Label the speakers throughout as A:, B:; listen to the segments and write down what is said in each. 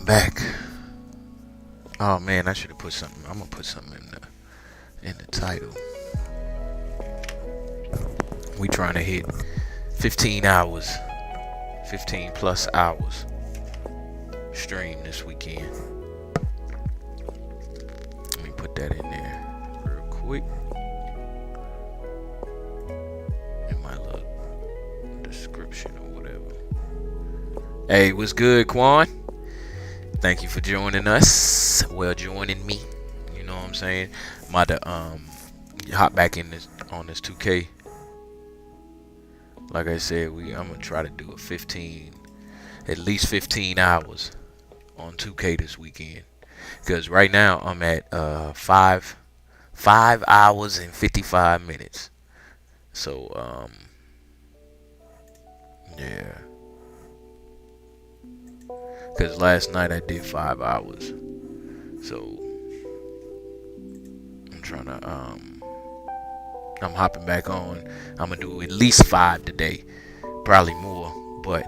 A: I'm back. Oh man, I should have put something. I'm gonna put something in the title. We trying to hit 15 hours, 15 plus hours stream this weekend. Let me put that in there real quick in my little description or whatever. Hey, what's good, Quan? Thank you for joining us. Well, joining me. You know what I'm saying? I'm about to hop back in this on this 2K. Like I said, I'm gonna try to do at least 15 hours on 2K this weekend. Cause right now I'm at 5 hours and 55 minutes. So yeah. Cause last night I did 5 hours. So I'm hopping back on. I'm gonna do at least 5 today, probably more, but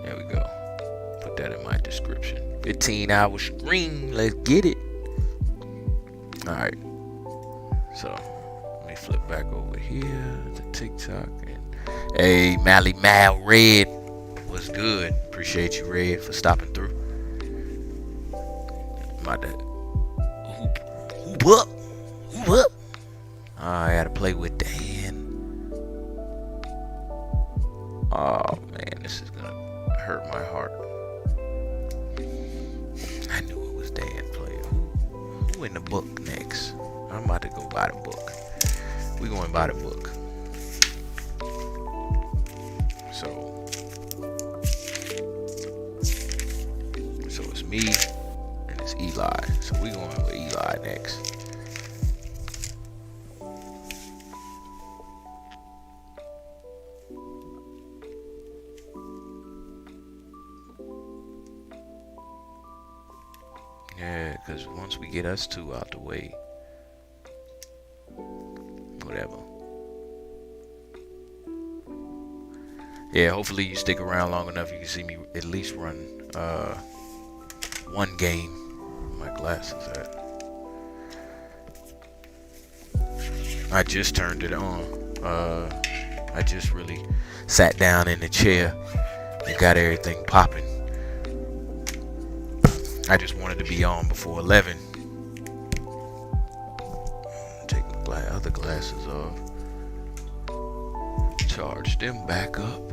A: there we go. Put that in my description. 15-hour stream. Let's get it. All right. So let me flip back over here to TikTok. And hey, Mally Mal Red, what's good? Appreciate you, Red, for stopping through. My dad. Hoop up. Hoop up. I gotta play with Dan. Oh man, this is gonna hurt my heart. I knew it was Dan playing. Who in the book next? I'm about to go buy the book. We going to buy the book. So it's me and it's Eli. So we going with Eli next. Yeah, because once we get us two out the way, whatever. Yeah, hopefully you stick around long enough you can see me at least run one game. Where my glasses at? I just turned it on. I just really sat down in the chair and got everything popping. I just wanted to be on before 11. Take my other glasses off. Charge them back up.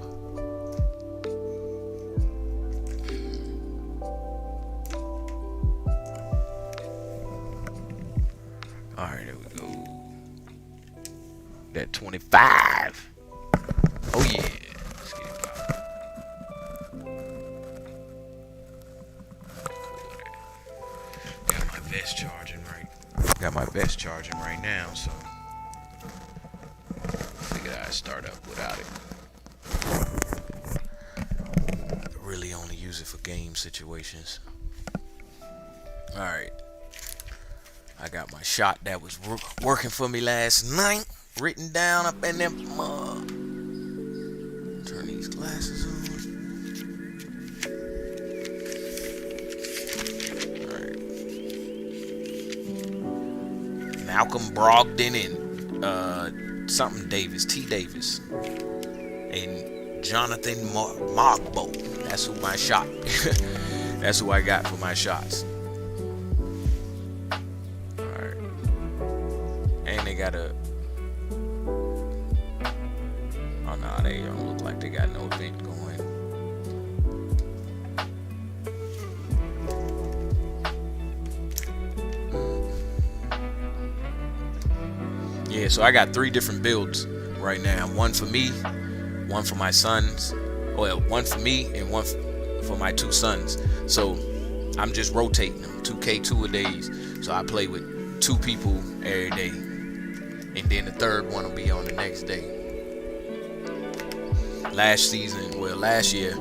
A: Alright, there we go. That 25. Oh yeah. Let's get it poppin'. Got my vest charging right now, so figured I'd start up without it. I really only use it for game situations. Alright. I got my shot that was working for me last night, written down up in them. Turn these glasses on. Malcolm Brogdon and something Davis, T. Davis, and Jonathan Mogbo. That's who my shot. That's who I got for my shots. All right, and they got a. Oh no, they don't look like they got no event going. Yeah, so I got 3 different builds right now. One for me, one for my sons. Well, one for me and one for my 2 sons. So I'm just rotating them. 2K 2-a-days. So I play with 2 people every day. And then the third one will be on the next day. Last year,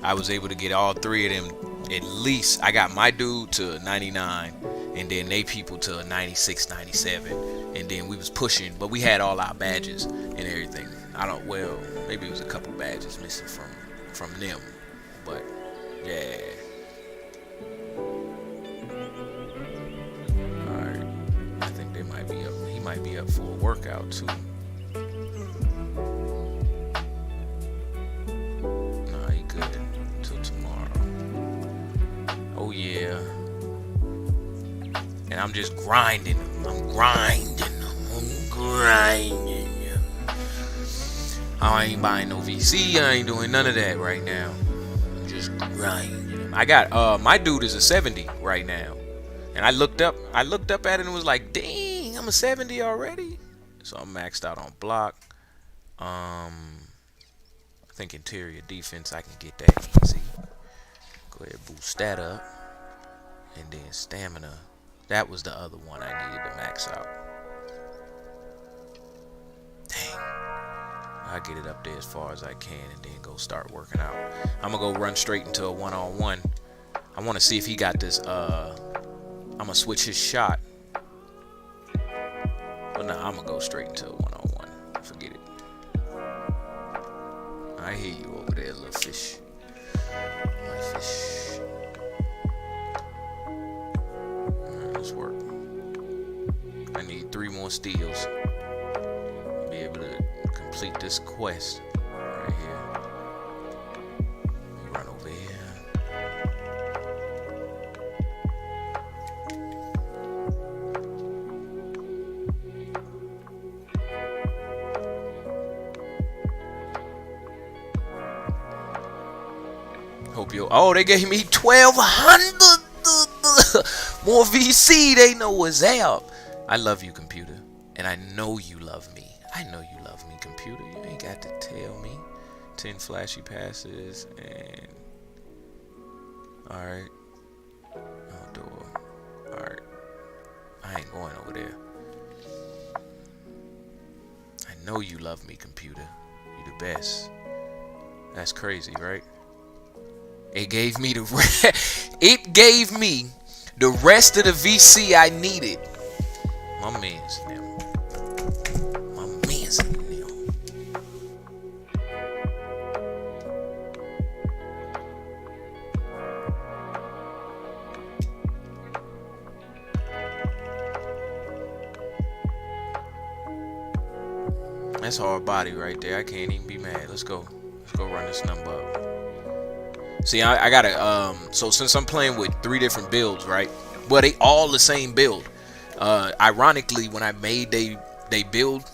A: I was able to get all 3 of them at least I got my dude to 99, and then they people to 96, 97, and then we was pushing, but we had all our badges and everything. I don't, well, maybe it was a couple badges missing from them, but yeah. All right, I think they might be up. He might be up for a workout too. Nah, he good till tomorrow. Oh yeah. And I'm just grinding them. I'm grinding them. I ain't buying no VC. I ain't doing none of that right now. I'm just grinding them. I got my dude is a 70 right now. And I looked up at it and was like, dang, I'm a 70 already. So I'm maxed out on block. I think interior defense, I can get that easy. Go ahead, boost that up. And then stamina. That was the other one I needed to max out. Dang. I'll get it up there as far as I can and then go start working out. I'm going to go run straight into a one-on-one. I want to see if he got this. I'm going to switch his shot. But nah, I'm going to go straight into a one-on-one. Forget it. I hear you over there, little fish. My fish. Let's work. I need 3 more steals to be able to complete this quest right here. Let me run over here. Hope you. Oh, they gave me 1,200 more VC. They know what's up. I love you, computer, and I know you love me. I know you love me, computer. You ain't got to tell me. 10 flashy passes and alright. Outdoor. Alright. I ain't going over there. I know you love me, computer. You the best. That's crazy, right? It gave me the rest of the VC I needed. My man's now. That's hard body right there. I can't even be mad. Let's go run this number up. See, I gotta so since I'm playing with 3 different builds, right? Well, they all the same build. Ironically, when I made they build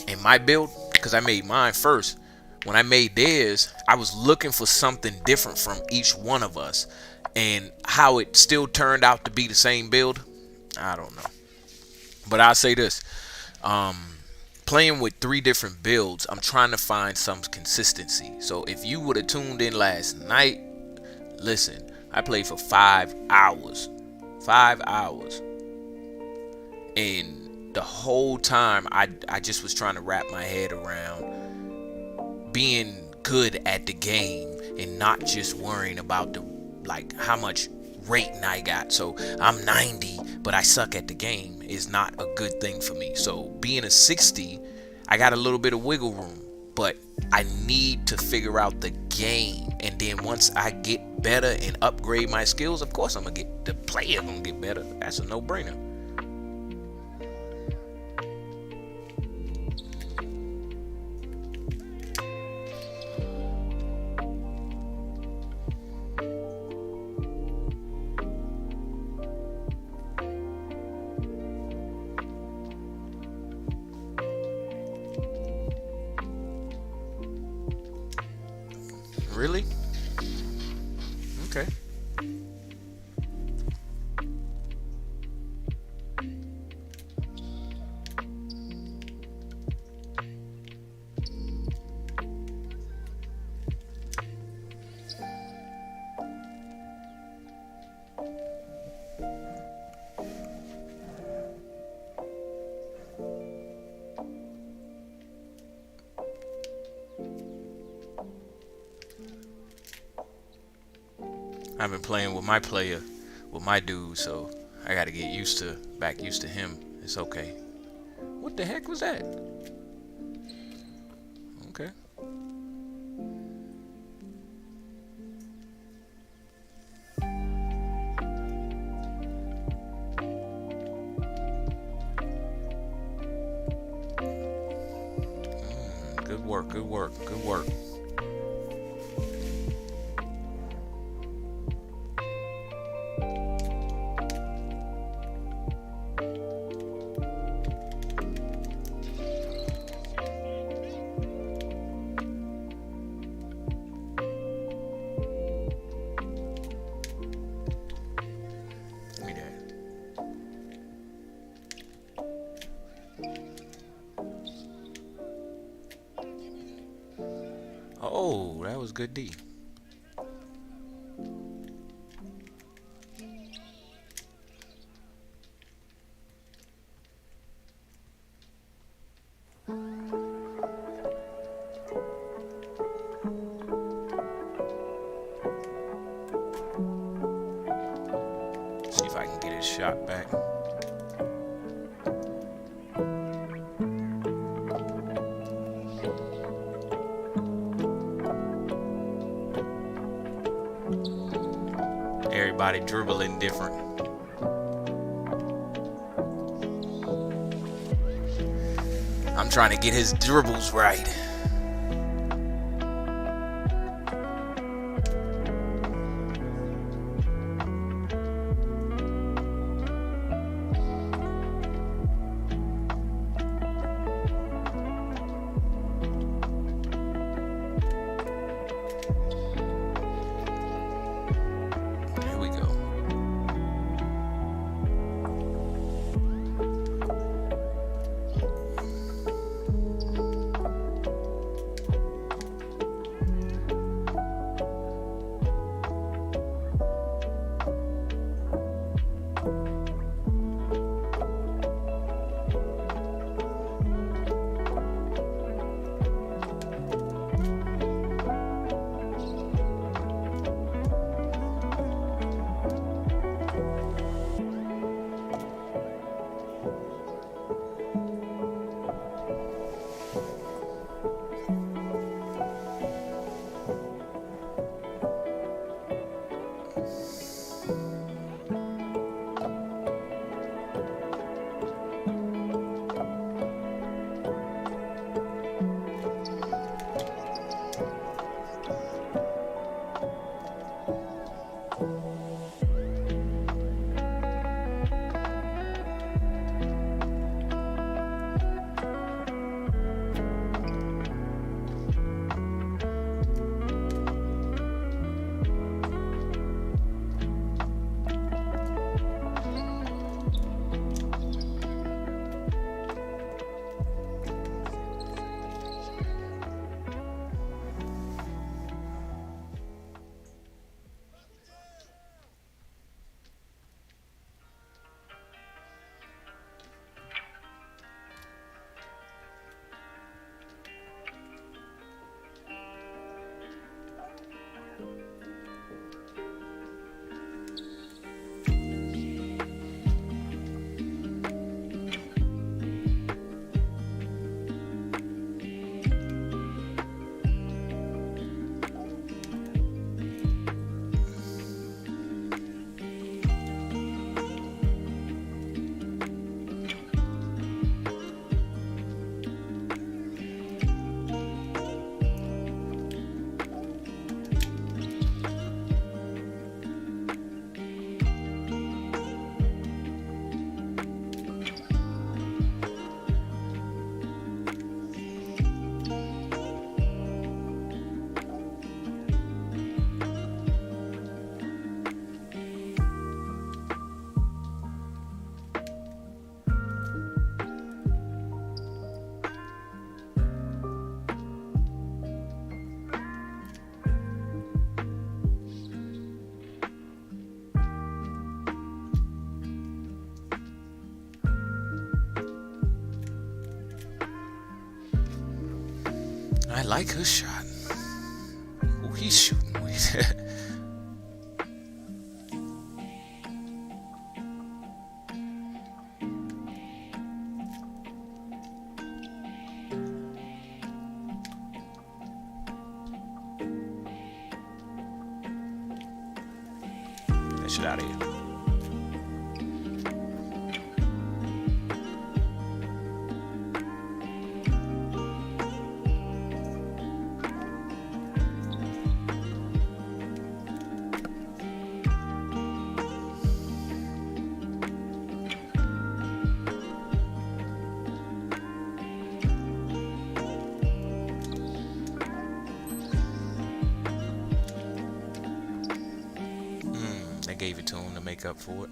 A: and my build, because I made mine first, when I made theirs, I was looking for something different from each one of us, and how it still turned out to be the same build, I don't know. But I'll say this, playing with 3 different builds, I'm trying to find some consistency. So if you would have tuned in last night, listen, I played for 5 hours. 5 hours. And the whole time I just was trying to wrap my head around being good at the game and not just worrying about the how much rating I got. So I'm 90, but I suck at the game is not a good thing for me. So being a 60, I got a little bit of wiggle room, but I need to figure out the game. And then once I get better and upgrade my skills, of course I'm gonna get the player gonna get better. That's a no-brainer. Really? Okay. I've been playing with my player, with my dude, so I gotta get back used to him. It's okay. What the heck was that? Okay. Good work, good work, good work. Give me that. Oh, that was good D. See if I can get his shot back. Everybody dribbling different. I'm trying to get his dribbles right. Here we go. I like her shot. Who he's shooting with. shit out of here. They gave it to him to make up for it.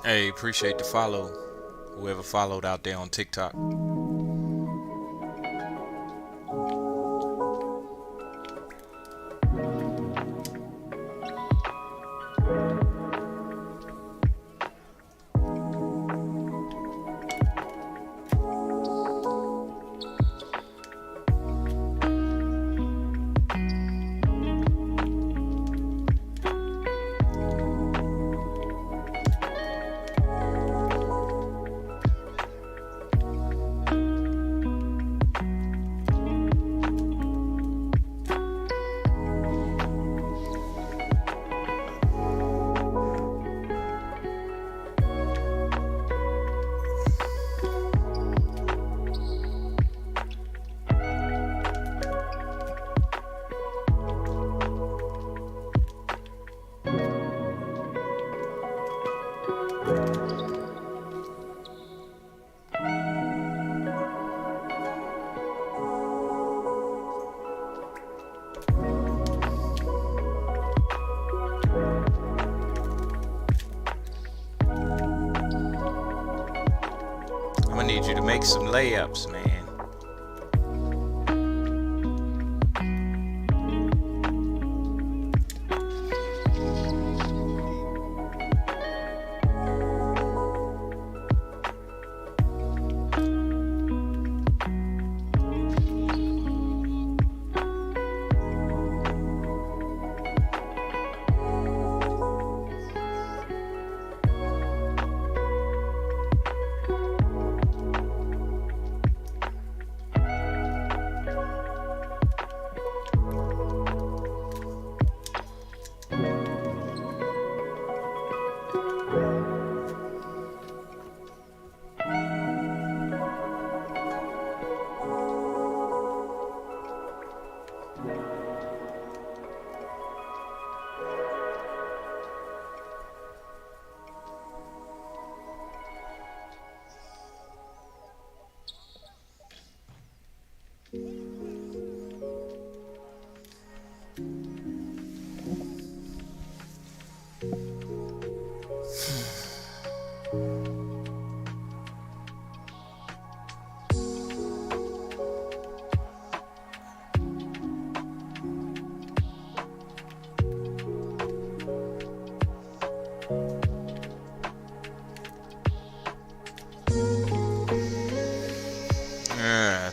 A: Hey, appreciate the follow. Whoever followed out there on TikTok. I'm gonna need you to make some layups, man.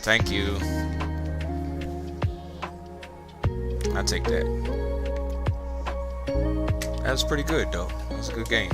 A: Thank you. I take that. That was pretty good though. It was a good game.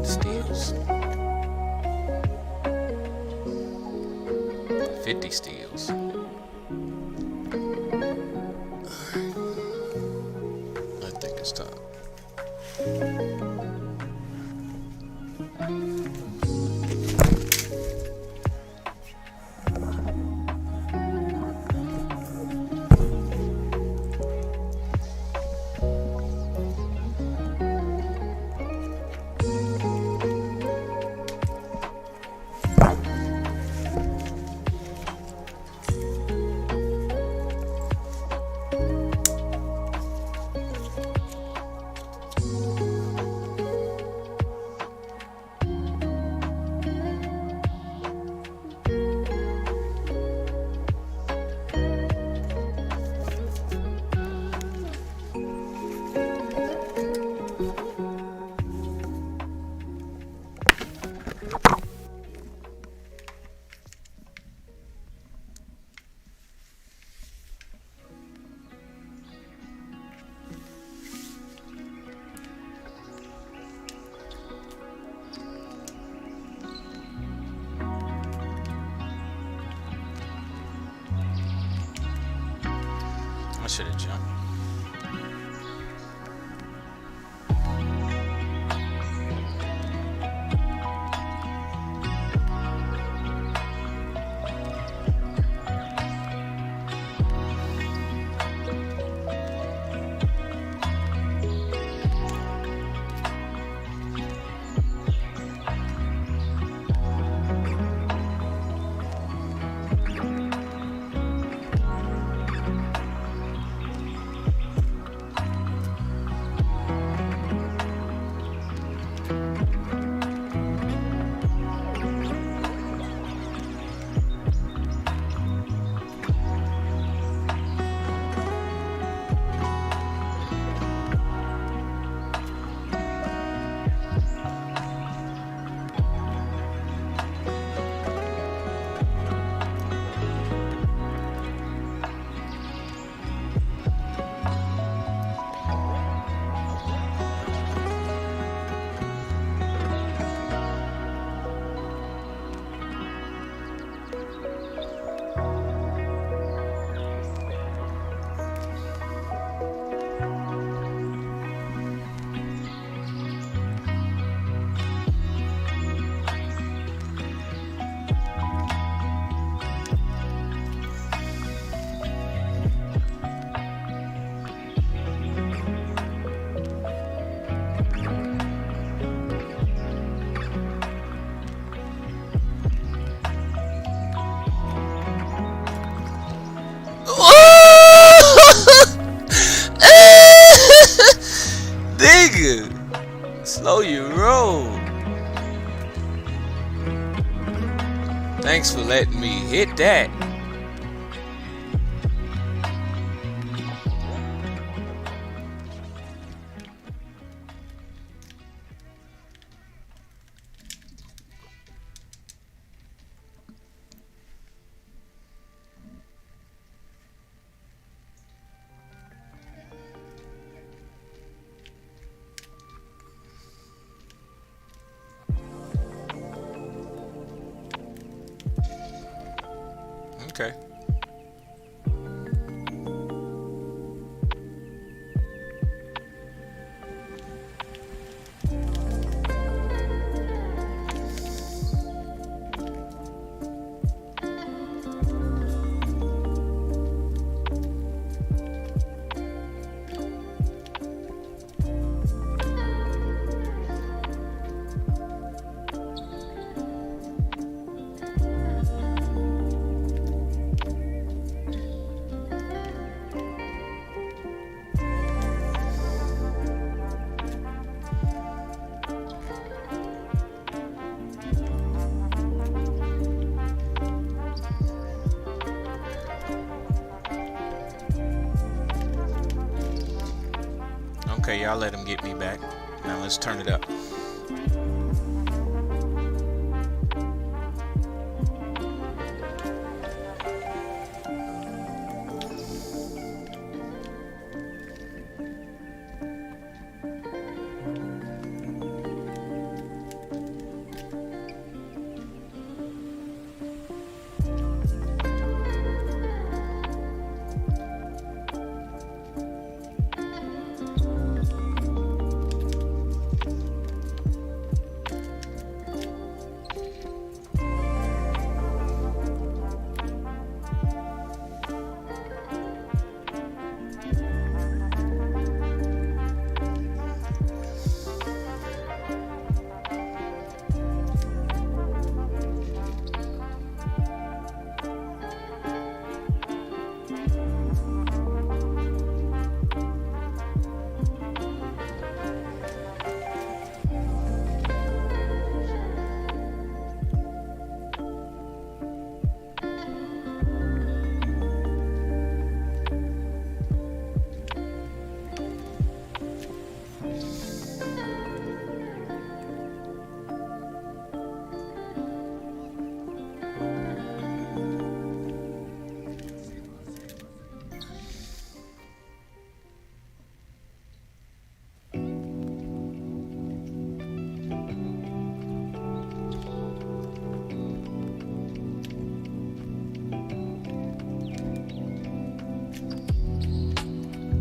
A: Steals. 50 steals. I think it's time. I should have jumped. Nigga, slow your roll. Thanks for letting me hit that. Okay. Okay, y'all let him get me back. Now let's turn it up.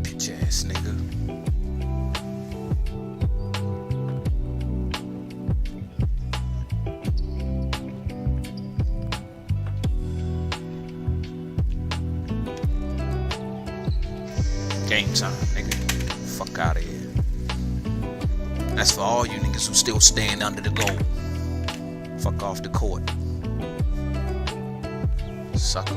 A: Bitch ass nigga. Game time, nigga. Fuck out of here. That's for all you niggas who still stand under the goal. Fuck off the court. Sucker.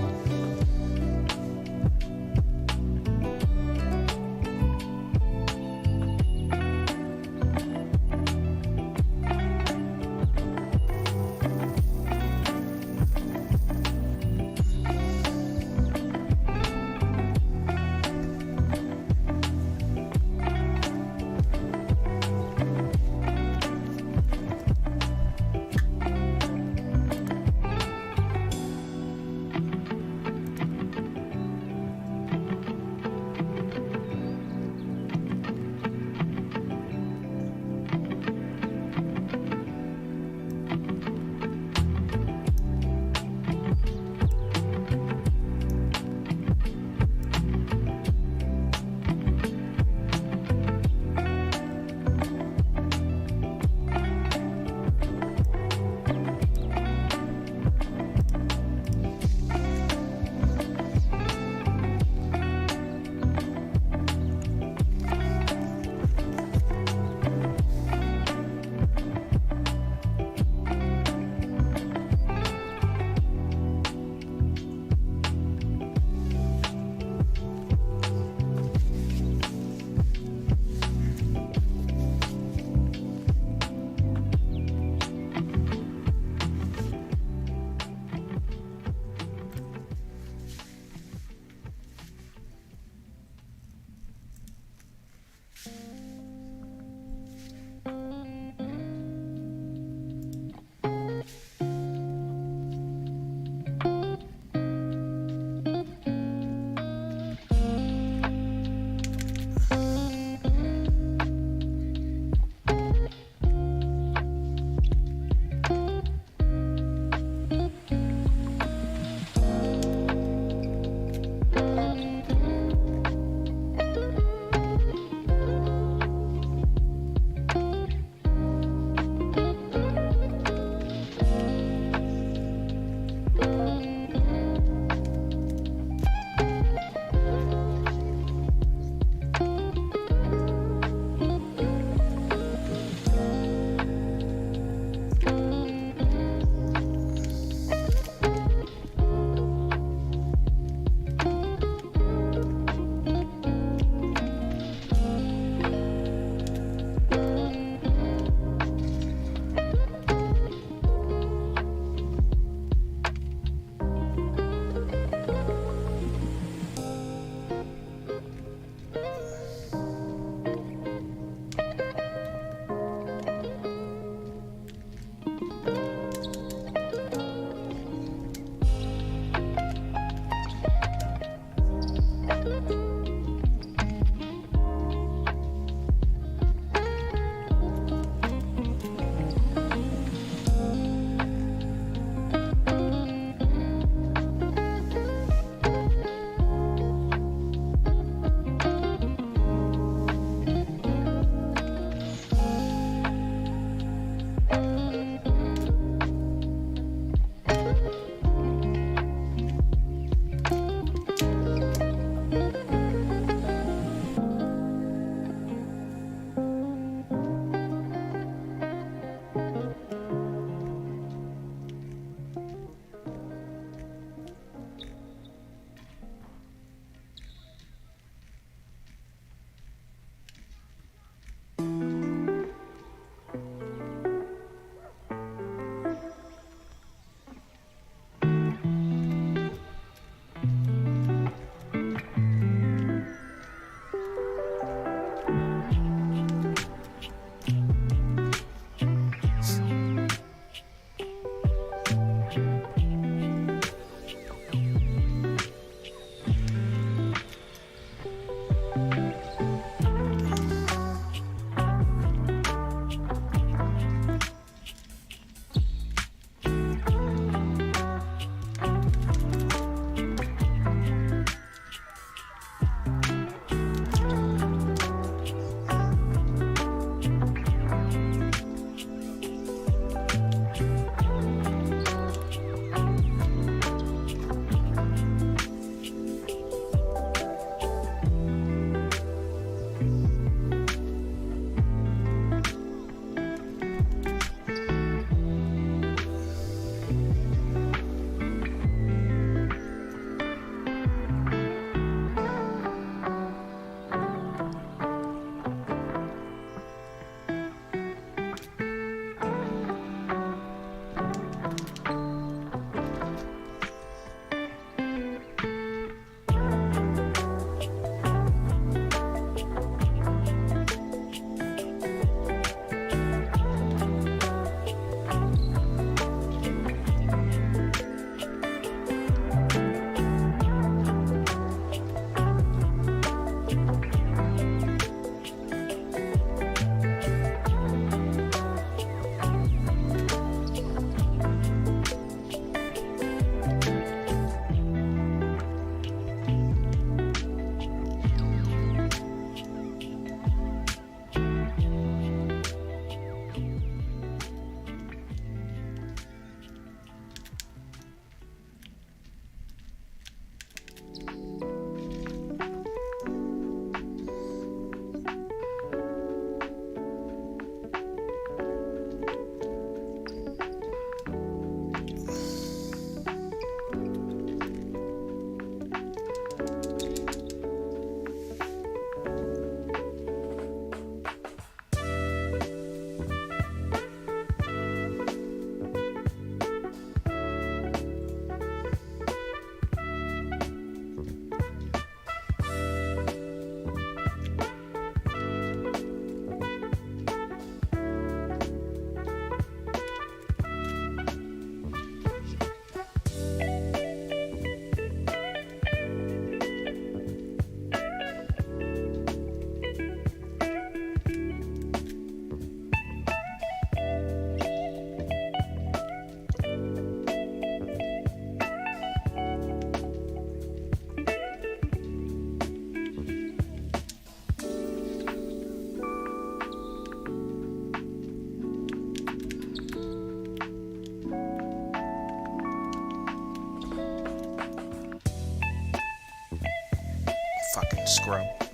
A: scrub.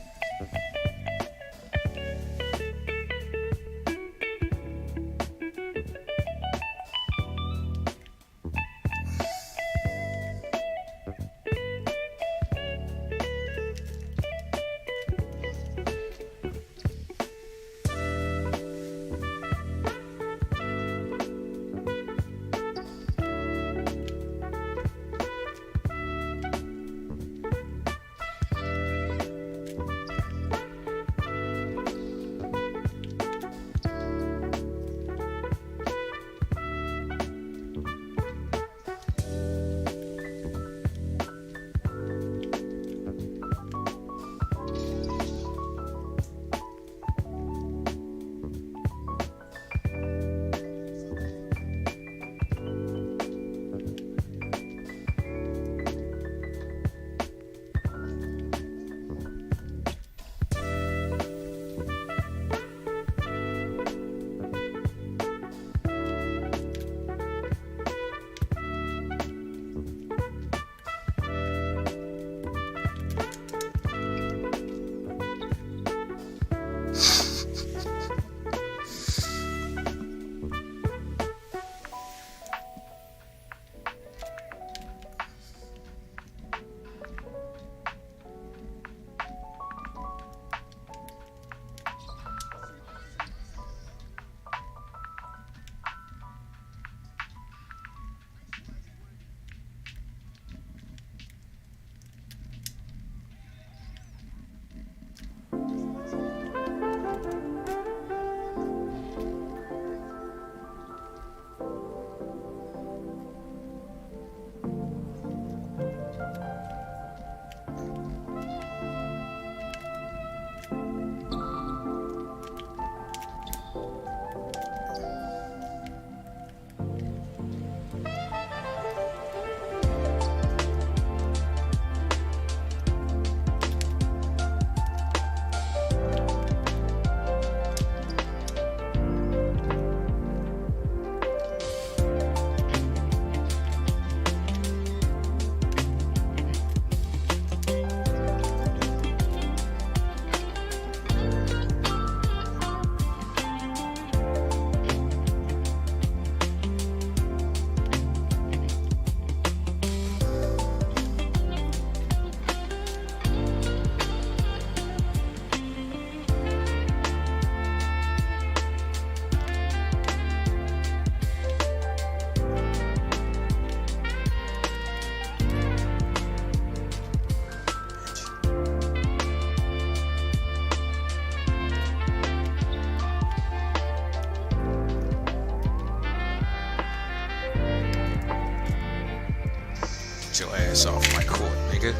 A: Get your ass off my court, nigga.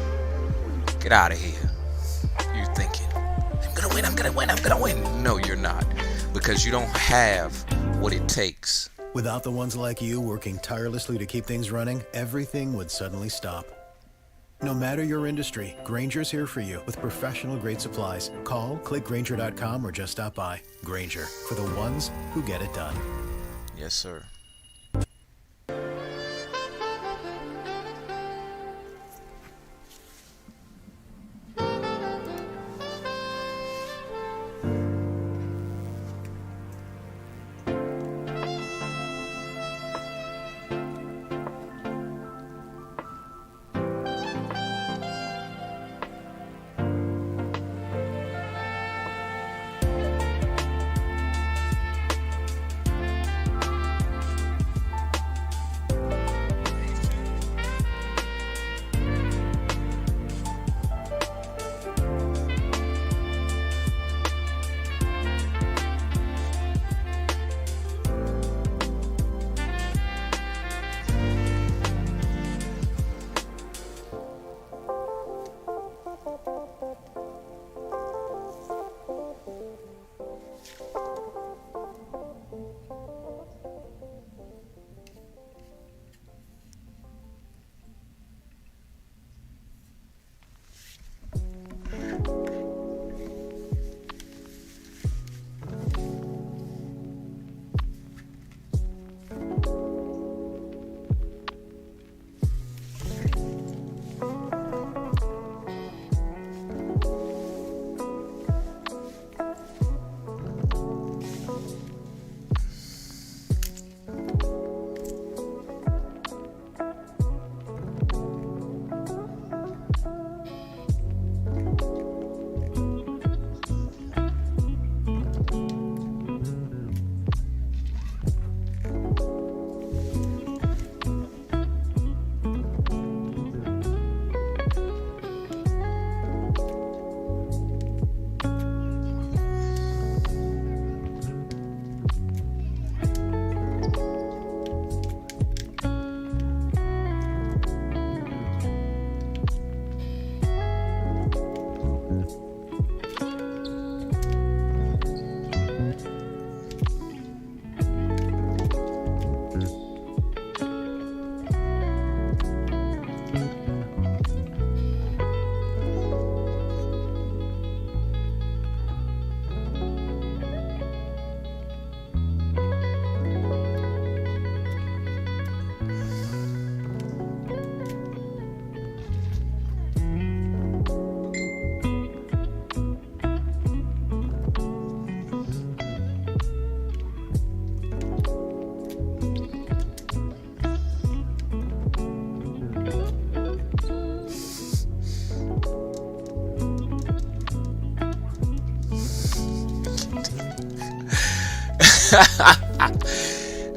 A: Get out of here. You thinking, I'm gonna win, I'm gonna win, I'm gonna win. No, you're not. Because you don't have what it takes.
B: Without the ones like you working tirelessly to keep things running, everything would suddenly stop. No matter your industry, Grainger's here for you with professional-grade supplies. Call, click Grainger.com, or just stop by. Grainger, for the ones who get it done.
A: Yes, sir.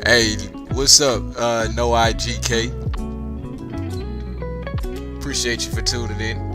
A: Hey, what's up? No IGK. Appreciate you for tuning in.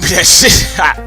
A: That shit hot.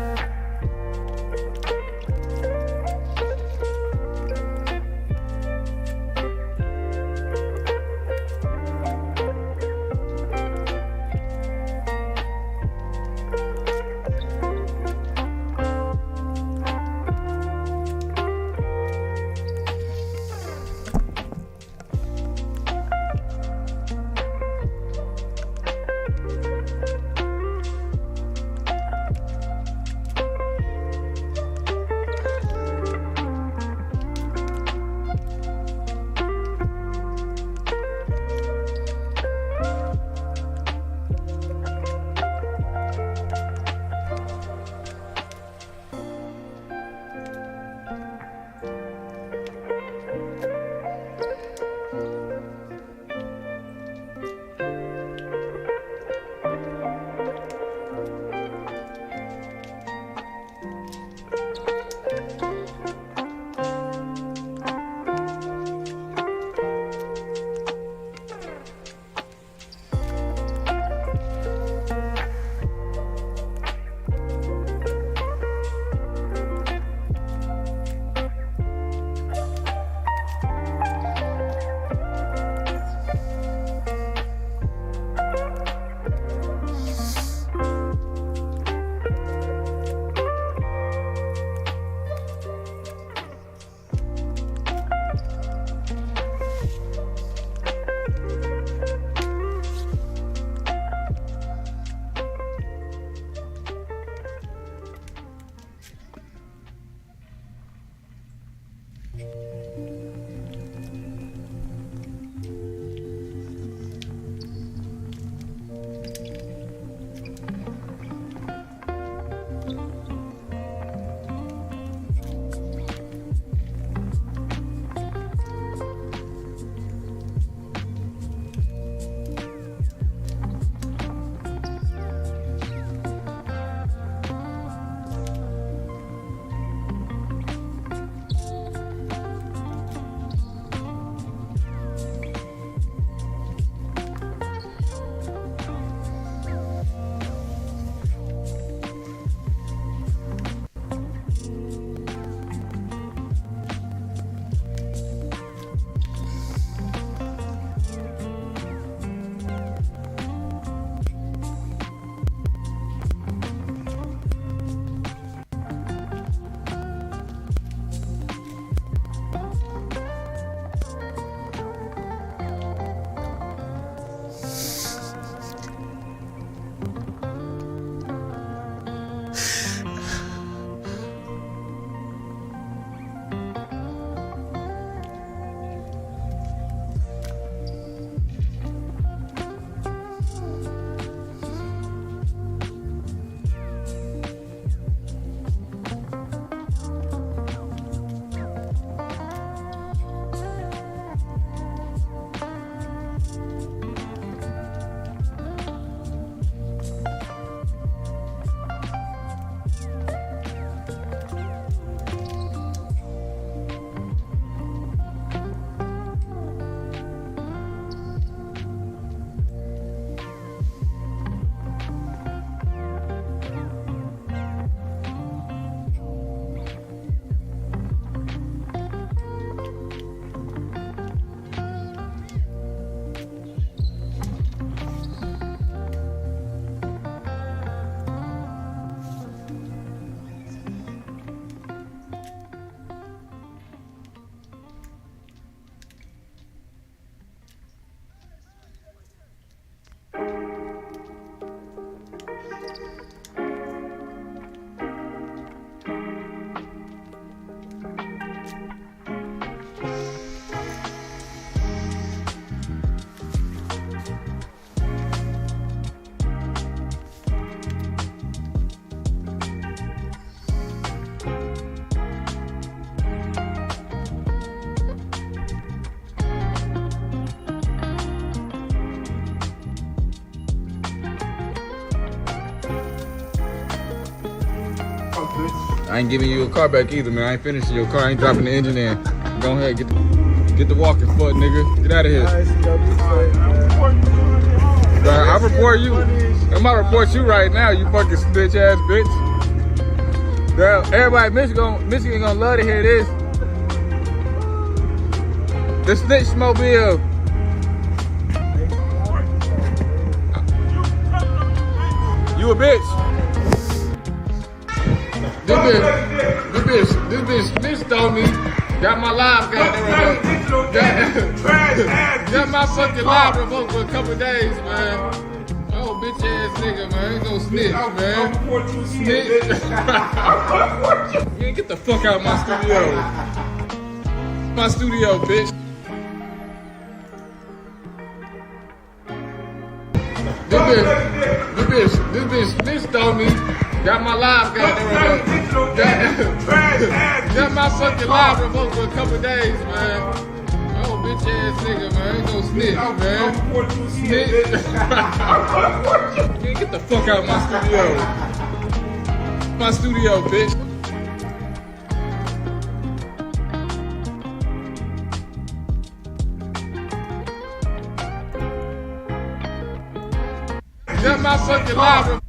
C: I ain't giving you a car back either, man. I ain't finishing your car. I ain't dropping the engine in. Go ahead, get the walking foot, nigga. Get out of here. I report you. I'm gonna report you right now, you fucking snitch ass bitch. Everybody in Michigan gonna love to hear this. The snitch mobile. You a bitch. This bitch snitched on me. Got my live got my fucking live revoked for a couple days, man. Oh, bitch ass nigga, man. Ain't no snitch, man. Snitch. Man, get the fuck out of my studio. My studio, bitch. This bitch snitched on me. Got my live got my fucking live revoked for a couple days, man. Oh, bitch ass nigga, man. Ain't no snitch, man. Snitch. Man, get the fuck out of my studio. My studio, bitch. Got my fucking live.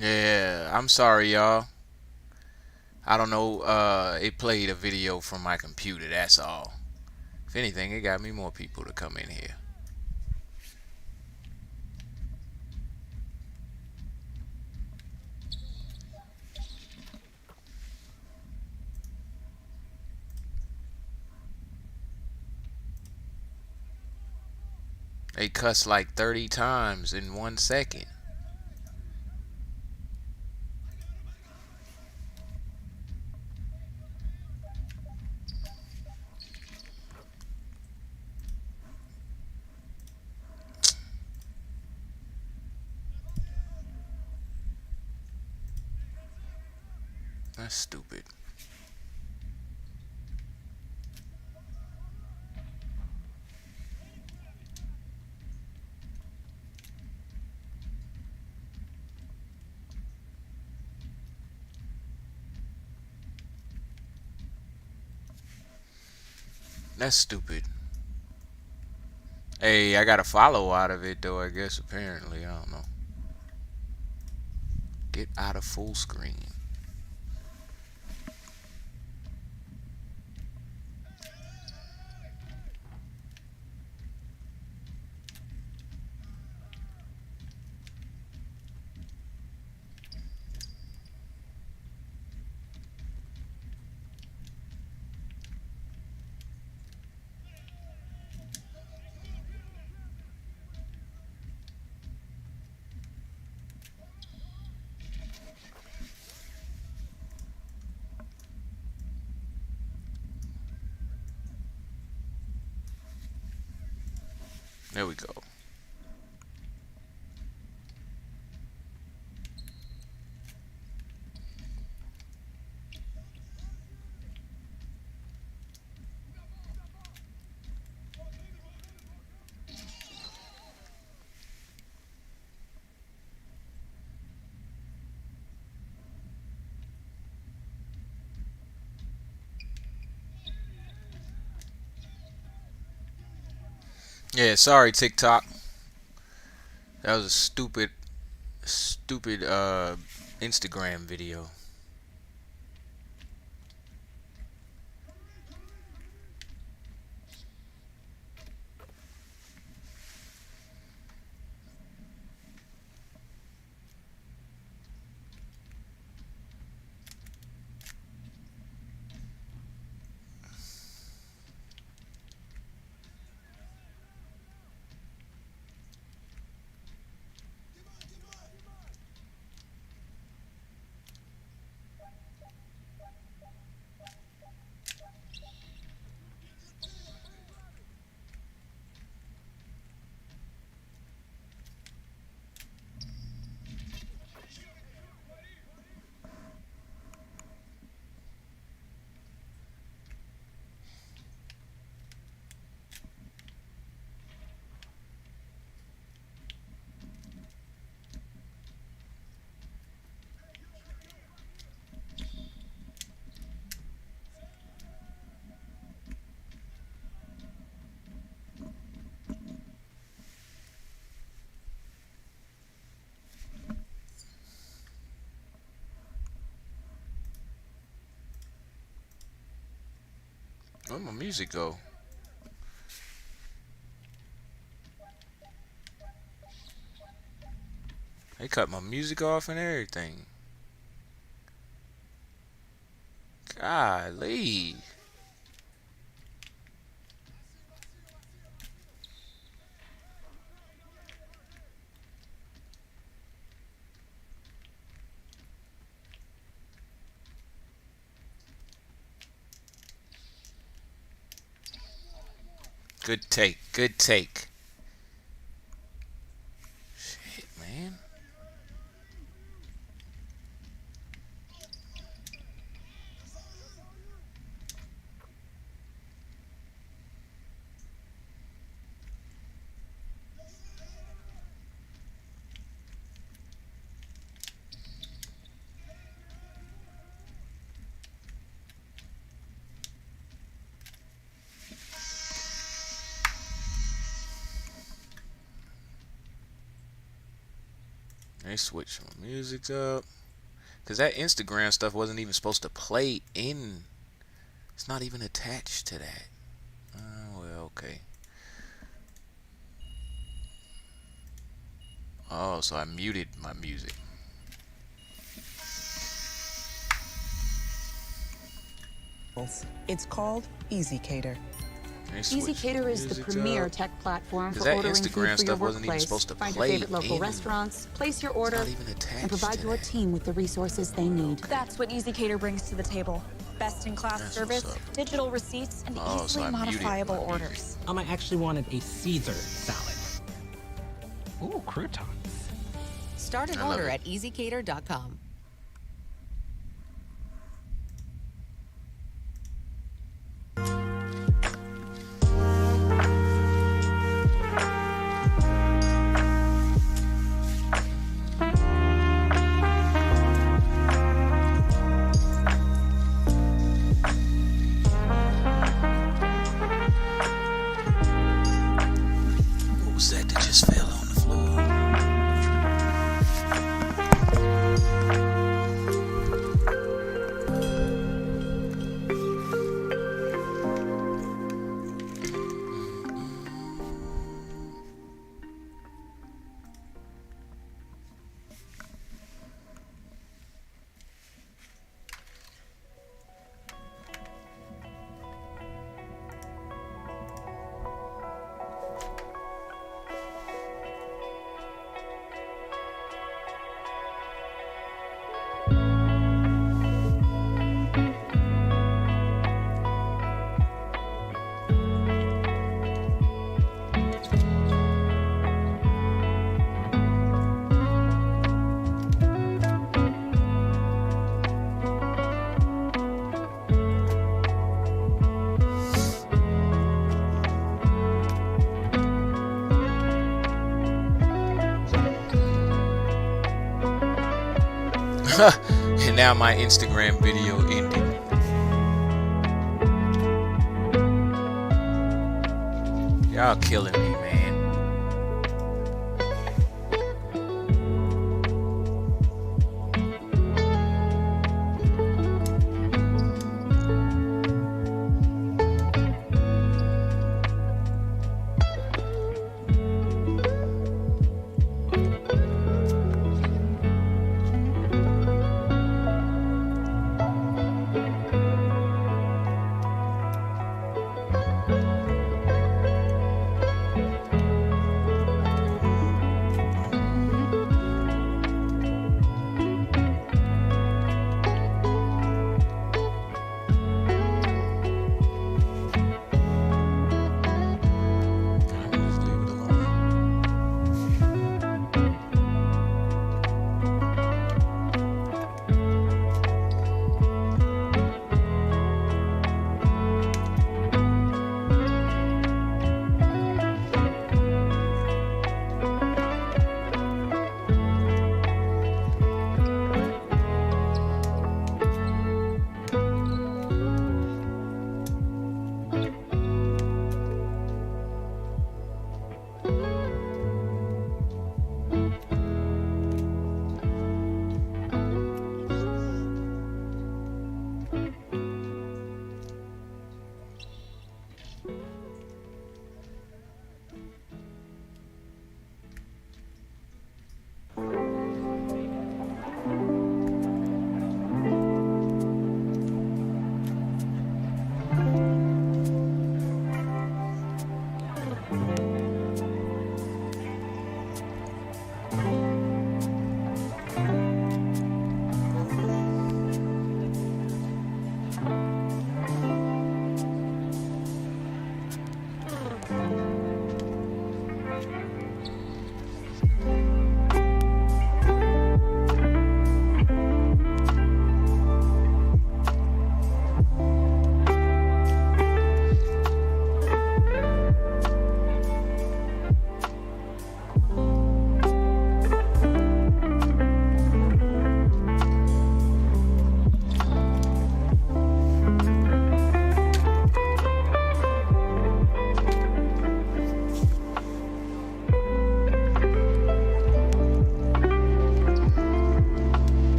A: Yeah, I'm sorry, y'all. I don't know. It played a video from my computer. That's all. If anything, it got me more people to come in here. They cuss like 30 times in 1 second. That's stupid. That's stupid. Hey, I got a follow out of it though, I guess, apparently. I don't know. Get out of full screen. There we go. Yeah, sorry TikTok. That was a stupid Instagram video. Where'd my music go? They cut my music off and everything. Golly. Good take. Good take. Shit, man. They switched my music up. Because that Instagram stuff wasn't even supposed to play in. It's not even attached to that. Oh, well, okay. Oh, so I muted my music.
D: It's called EasyCater.
E: EasyCater is the premier tech platform for
A: that
E: ordering food
A: Instagram
E: for
A: stuff
E: your
A: wasn't even
E: workplace.
A: supposed to
E: Find
A: play
E: your favorite local
A: in.
E: restaurants, place your order,
A: not even attached
E: and provide
A: to
E: your
A: that.
E: team with the resources they need.
F: That's what EasyCater brings to the table. Best-in-class
A: That's
F: service,
A: what's up.
F: digital receipts, and
A: Oh, so
F: easily
A: I muted
F: modifiable
A: my music.
F: orders.
G: I actually wanted a Caesar salad. Ooh, croutons.
H: Start an
A: I love
H: order
A: it.
H: at easycater.com.
A: What was that just fell on the floor? And now my Instagram video ended. Y'all killing me, man.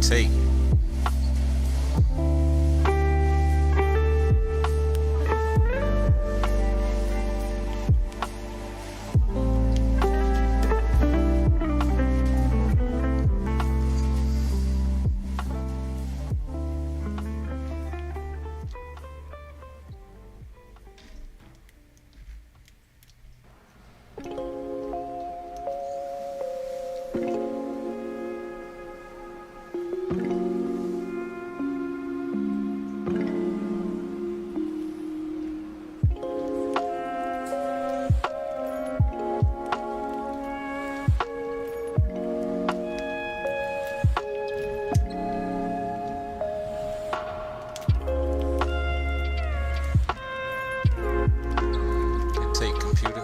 A: take. Take computer.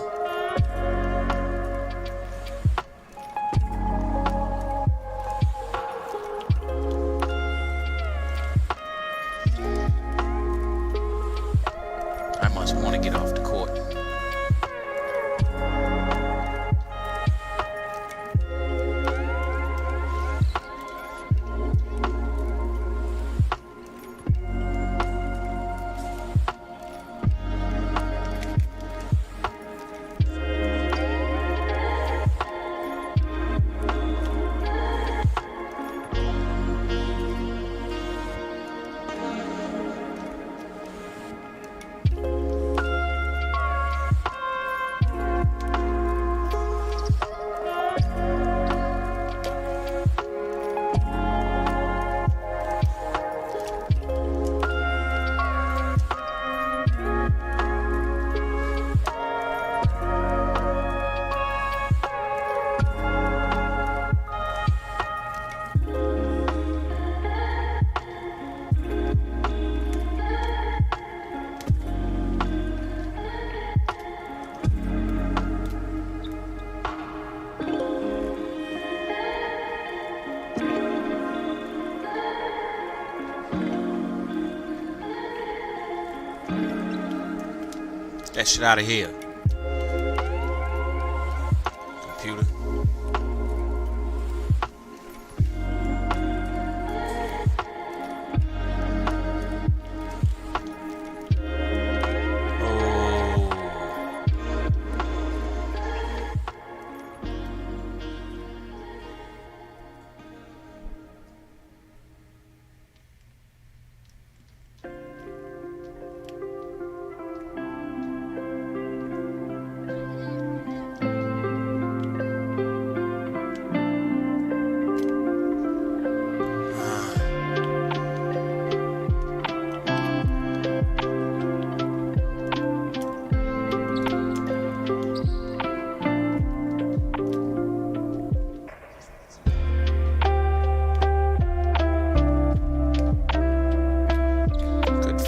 A: I must want to get off the court. That shit out of here. Computer.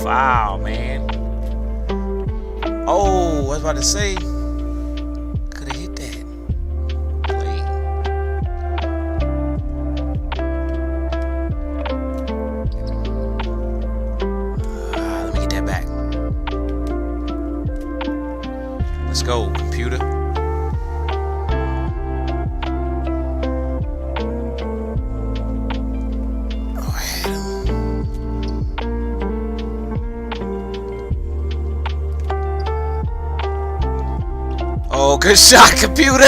A: Foul, man. Oh, I was about to say, could have hit that. Play. Let me get that back. Let's go, computer. Oh, good shot, computer.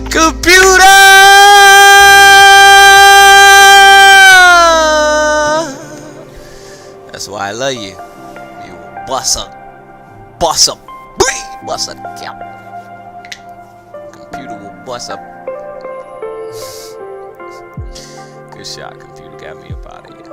A: Computer. That's why I love you. You bust up, bust up, bust up, cap. Computer will bust up. Good shot, computer. Got me up out of here.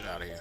A: shit out of here.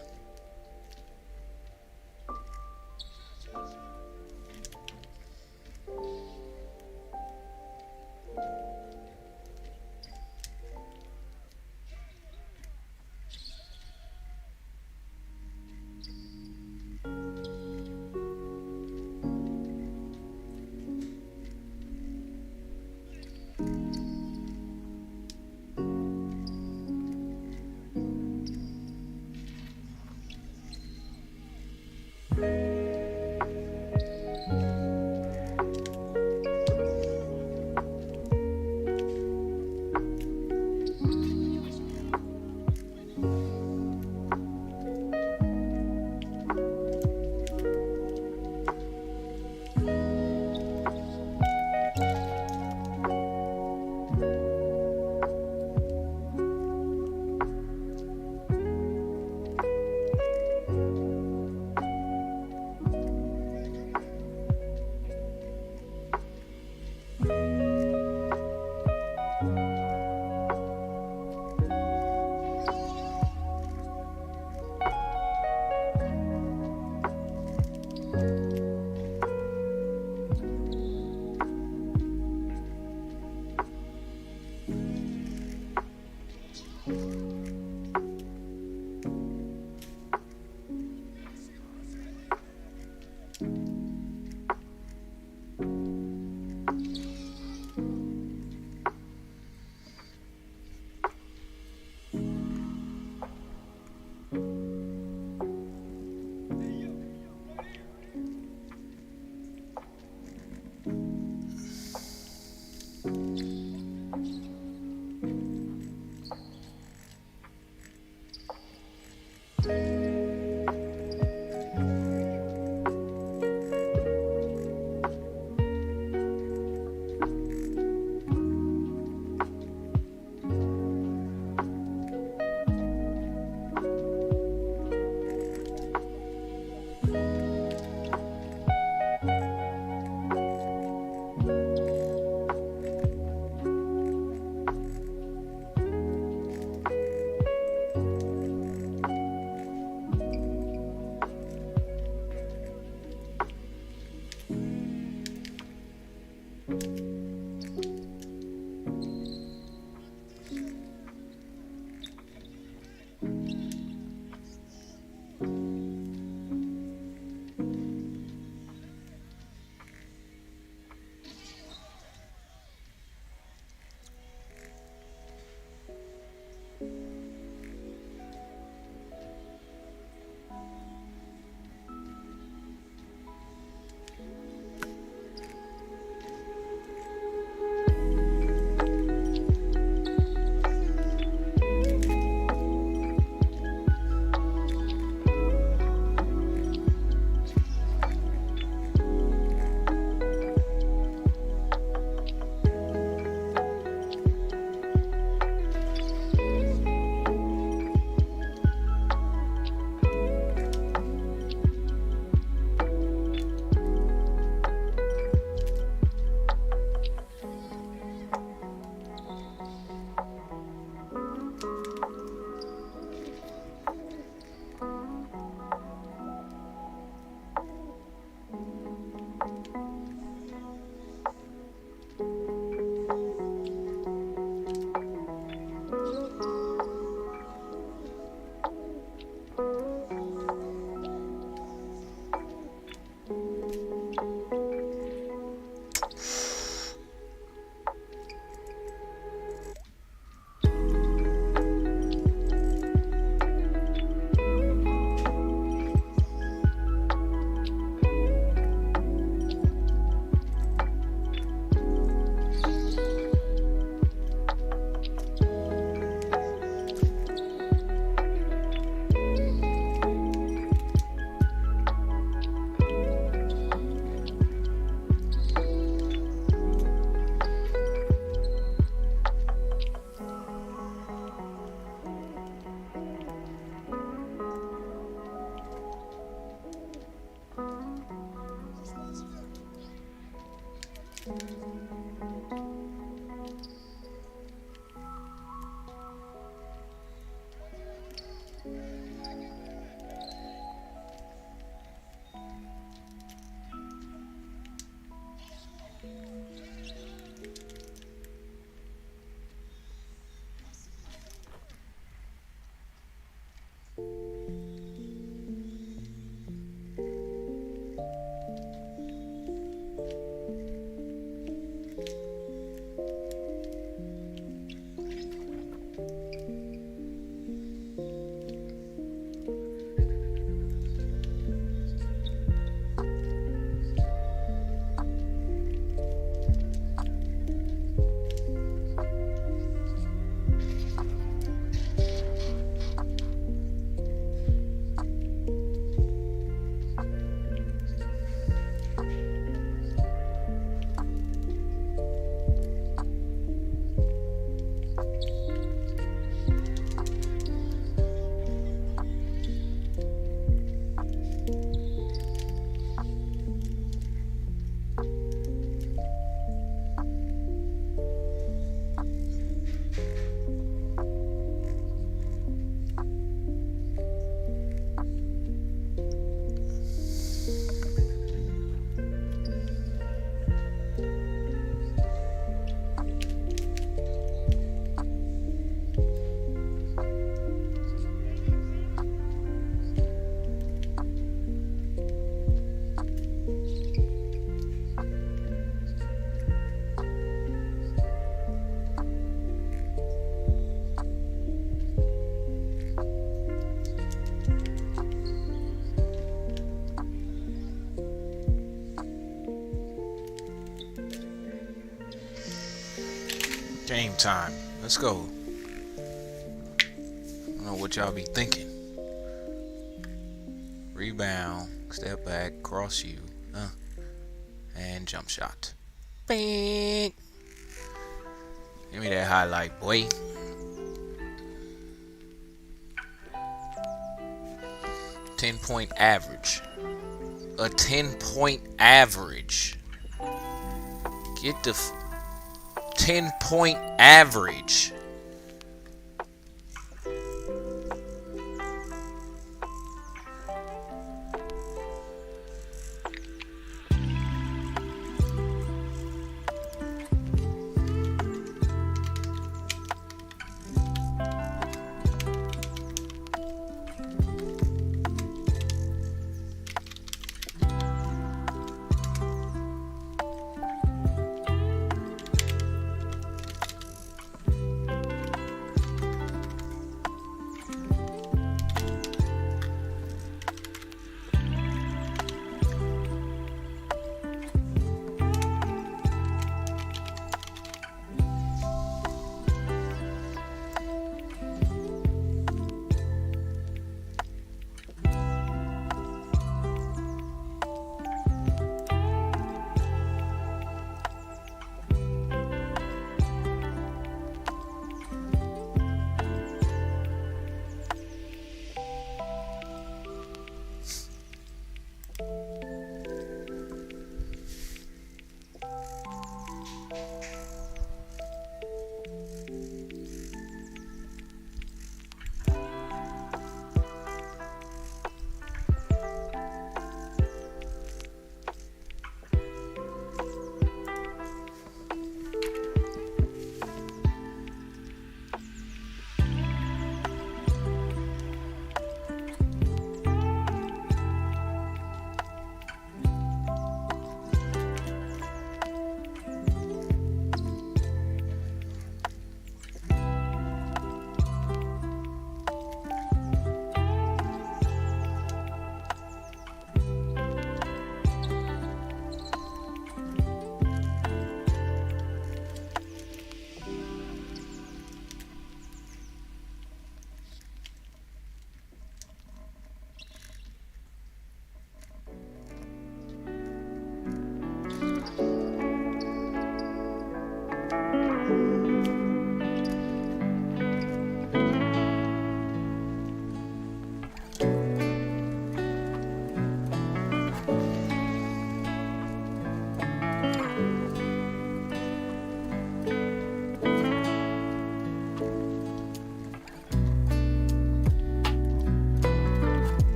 A: Game time. Let's go. I don't know what y'all be thinking. Rebound, step back, cross you, and jump shot. Bang. Give me that highlight, boy. .10 average. A 10-point average. Get the 10-point average.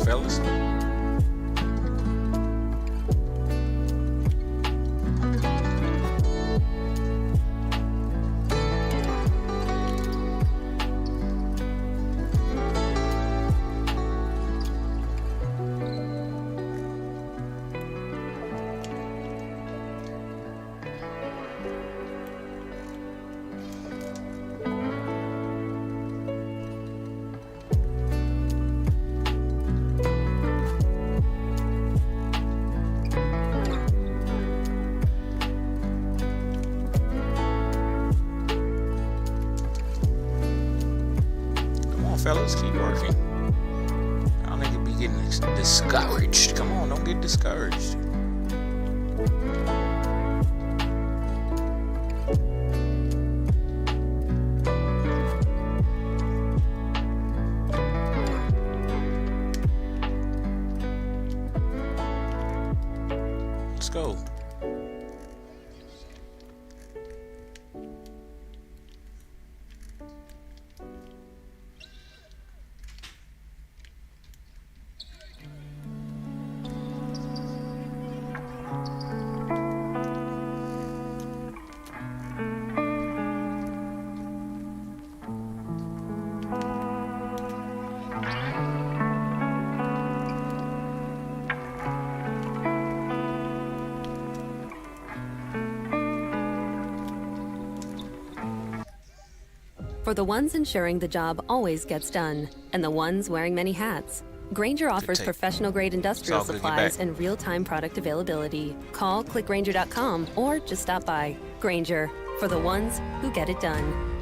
A: fellas. Fellas, keep working. I don't think you'll be getting discouraged. Come on, don't get discouraged.
D: For the ones ensuring the job always gets done, and the ones wearing many hats, Grainger offers
A: take.
D: professional-grade industrial
A: It's all good, get
D: supplies
A: back.
D: and real-time product availability. Call, click Grainger.com, or just stop by. Grainger, for the ones who get it done.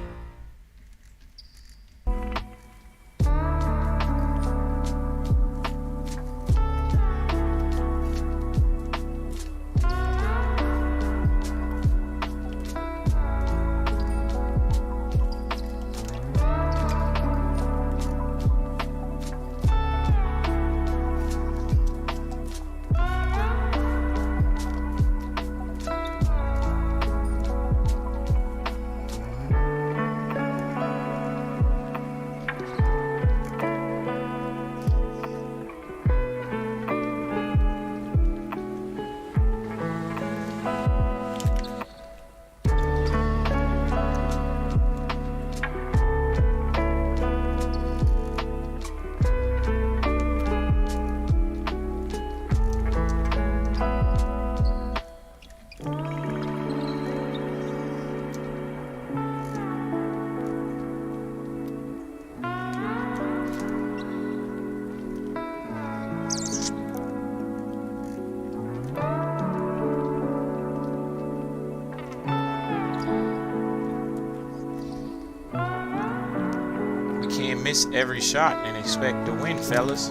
A: Miss every shot and expect to win, fellas.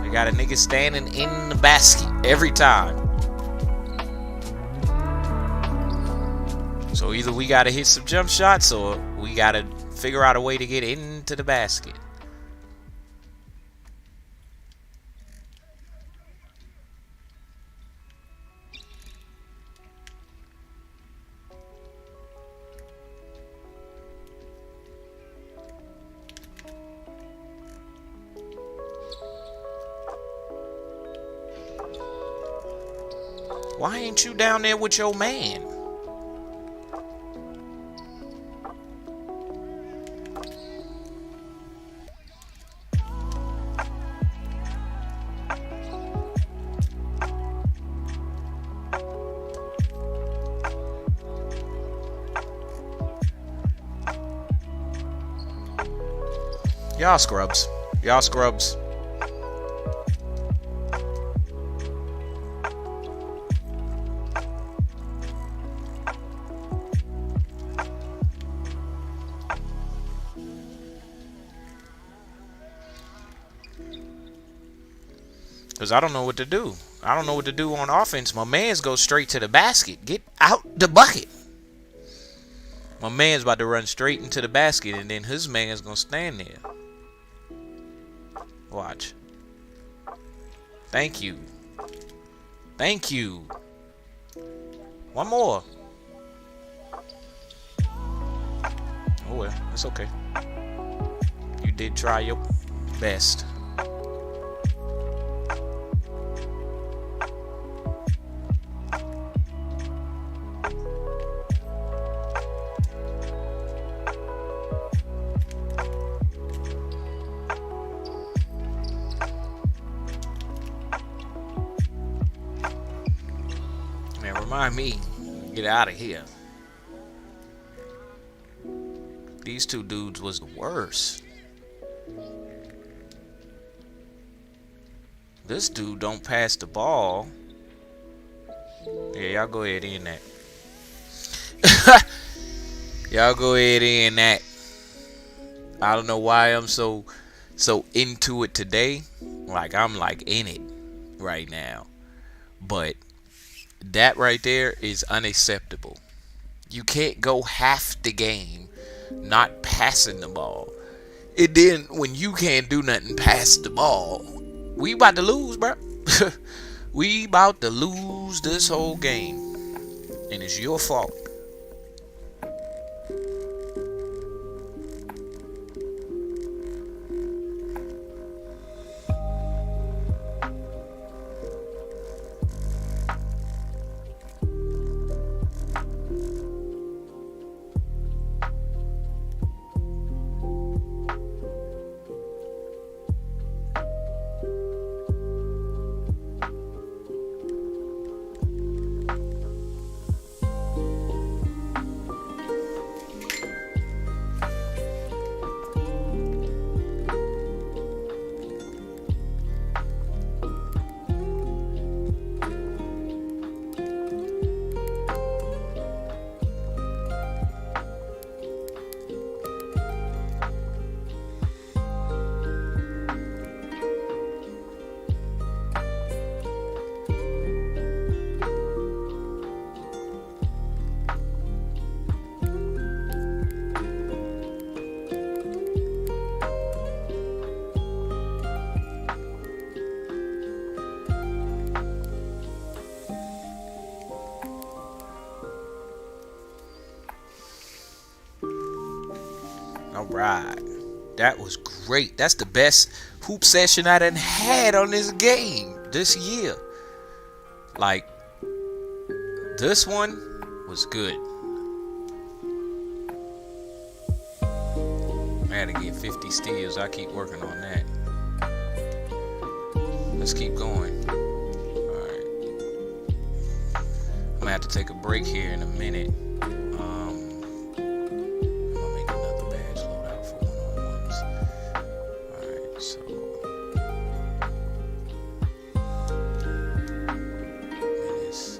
A: We got a nigga standing in the basket every time. So either we gotta hit some jump shots or we gotta figure out a way to get into the basket. Why ain't you down there with your man? Y'all scrubs. Y'all scrubs. Because I don't know what to do. I don't know what to do on offense. My man's go straight to the basket. Get out the bucket. My man's about to run straight into the basket, and then his man's going to stand there. Watch. Thank you. Thank you. One more. Oh well, it's okay. You did try your best. Man, remind me, get out of here. These two dudes was the worst. This dude don't pass the ball. Yeah, y'all go ahead in that. Y'all go ahead in that. I don't know why I'm so into it today. Like I'm like in it right now. But that right there is unacceptable. You can't go half the game not passing the ball. And then when you can't do nothing pass the ball, we about to lose, bro. We about to lose this whole game. And it's your fault. All right. That was great. That's the best hoop session I done had on this game this year. Like, this one was good. I had to get 50 steals. I keep working on that. Let's keep going. Alright. I'm gonna have to take a break here in a minute. I'm gonna make another badge loadout for one-on-ones. Alright, so minutes.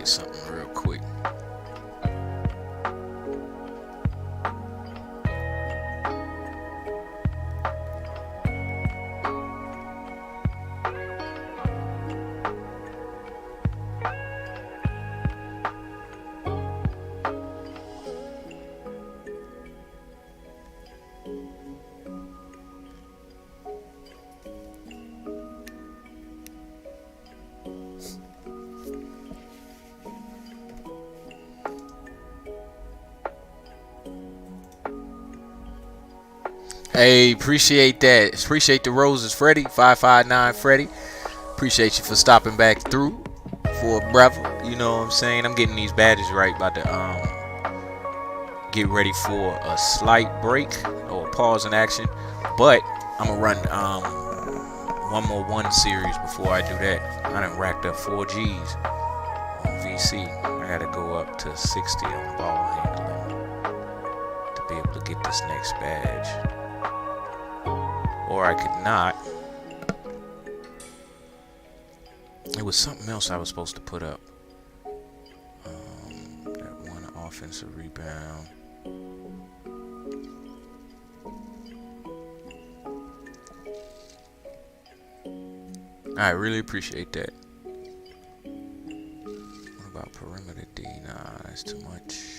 A: Something real quick. Hey, appreciate that. Appreciate the roses, Freddie. 559 Freddie. Appreciate you for stopping back through for a brother. You know what I'm saying? I'm getting these badges right. About to get ready for a slight break or a pause in action. But I'm gonna run one more one series before I do that. I done racked up 4 G's on VC. I gotta go up to 60 on ball handling to be able to get this next badge. Or I could not. It was something else I was supposed to put up. That one offensive rebound. I really appreciate that. What about perimeter D? Nah, that's too much.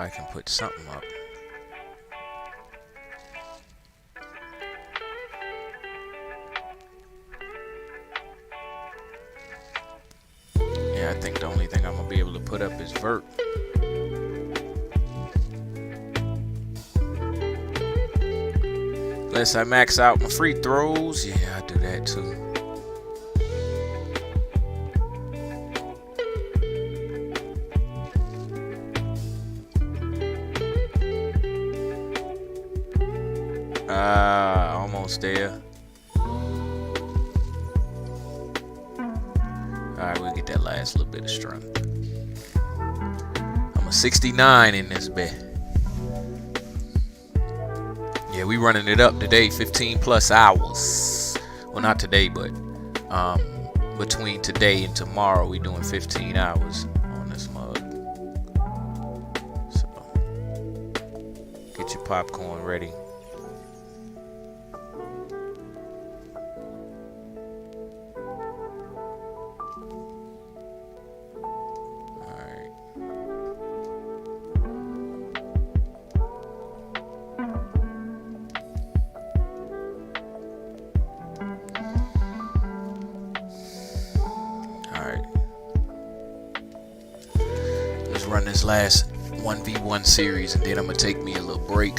A: I can put something up. Yeah, I think the only thing I'm gonna be able to put up is vert. Unless I max out my free throws, yeah, I do that too. Almost there. Alright, we'll get that last little bit of strength. I'm a 69 in this bet. Yeah, we running it up today, 15 plus hours. Well, not today, but between today and tomorrow, we doing 15 hours on this mug. So get your popcorn ready. Run this last 1v1 series, and then I'm gonna take me a little break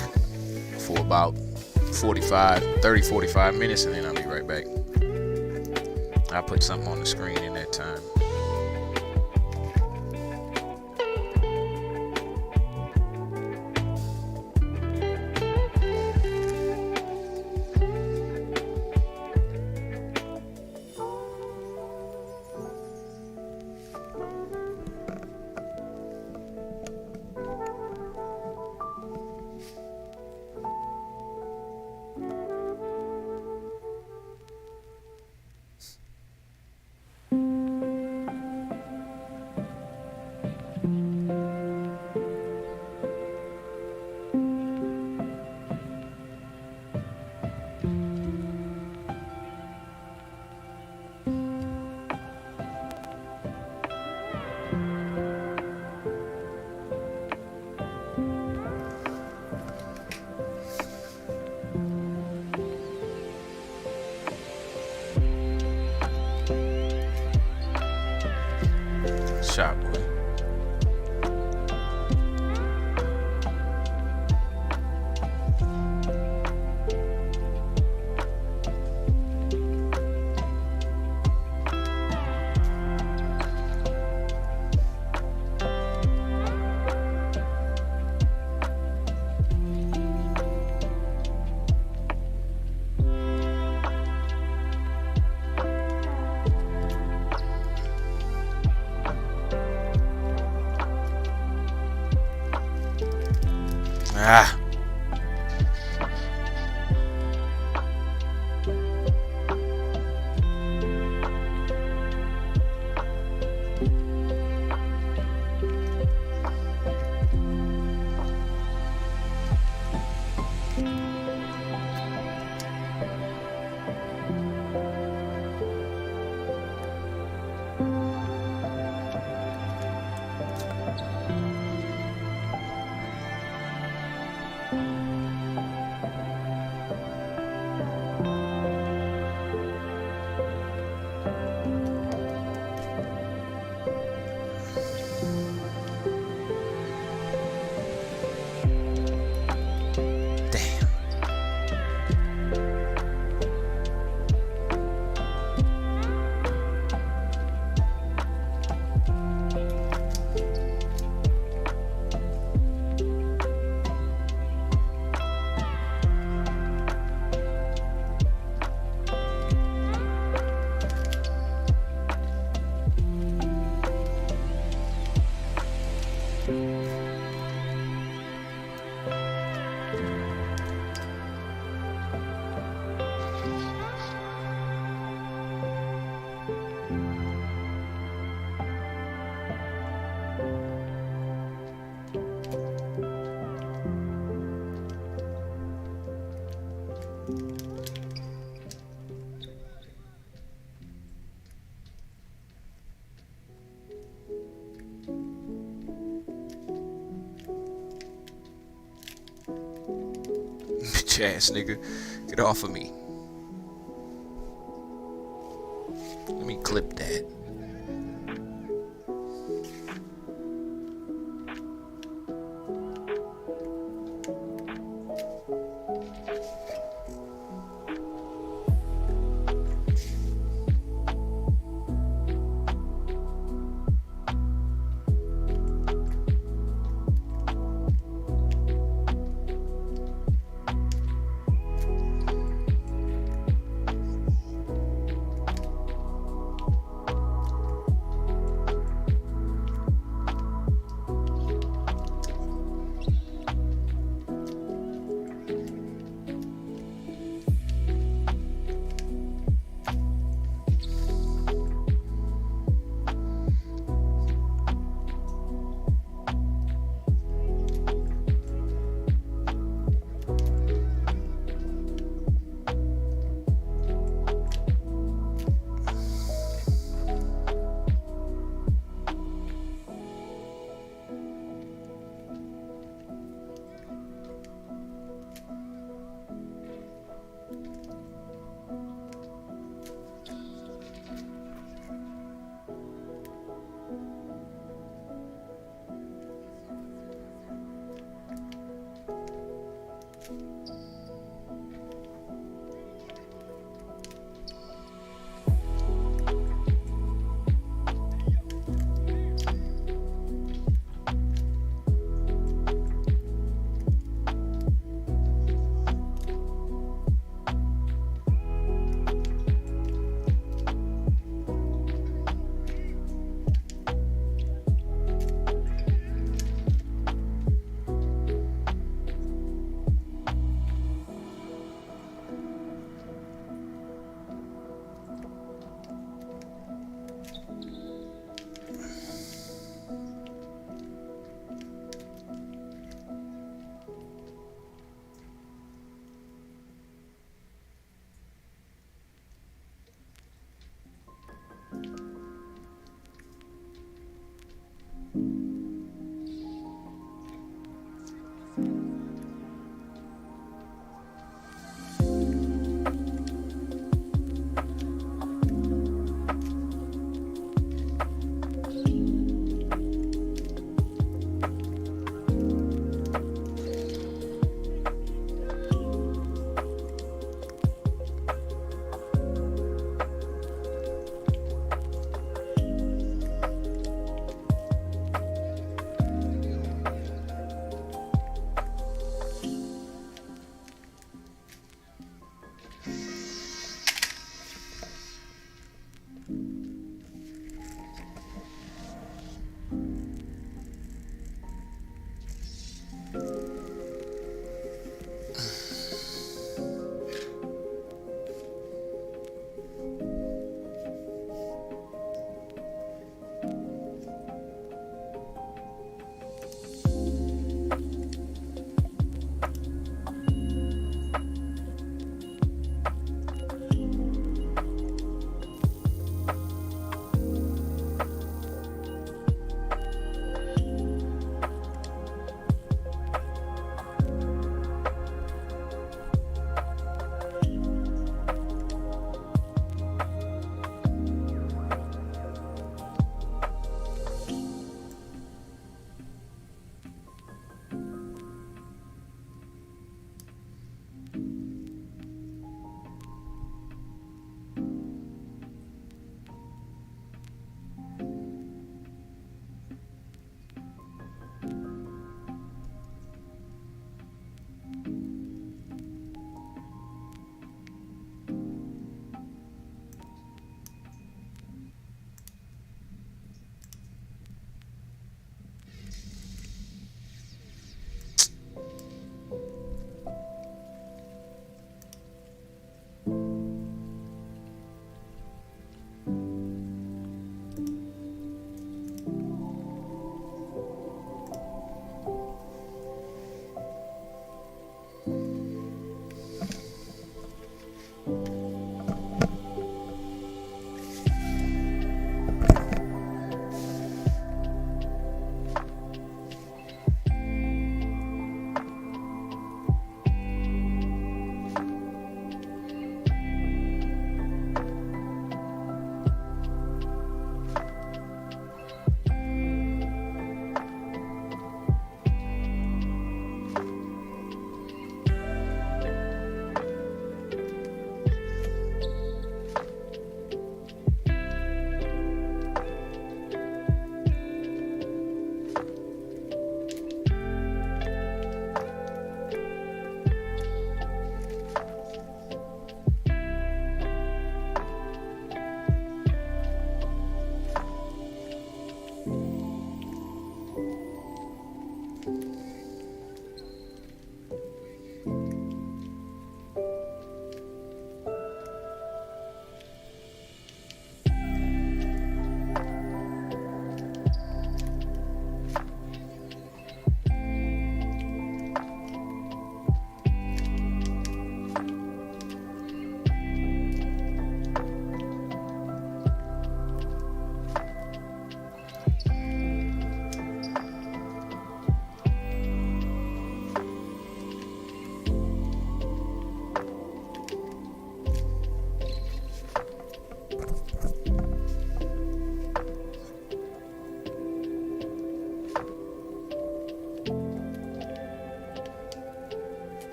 A: for about 30-45 minutes, and then I'll be right back. I'll put something on the screen in that time. Shot boy. Ah. Bitch ass nigga, get off of me. Let me clip that.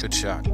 A: Good shot.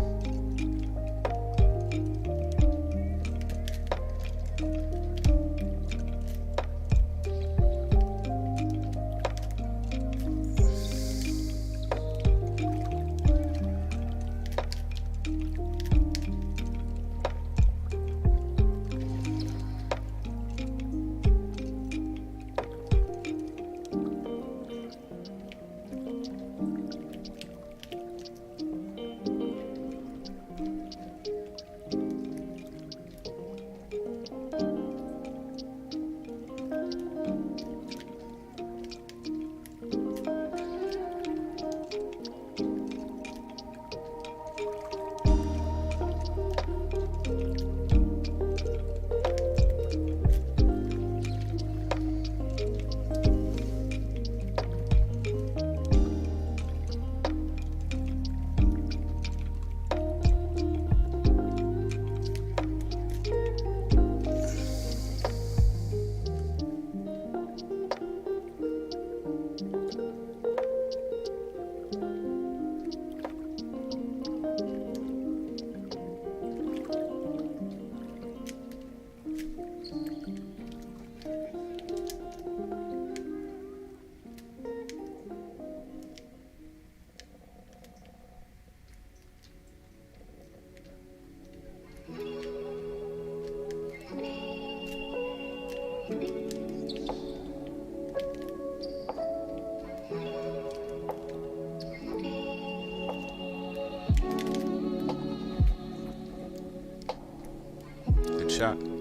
A: shot.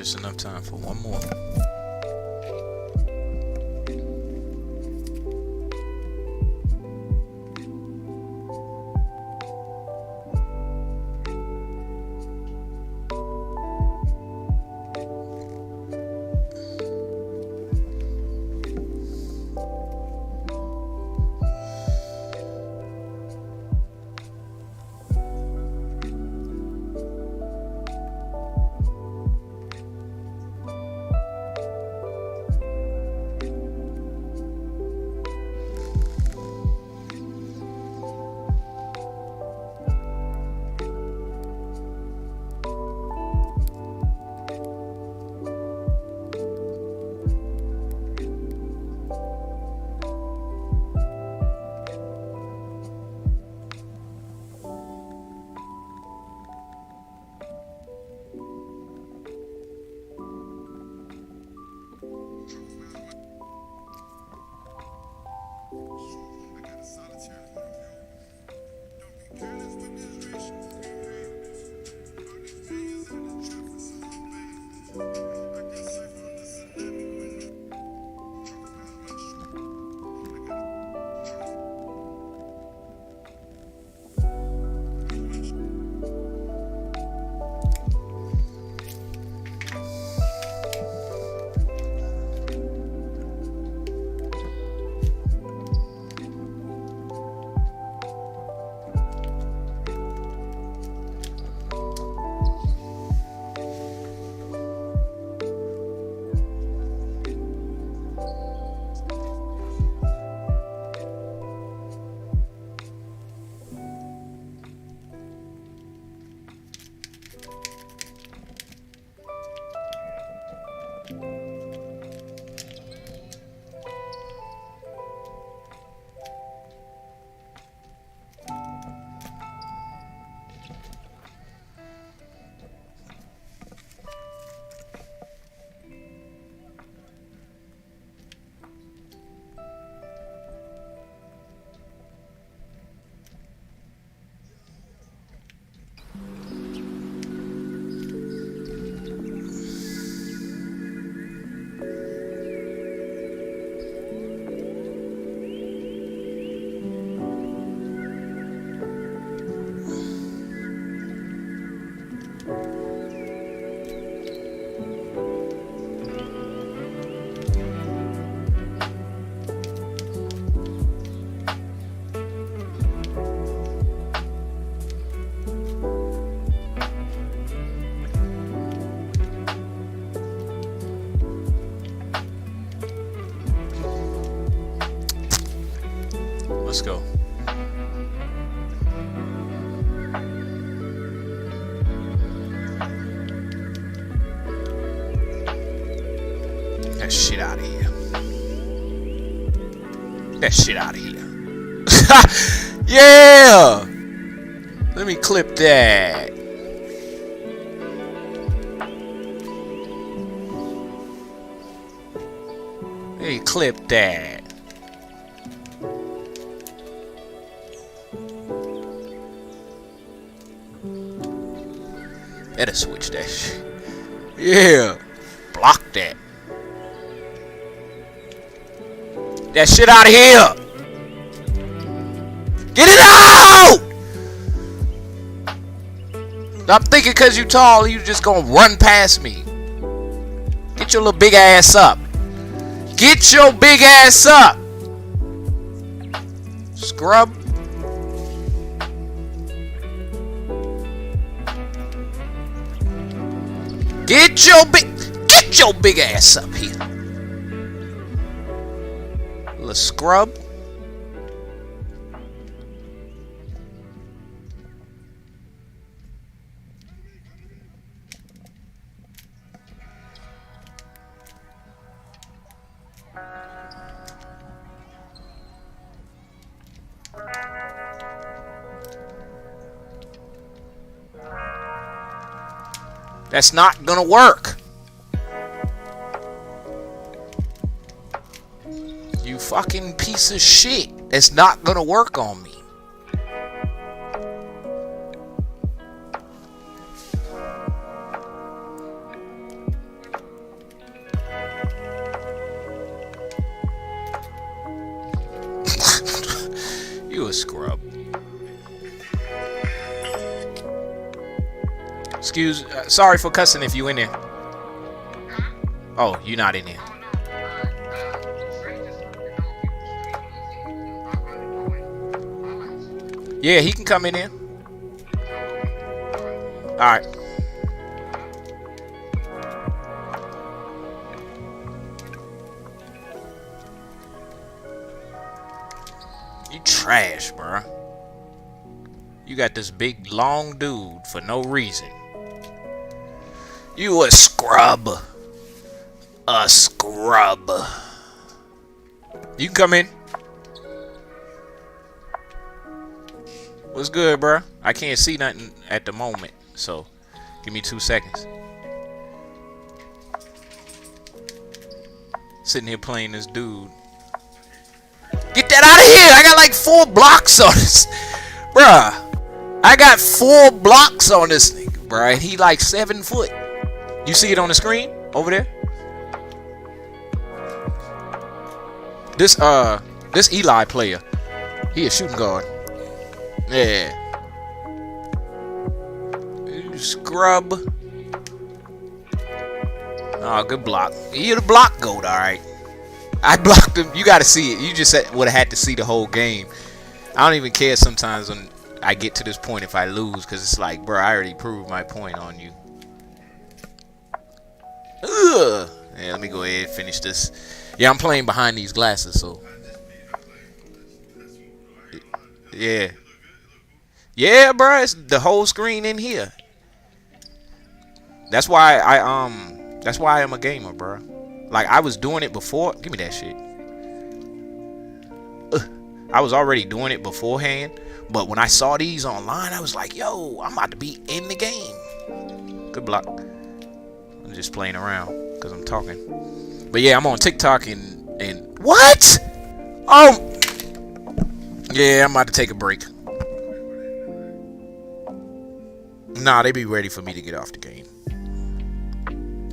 A: Just enough time for one more. Let's go. That shit out of here. That shit out of here. Yeah! Let me clip that. Hey, clip that. Better switch that shit. Yeah. Block that. That shit out of here. Get it out! I'm thinking because you tall, you just gonna run past me. Get your little big ass up. Get your big ass up. Scrub. Get your big ass up here. Little scrub. That's not gonna work. You fucking piece of shit. It's not gonna work on me. a scrub. Sorry for cussing if you in there. Oh, you're not in there. Yeah, he can come in here. Alright. You trash, bruh. You got this big long dude for no reason. You a scrub. A scrub. You can come in. What's good, bruh? I can't see nothing at the moment, so give me 2 seconds. Sitting here playing this dude. Get that out of here! I got like 4 blocks on this. Bruh. I got 4 blocks on this nigga, bruh. He like 7 foot. You see it on the screen? Over there? This Eli player. He a shooting guard. Yeah. You scrub. Oh, good block. You're the block goat, alright. I blocked him. You gotta see it. You just would have had to see the whole game. I don't even care sometimes when I get to this point if I lose, because it's like, bro, I already proved my point on you. Ugh. Yeah, let me go ahead and finish this. Yeah, I'm playing behind these glasses, so. Yeah. Yeah, bro, it's the whole screen in here. That's why I am a gamer, bro. Like, I was doing it before. Give me that shit. I was already doing it beforehand, but when I saw these online, I was like, yo, I'm about to be in the game. Good block. I'm just playing around because I'm talking. But yeah, I'm on TikTok and what? Oh, yeah, I'm about to take a break. Nah, they be ready for me to get off the game.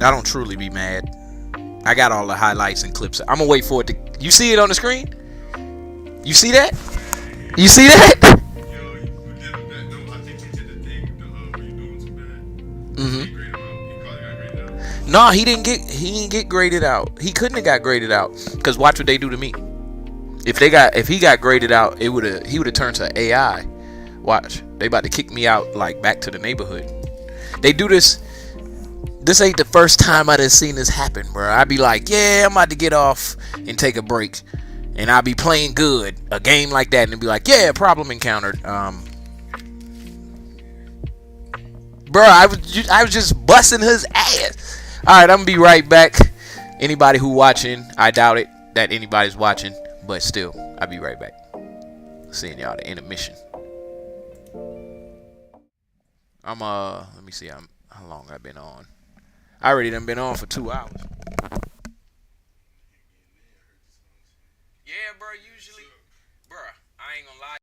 A: I don't truly be mad. I got all the highlights and clips. I'm gonna wait for it to. You see it on the screen? You see that? You see that? Nah, he didn't get graded out. He couldn't have got graded out. Cause watch what they do to me. If he got graded out, he would have turned to AI. Watch. They about to kick me out like back to the neighborhood. They do this. This ain't the first time I done seen this happen, bro. I be like, yeah, I'm about to get off and take a break. And I be playing good. A game like that. And be like, yeah, problem encountered. Bro, I was just busting his ass. Alright, I'm gonna be right back. Anybody who watching, I doubt it that anybody's watching. But still, I'll be right back. Seeing y'all the intermission. Let me see how long I've been on. I already done been on for 2 hours. Yeah, bro, usually, bro, I ain't gonna lie.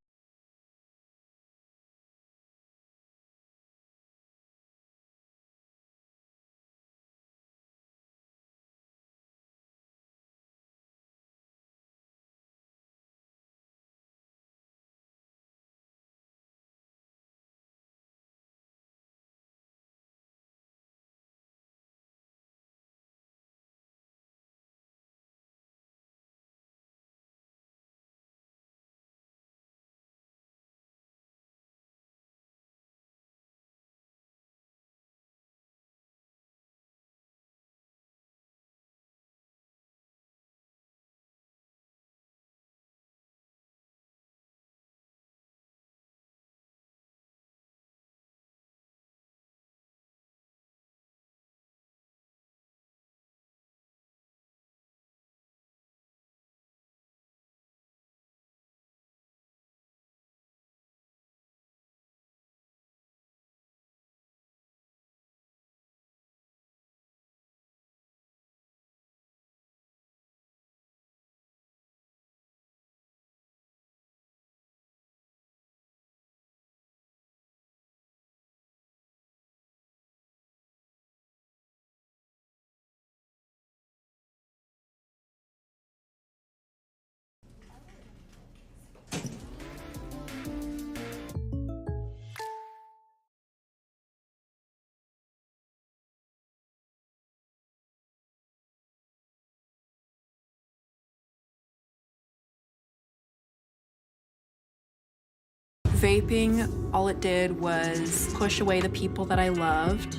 I: Vaping, all it did was push away the people that I loved.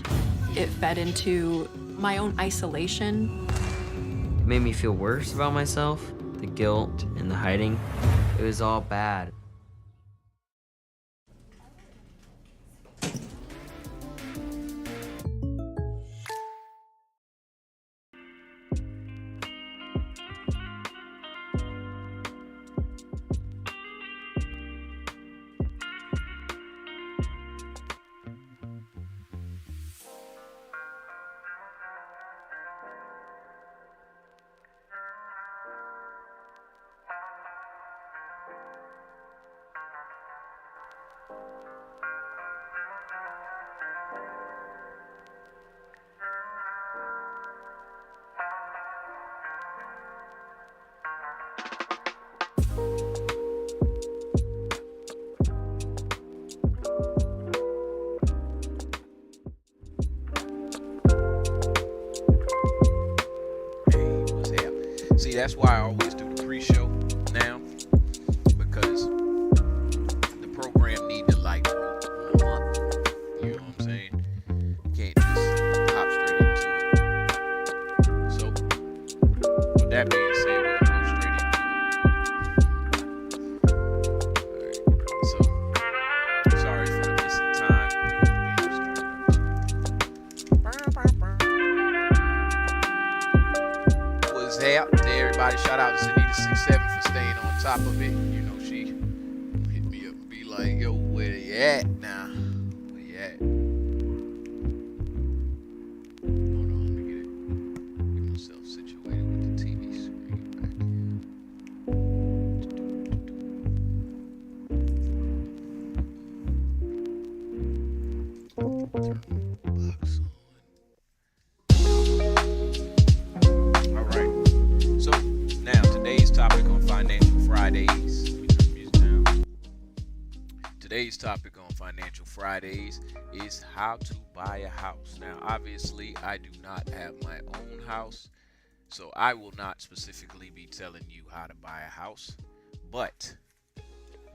I: It fed into my own isolation.
J: It made me feel worse about myself, the guilt and the hiding. It was all bad.
A: See, that's why I always do the pre-show now, because the program need to like warm up. You know what I'm saying? Can't just hop straight into it. So, with that being said, we'll go straight into it. Alright, so sorry for the missing time. What's up? Everybody, shout out to Anita67 for staying on top of it. You know, she hit me up and be like, yo, where you at now? Where you at? Hold on, let me get myself situated with the TV screen back here. Turn the box on. So now today's topic on Financial Fridays. Let me turn the music down. Today's topic on Financial Fridays is how to buy a house. Now, obviously, I do not have my own house, so I will not specifically be telling you how to buy a house, but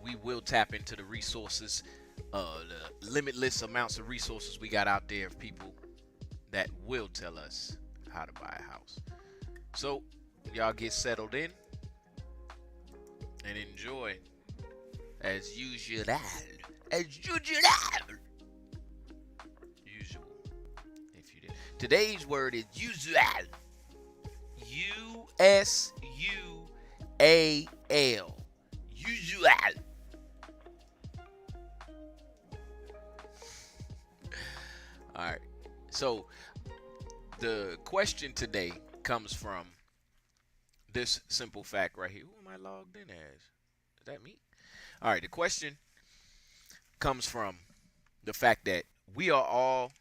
A: we will tap into the resources, the limitless amounts of resources we got out there of people that will tell us how to buy a house. So y'all get settled in and enjoy as usual. Usual. If you did. Today's word is usual. U-S-U-A-L. Usual. All right. So the question today comes from this simple fact right here. Who am I logged in as? Is that me? All right. The question comes from the fact that we are all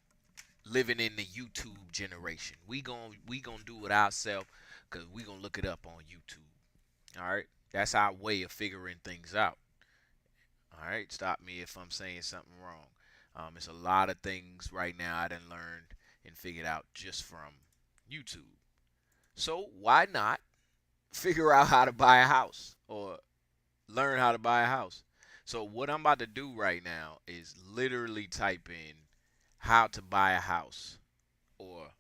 A: living in the YouTube generation. We gonna do it ourselves because we gonna look it up on YouTube. All right. That's our way of figuring things out. All right. Stop me if I'm saying something wrong. It's a lot of things right now I done learned and figured out just from YouTube. So why not figure out how to buy a house or learn how to buy a house? So what I'm about to do right now is literally type in how to buy a house, or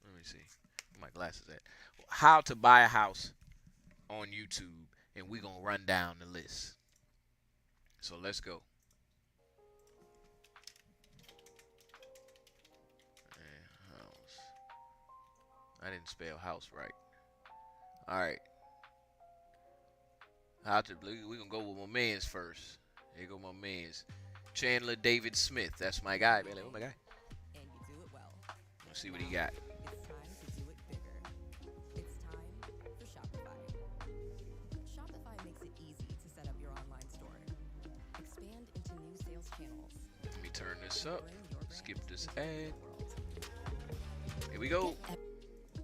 A: let me see, where my glasses at, how to buy a house on YouTube, and we're going to run down the list. So let's go. House. I didn't spell house right. All right. We're going to go with my man's first. Here go my man's. Chandler David Smith. That's my guy, man. Oh, my guy.
H: And you do it well.
A: Let's see what he got.
H: It's time to do it bigger. It's time for Shopify. Shopify makes it easy to set up your online store. Expand into new sales channels.
A: Let me turn this up. Skip this ad. Here we go.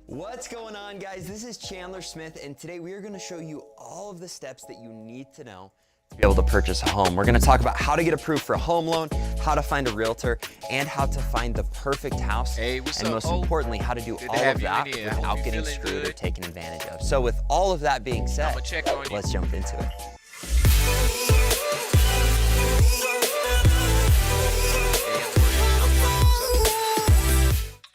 K: What's going on, guys? This is Chandler Smith, and today we are going to show you all of the steps that you need to know to be able to purchase a home. We're going to talk about how to get approved for a home loan, how to find a realtor, and how to find the perfect house.
A: Hey, what's
K: and
A: up,
K: most importantly, how to do all of that without getting screwed or taken advantage of. So with all of that being said, let's jump into it.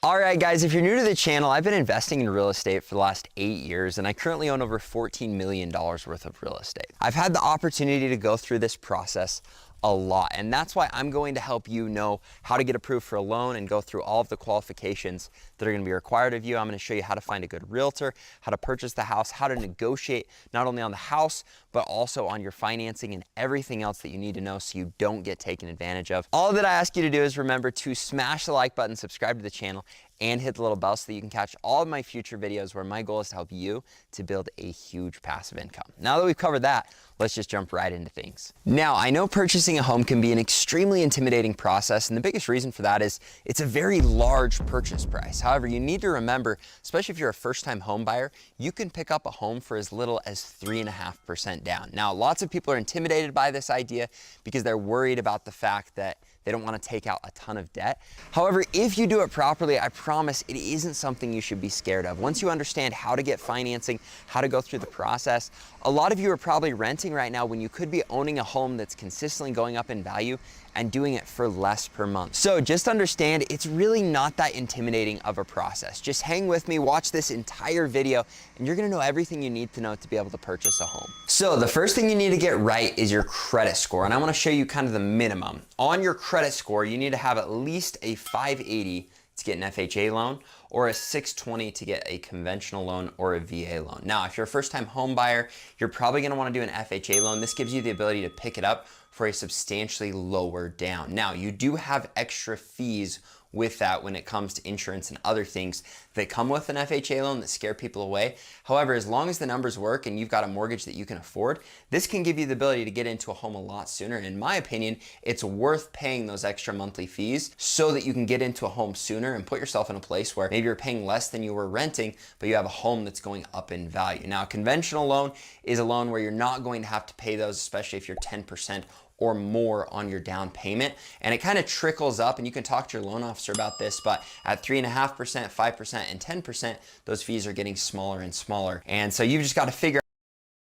K: All right, guys, if you're new to the channel, I've been investing in real estate for the last 8 years, and I currently own over $14 million worth of real estate. I've had the opportunity to go through this process a lot, and that's why I'm going to help you know how to get approved for a loan and go through all of the qualifications that are going to be required of you. I'm going to show you how to find a good realtor, how to purchase the house, how to negotiate not only on the house, but also on your financing and everything else that you need to know so you don't get taken advantage of. All that I ask you to do is remember to smash the like button, subscribe to the channel, and hit the little bell so that you can catch all of my future videos where my goal is to help you to build a huge passive income. Now that we've covered that, let's just jump right into things. Now, I know purchasing a home can be an extremely intimidating process, and the biggest reason for that is it's a very large purchase price. However, you need to remember, especially if you're a first-time home buyer, you can pick up a home for as little as 3.5% down. Now, lots of people are intimidated by this idea because they're worried about the fact that they don't want to take out a ton of debt. However, if you do it properly, I promise it isn't something you should be scared of. Once you understand how to get financing, how to go through the process, a lot of you are probably renting right now when you could be owning a home that's consistently going up in value and doing it for less per month. So just understand, it's really not that intimidating of a process. Just hang with me, watch this entire video, and you're gonna know everything you need to know to be able to purchase a home. So the first thing you need to get right is your credit score, and I wanna show you kind of the minimum. On your credit score, you need to have at least a 580 to get an FHA loan, or a 620 to get a conventional loan or a VA loan. Now, if you're a first-time home buyer, you're probably gonna wanna do an FHA loan. This gives you the ability to pick it up for a substantially lower down. Now, you do have extra fees with that when it comes to insurance and other things that come with an FHA loan that scare people away. However, as long as the numbers work and you've got a mortgage that you can afford, this can give you the ability to get into a home a lot sooner. And in my opinion, it's worth paying those extra monthly fees so that you can get into a home sooner and put yourself in a place where maybe you're paying less than you were renting, but you have a home that's going up in value. Now, a conventional loan is a loan where you're not going to have to pay those, especially if you're 10% or more on your down payment. And it kind of trickles up, and you can talk to your loan officer about this, but at 3.5%, 5%, and 10%, those fees are getting smaller and smaller. And so you've just got to figure out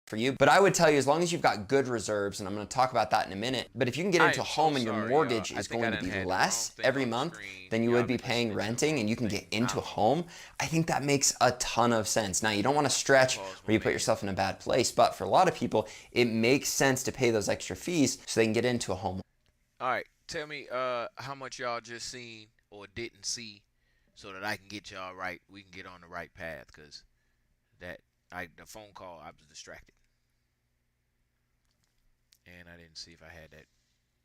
K: for you. But I would tell you, as long as you've got good reserves, and I'm going to talk about that in a minute, but if you can get into a home and your mortgage is going to be less every month than you would be paying renting, and you can get into a home, I think that makes a ton of sense. Now, you don't want to stretch where you put yourself in a bad place, but for a lot of people, it makes sense to pay those extra fees so they can get into a home.
A: All right, tell me how much y'all just seen or didn't see so that I can get y'all right. We can get on the right path, because the phone call, I was distracted. And I didn't see if I had that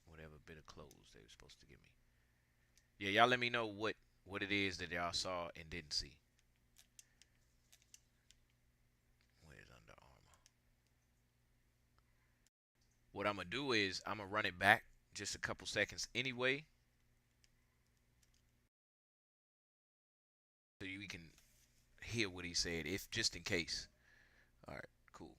A: whatever bit of clothes they were supposed to give me. Yeah, y'all let me know what it is that y'all saw and didn't see. Where's Under Armour? What I'm going to do is I'm going to run it back just a couple seconds anyway, so we can hear what he said, if just in case. All right, cool.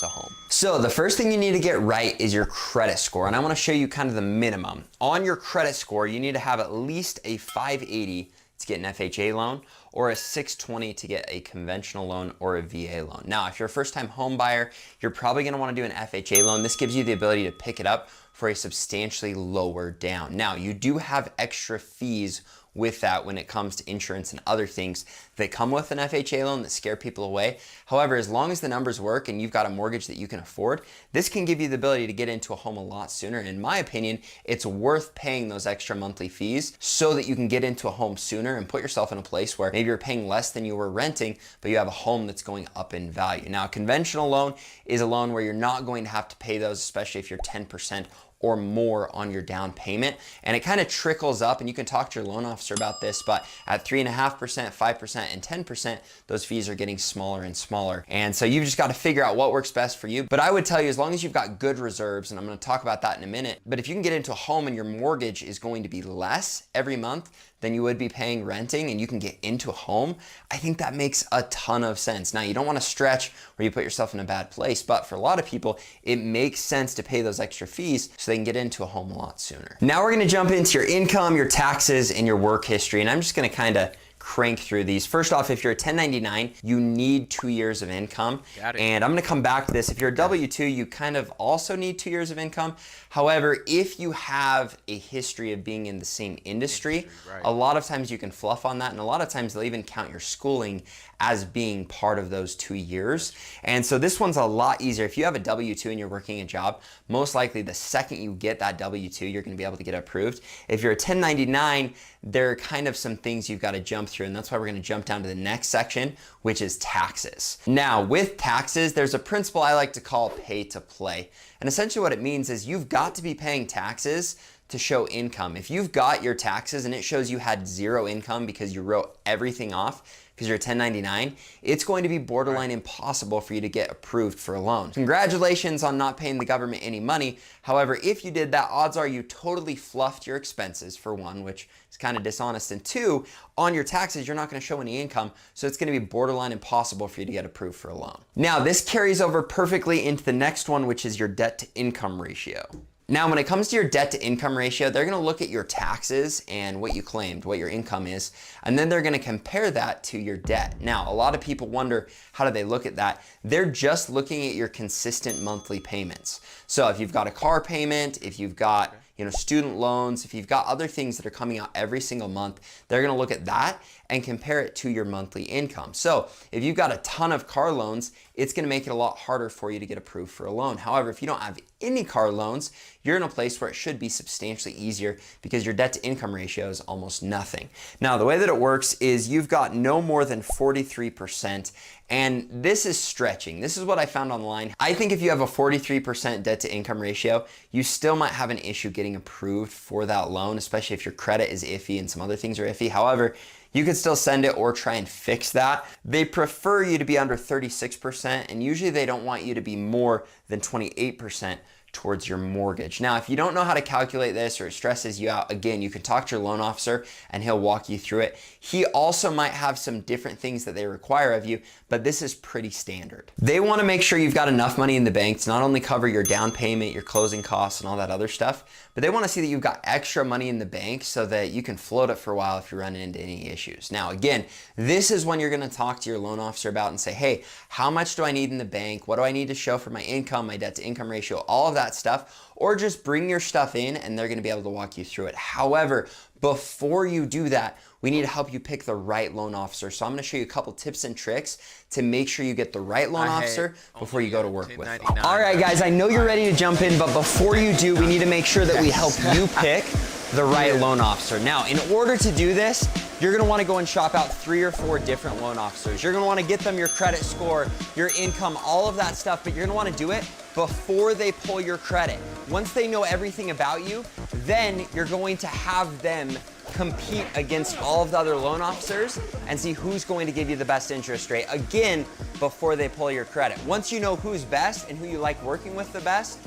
K: A home. So the first thing you need to get right is your credit score, and I want to show you kind of the minimum. On your credit score, you need to have at least a 580 to get an FHA loan, or a 620 to get a conventional loan or a VA loan. Now, if you're a first-time home buyer, you're probably going to want to do an FHA loan. This gives you the ability to pick it up for a substantially lower down. Now, you do have extra fees with that when it comes to insurance and other things that come with an FHA loan that scare people away. However, as long as the numbers work and you've got a mortgage that you can afford, this can give you the ability to get into a home a lot sooner. And in my opinion, it's worth paying those extra monthly fees so that you can get into a home sooner and put yourself in a place where maybe you're paying less than you were renting, but you have a home that's going up in value. Now, a conventional loan is a loan where you're not going to have to pay those, especially if you're 10% or more on your down payment. And it kind of trickles up, and you can talk to your loan officer about this, but at 3.5%, 5%, and 10%, those fees are getting smaller and smaller. And so you've just got to figure out what works best for you. But I would tell you, as long as you've got good reserves, and I'm going to talk about that in a minute, but if you can get into a home and your mortgage is going to be less every month than you would be paying renting, and you can get into a home, I think that makes a ton of sense. Now, you don't want to stretch where you put yourself in a bad place, but for a lot of people, it makes sense to pay those extra fees so they can get into a home a lot sooner. Now we're going to jump into your income, your taxes, and your work history, and I'm just going to kind of crank through these. First off, if you're a 1099, you need 2 years of income.
A: Got it.
K: And I'm gonna come back to this. If you're a W-2, you kind of also need 2 years of income. However, if you have a history of being in the same industry,
A: right.
K: a lot of times you can fluff on that, and a lot of times they'll even count your schooling as being part of those 2 years. And so this one's a lot easier. If you have a W-2 and you're working a job, most likely the second you get that W-2, you're gonna be able to get approved. If you're a 1099, there are kind of some things you've got to jump through, and that's why we're going to jump down to the next section, which is taxes. Now, with taxes, there's a principle I like to call pay to play. And essentially what it means is you've got to be paying taxes to show income. If you've got your taxes and it shows you had 0 income because you wrote everything off because you're a 1099, it's going to be borderline impossible for you to get approved for a loan. Congratulations on not paying the government any money. However, if you did that, odds are you totally fluffed your expenses, for one, which is kind of dishonest, and 2, on your taxes, you're not going to show any income, so it's going to be borderline impossible for you to get approved for a loan. Now, this carries over perfectly into the next one, which is your debt to income ratio. Now, when it comes to your debt to income ratio, they're gonna look at your taxes and what you claimed, what your income is, and then they're gonna compare that to your debt. Now, a lot of people wonder, how do they look at that? They're just looking at your consistent monthly payments. So if you've got a car payment, if you've got student loans, if you've got other things that are coming out every single month, they're gonna look at that and compare it to your monthly income. So if you've got a ton of car loans, it's gonna make it a lot harder for you to get approved for a loan. However, if you don't have any car loans, you're in a place where it should be substantially easier because your debt to income ratio is almost nothing. Now, the way that it works is you've got no more than 43%, and this is stretching. This is what I found online. I think if you have a 43% debt to income ratio, you still might have an issue getting approved for that loan, especially if your credit is iffy and some other things are iffy. However, you could still send it or try and fix that. They prefer you to be under 36%, and usually they don't want you to be more than 28% towards your mortgage. Now, if you don't know how to calculate this or it stresses you out, again, you can talk to your loan officer and he'll walk you through it. He also might have some different things that they require of you, but this is pretty standard. They want to make sure you've got enough money in the bank to not only cover your down payment, your closing costs, and all that other stuff, but they want to see that you've got extra money in the bank so that you can float it for a while if you're running into any issues. Now, again, this is when you're going to talk to your loan officer about and say, hey, how much do I need in the bank? What do I need to show for my income, my debt to income ratio, all of that stuff, or just bring your stuff in and they're going to be able to walk you through it. However, before you do that, we need to help you pick the right loan officer. So I'm going to show you a couple tips and tricks to make sure you get the right loan officer before you go to work with them. All right, guys, I know you're ready to jump in, but before you do, we need to make sure that we help you pick the right loan officer. Now, in order to do this, you're gonna wanna go and shop out 3 or 4 different loan officers. You're gonna wanna get them your credit score, your income, all of that stuff, but you're gonna wanna do it before they pull your credit. Once they know everything about you, then you're going to have them compete against all of the other loan officers and see who's going to give you the best interest rate, again, before they pull your credit. Once you know who's best and who you like working with the best,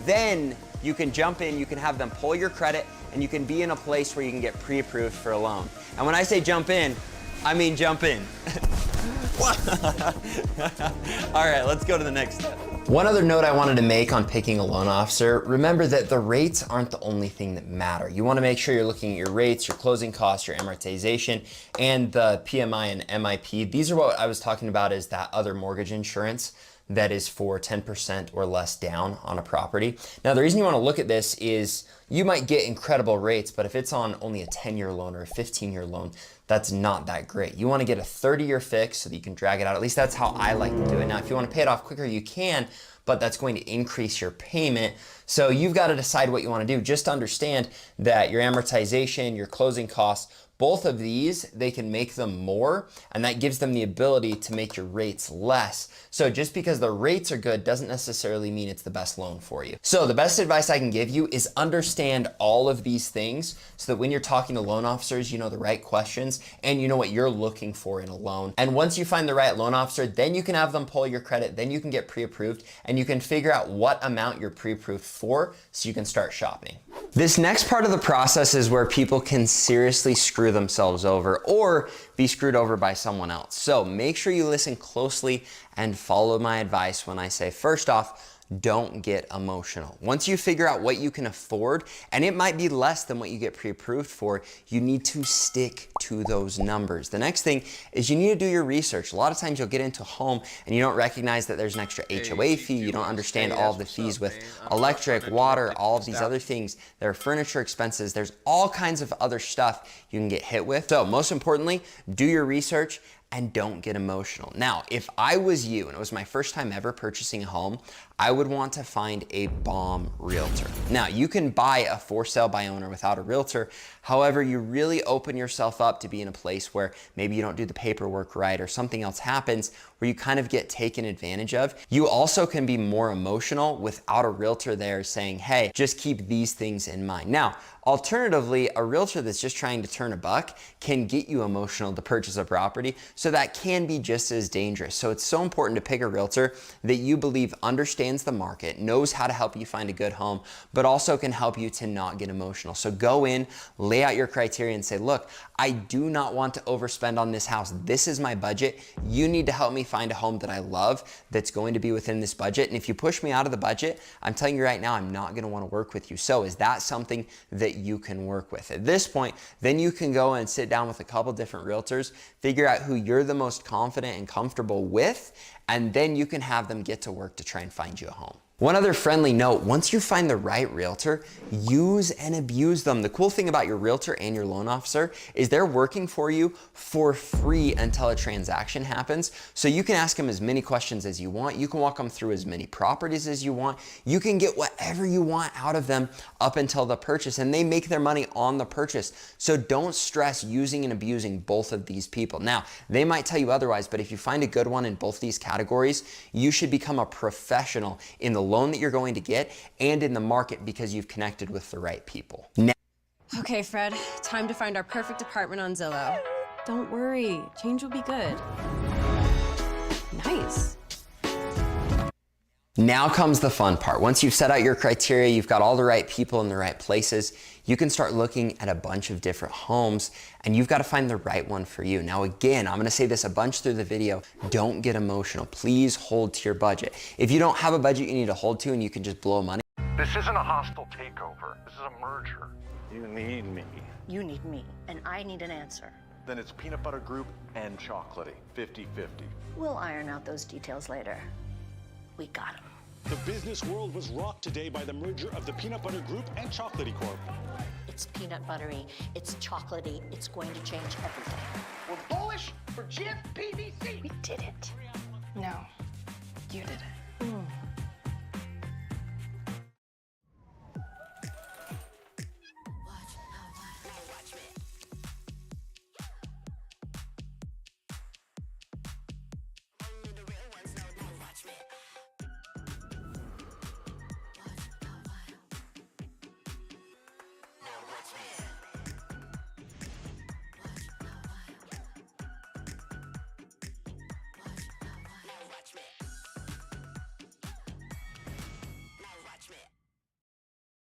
K: then you can jump in, you can have them pull your credit, and you can be in a place where you can get pre-approved for a loan. And when I say jump in, I mean jump in. All right, let's go to the next step. One other note I wanted to make on picking a loan officer, remember that the rates aren't the only thing that matter. You want to make sure you're looking at your rates, your closing costs, your amortization, and the PMI and MIP. These are what I was talking about as that other mortgage insurance that is for 10% or less down on a property. Now, the reason you want to look at this is you might get incredible rates, but if it's on only a 10-year loan or a 15-year loan, that's not that great. You want to get a 30-year fix so that you can drag it out. At least that's how I like to do it. Now, if you want to pay it off quicker, you can, but that's going to increase your payment. So you've got to decide what you want to do. Just understand that your amortization, your closing costs, both of these, they can make them more, and that gives them the ability to make your rates less. So just because the rates are good doesn't necessarily mean it's the best loan for you. So the best advice I can give you is understand all of these things so that when you're talking to loan officers, you know the right questions and you know what you're looking for in a loan. And once you find the right loan officer, then you can have them pull your credit, then you can get pre-approved, and you can figure out what amount you're pre-approved for so you can start shopping. This next part of the process is where people can seriously screw themselves over or be screwed over by someone else. So make sure you listen closely and follow my advice when I say, first off, don't get emotional. Once you figure out what you can afford, and it might be less than what you get pre-approved for, you need to stick to those numbers. The next thing is you need to do your research. A lot of times you'll get into a home and you don't recognize that there's an extra HOA fee. You don't understand all of the fees with electric, water, all of these other things. There are furniture expenses. There's all kinds of other stuff you can get hit with. So most importantly, do your research and don't get emotional. Now, if I was you and it was my first time ever purchasing a home, I would want to find a bomb realtor. Now, you can buy a for sale by owner without a realtor. However, you really open yourself up to be in a place where maybe you don't do the paperwork right or something else happens where you kind of get taken advantage of. You also can be more emotional without a realtor there saying, hey, just keep these things in mind. Now, alternatively, a realtor that's just trying to turn a buck can get you emotional to purchase a property, so that can be just as dangerous. So it's so important to pick a realtor that you believe understands the market, knows how to help you find a good home, but also can help you to not get emotional. So go in, lay out your criteria and say, look, I do not want to overspend on this house. This is my budget. You need to help me find a home that I love that's going to be within this budget. And if you push me out of the budget, I'm telling you right now, I'm not going to want to work with you. So is that something that you can work with? At this point, then you can go and sit down with a couple different realtors, figure out who you're the most confident and comfortable with, and then you can have them get to work to try and find you a home. One other friendly note, once you find the right realtor, use and abuse them. The cool thing about your realtor and your loan officer is they're working for you for free until a transaction happens. So you can ask them as many questions as you want. You can walk them through as many properties as you want. You can get whatever you want out of them up until the purchase, and they make their money on the purchase. So don't stress using and abusing both of these people. Now, they might tell you otherwise, but if you find a good one in both these categories, you should become a professional in the loan that you're going to get and in the market because you've connected with the right people. Now,
L: okay, Fred, time to find our perfect apartment on Zillow. Don't worry, change will be good. Nice.
K: Now comes the fun part. Once you've set out your criteria, you've got all the right people in the right places, you can start looking at a bunch of different homes, and you've got to find the right one for you. Now again, I'm gonna say this a bunch through the video, don't get emotional. Please hold to your budget. If you don't have a budget you need to hold to and you can just blow money.
M: This isn't a hostile takeover. This is a merger. You need me.
N: You need me, and I need an answer.
M: Then it's Peanut Butter Group and Chocolatey, 50-50.
N: We'll iron out those details later. We got him.
O: The business world was rocked today by the merger of the Peanut Butter Group and Chocolatey Corp.
N: It's peanut buttery, it's chocolatey, it's going to change everything.
P: We're bullish for Jif PVC.
N: We did it.
Q: No, you did it.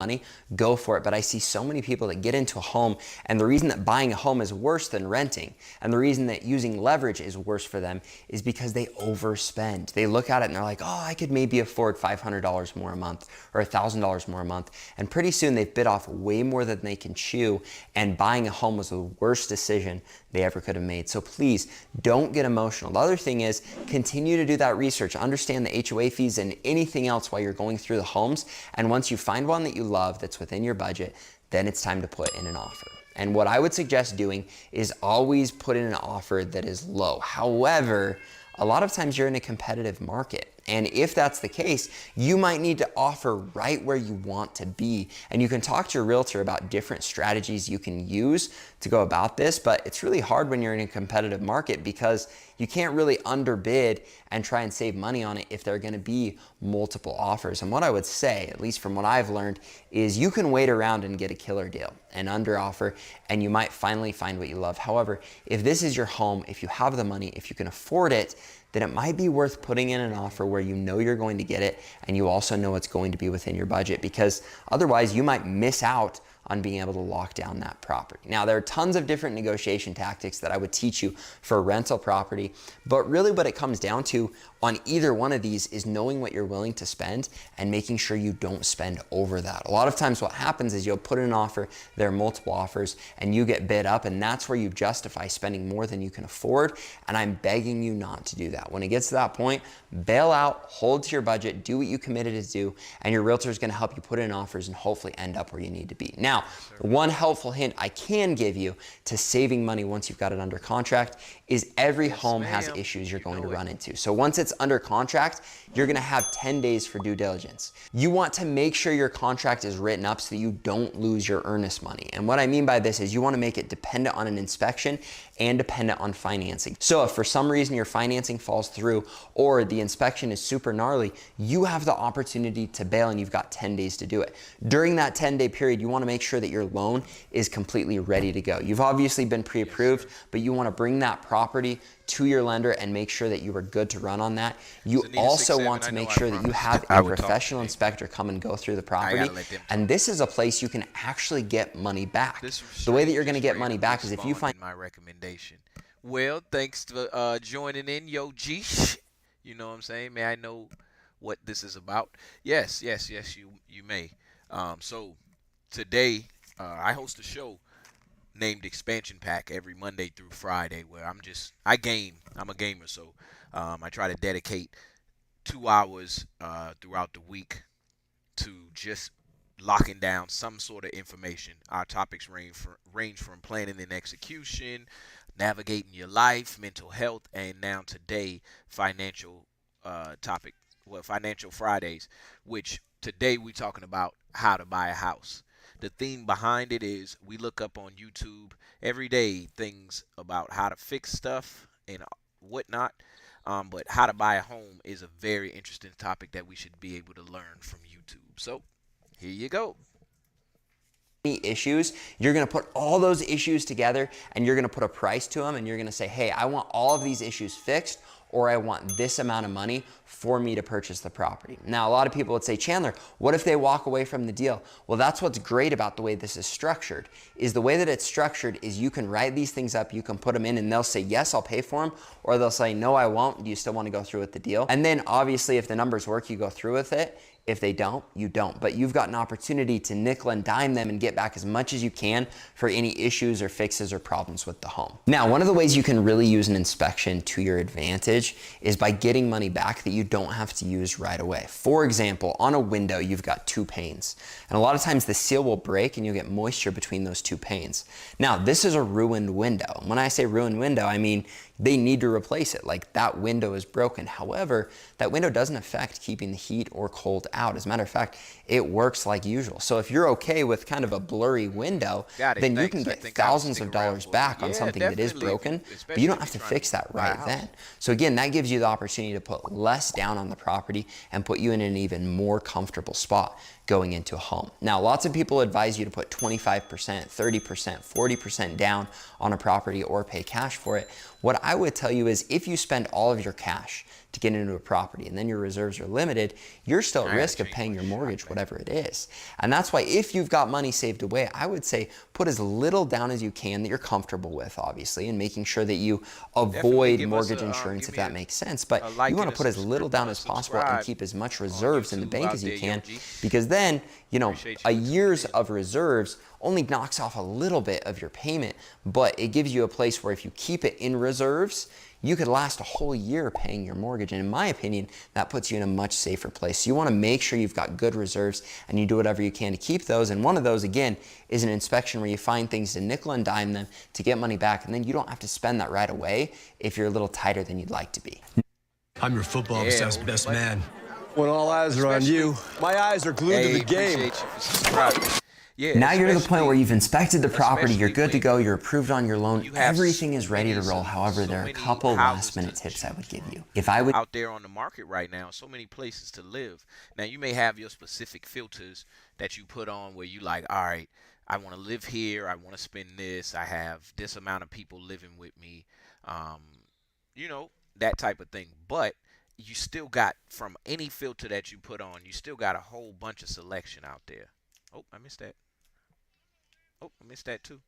K: money, go for it. But I see so many people that get into a home, and the reason that buying a home is worse than renting, and the reason that using leverage is worse for them, is because they overspend. They look at it and they're like, oh, I could maybe afford $500 more a month or $1,000 more a month. And pretty soon they've bit off way more than they can chew, and buying a home was the worst decision they ever could have made. So please don't get emotional. The other thing is continue to do that research, understand the HOA fees and anything else while you're going through the homes. And once you find one that you love that's within your budget, then it's time to put in an offer. And what I would suggest doing is always put in an offer that is low. However, a lot of times you're in a competitive market. And if that's the case, you might need to offer right where you want to be. And you can talk to your realtor about different strategies you can use to go about this, but it's really hard when you're in a competitive market because you can't really underbid and try and save money on it if there are gonna be multiple offers. And what I would say, at least from what I've learned, is you can wait around and get a killer deal and under offer, and you might finally find what you love. However, if this is your home, if you have the money, if you can afford it, then it might be worth putting in an offer where you know you're going to get it and you also know it's going to be within your budget, because otherwise you might miss out on being able to lock down that property. Now, there are tons of different negotiation tactics that I would teach you for a rental property, but really what it comes down to on either one of these is knowing what you're willing to spend and making sure you don't spend over that. A lot of times what happens is you'll put in an offer, there are multiple offers, and you get bid up, and that's where you justify spending more than you can afford, and I'm begging you not to do that. When it gets to that point, bail out, hold to your budget, do what you committed to do, and your realtor is going to help you put in offers and hopefully end up where you need to be. Now, one helpful hint I can give you to saving money once you've got it under contract is every home has issues you're going to run into. So once it's under contract, you're going to have 10 days for due diligence. You want to make sure your contract is written up so that you don't lose your earnest money. And what I mean by this is you want to make it dependent on an inspection and dependent on financing. So if for some reason your financing falls through or the inspection is super gnarly, you have the opportunity to bail and you've got 10 days to do it. During that 10-day period, you want to make sure that your loan is completely ready to go. You've obviously been pre-approved, but you want to bring that property to your lender and make sure that you are good to run on that. You also want to make sure that you have a professional inspector come and go through the property. And this is a place you can actually get money back. The way that you're going to get money back is if you find
A: my recommendation. Well, thanks for joining in, Yo G. You know what I'm saying? May I know what this is about? Yes, you may. So today I host a show named Expansion Pack every Monday through Friday where I game. I'm a gamer, so I try to dedicate 2 hours throughout the week to just locking down some sort of information. Our topics range from planning and execution, navigating your life, mental health, and now today, financial Financial Fridays, which today we're talking about how to buy a house. The theme behind it is we look up on YouTube every day things about how to fix stuff and whatnot, but how to buy a home is a very interesting topic that we should be able to learn from YouTube. So here you go.
K: Issues, you're going to put all those issues together and you're going to put a price to them and you're going to say, hey, I want all of these issues fixed, or I want this amount of money for me to purchase the property. Now, a lot of people would say, Chandler, what if they walk away from the deal? Well, that's what's great about the way this is structured, is the way that it's structured is you can write these things up, you can put them in and they'll say, yes, I'll pay for them, or they'll say, no, I won't. Do you still want to go through with the deal? And then obviously if the numbers work, you go through with it. If they don't, you don't. But you've got an opportunity to nickel and dime them and get back as much as you can for any issues or fixes or problems with the home. Now, one of the ways you can really use an inspection to your advantage is by getting money back that you don't have to use right away. For example, on a window, you've got 2 panes. And a lot of times the seal will break and you'll get moisture between those 2 panes. Now, this is a ruined window. When I say ruined window, I mean they need to replace it. Like, that window is broken. However, that window doesn't affect keeping the heat or cold out. As a matter of fact, it works like usual. So if you're okay with kind of a blurry window, then you can get thousands of dollars back on something that is broken, but you don't have to fix that right then. So again, that gives you the opportunity to put less down on the property and put you in an even more comfortable spot going into a home. Now, lots of people advise you to put 25%, 30%, 40% down on a property or pay cash for it. What I would tell you is if you spend all of your cash to get into a property and then your reserves are limited, you're still at risk of paying your mortgage, whatever it is. And that's why if you've got money saved away, I would say put as little down as you can that you're comfortable with, obviously, and making sure that you avoid mortgage insurance if that makes sense. But you want to put as little down as possible and keep as much reserves in the bank as you can, because then, you know, a year's of reserves only knocks off a little bit of your payment, but it gives you a place where if you keep it in reserves, you could last a whole year paying your mortgage. And in my opinion, that puts you in a much safer place. So you want to make sure you've got good reserves and you do whatever you can to keep those. And one of those, again, is an inspection where you find things to nickel and dime them to get money back. And then you don't have to spend that right away if you're a little tighter than you'd like to be.
R: I'm your football-obsessed best man. When all eyes are on you, my eyes are glued to the game.
K: Now you're to the point where you've inspected the property, you're good to go, you're approved on your loan, everything is ready to roll. However, there are a couple last-minute tips I would give you. If I would
A: out there on the market right now, so many places to live. Now, you may have your specific filters that you put on where you like, all right, I want to live here, I want to spend this, I have this amount of people living with me, you know, that type of thing. But you still got, from any filter that you put on, you still got a whole bunch of selection out there. Oh, I missed that. Oh, I missed that too.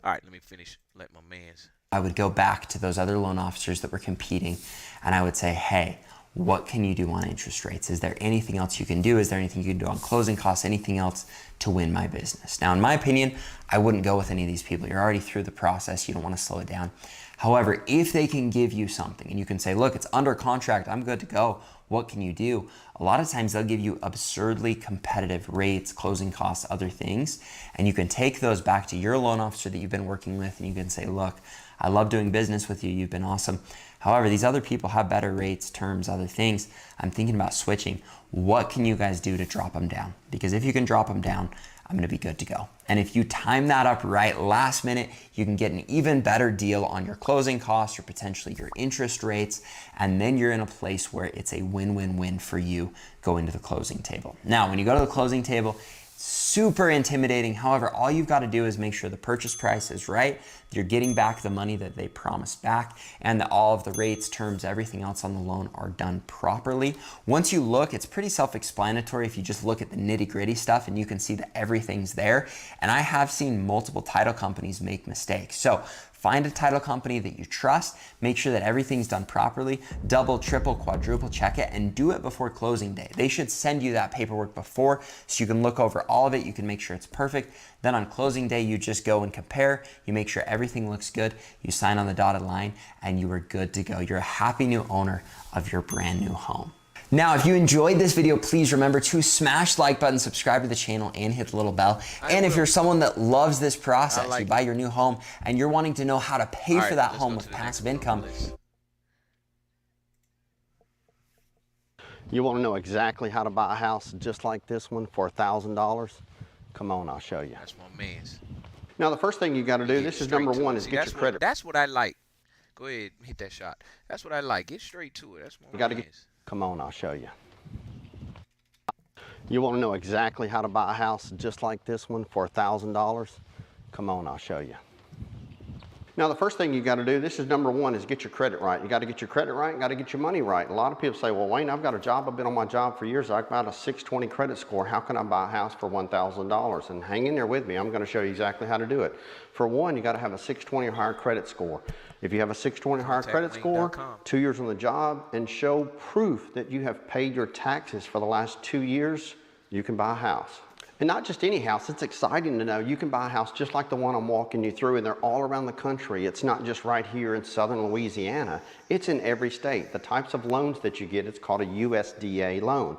A: All right, let me finish. Let my man's.
K: I would go back to those other loan officers that were competing and I would say, hey, what can you do on interest rates? Is there anything else you can do? Is there anything you can do on closing costs? Anything else to win my business? Now, in my opinion, I wouldn't go with any of these people. You're already through the process. You don't want to slow it down. However, if they can give you something and you can say, look, it's under contract, I'm good to go. What can you do? A lot of times they'll give you absurdly competitive rates, closing costs, other things. And you can take those back to your loan officer that you've been working with and you can say, look, I love doing business with you. You've been awesome. However, these other people have better rates, terms, other things. I'm thinking about switching. What can you guys do to drop them down? Because if you can drop them down, I'm gonna be good to go. And if you time that up right last minute, you can get an even better deal on your closing costs or potentially your interest rates. And then you're in a place where it's a win-win-win for you going to the closing table. Now, when you go to the closing table, super intimidating. However, all you've got to do is make sure the purchase price is right. You're getting back the money that they promised back and that all of the rates, terms, everything else on the loan are done properly. Once you look, it's pretty self-explanatory if you just look at the nitty-gritty stuff and you can see that everything's there. And I have seen multiple title companies make mistakes. So find a title company that you trust, make sure that everything's done properly, double, triple, quadruple check it, and do it before closing day. They should send you that paperwork before so you can look over all of it, you can make sure it's perfect. Then on closing day, you just go and compare, you make sure everything looks good, you sign on the dotted line, and you are good to go. You're a happy new owner of your brand new home. Now, if you enjoyed this video, please remember to smash the like button, subscribe to the channel, and hit the little bell. And if you're someone that loves this process, you buy your new home, and you're wanting to know how to pay for that home with passive income.
S: You want to know exactly how to buy a house just like this one for $1,000? Come on, I'll show you.
A: That's my man's.
S: Now, the first thing you got to do, this is number one, is get your credit.
A: That's what I like. Go ahead, hit that shot. That's what I like. Get straight to it. That's my man's.
S: Come on, I'll show you. You want to know exactly how to buy a house just like this one for $1,000? Come on, I'll show you. Now, the first thing you got to do, this is number one, is get your credit right. You got to get your credit right, you got to get your money right. A lot of people say, well, Wayne, I've got a job, I've been on my job for years, I've got a 620 credit score. How can I buy a house for $1,000? And hang in there with me, I'm going to show you exactly how to do it. For one, you got to have a 620 or higher credit score. If you have a 620 or higher credit score, 2 years on the job, and show proof that you have paid your taxes for the last 2 years, you can buy a house. And not just any house, it's exciting to know you can buy a house just like the one I'm walking you through, and they're all around the country. It's not just right here in southern Louisiana, it's in every state. The types of loans that you get, it's called a USDA loan.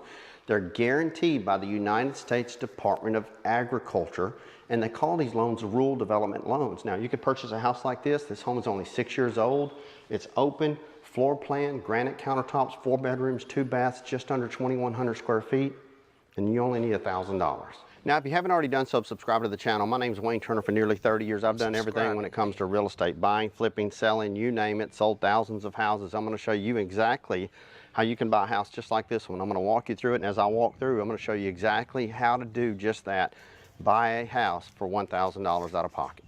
S: They're guaranteed by the United States Department of Agriculture, and they call these loans rural development loans. Now, you could purchase a house like this. This home is only 6 years old. It's open, floor plan, granite countertops, 4 bedrooms, 2 baths, just under 2,100 square feet, and you only need $1,000. Now, if you haven't already done so, subscribe to the channel. My name is Wayne Turner. For nearly 30 years, I've done everything when it comes to real estate, buying, flipping, selling, you name it, sold thousands of houses. I'm going to show you exactly how you can buy a house just like this one. I'm going to walk you through it, and as I walk through, I'm going to show you exactly how to do just that. Buy a house for $1,000 out of pocket.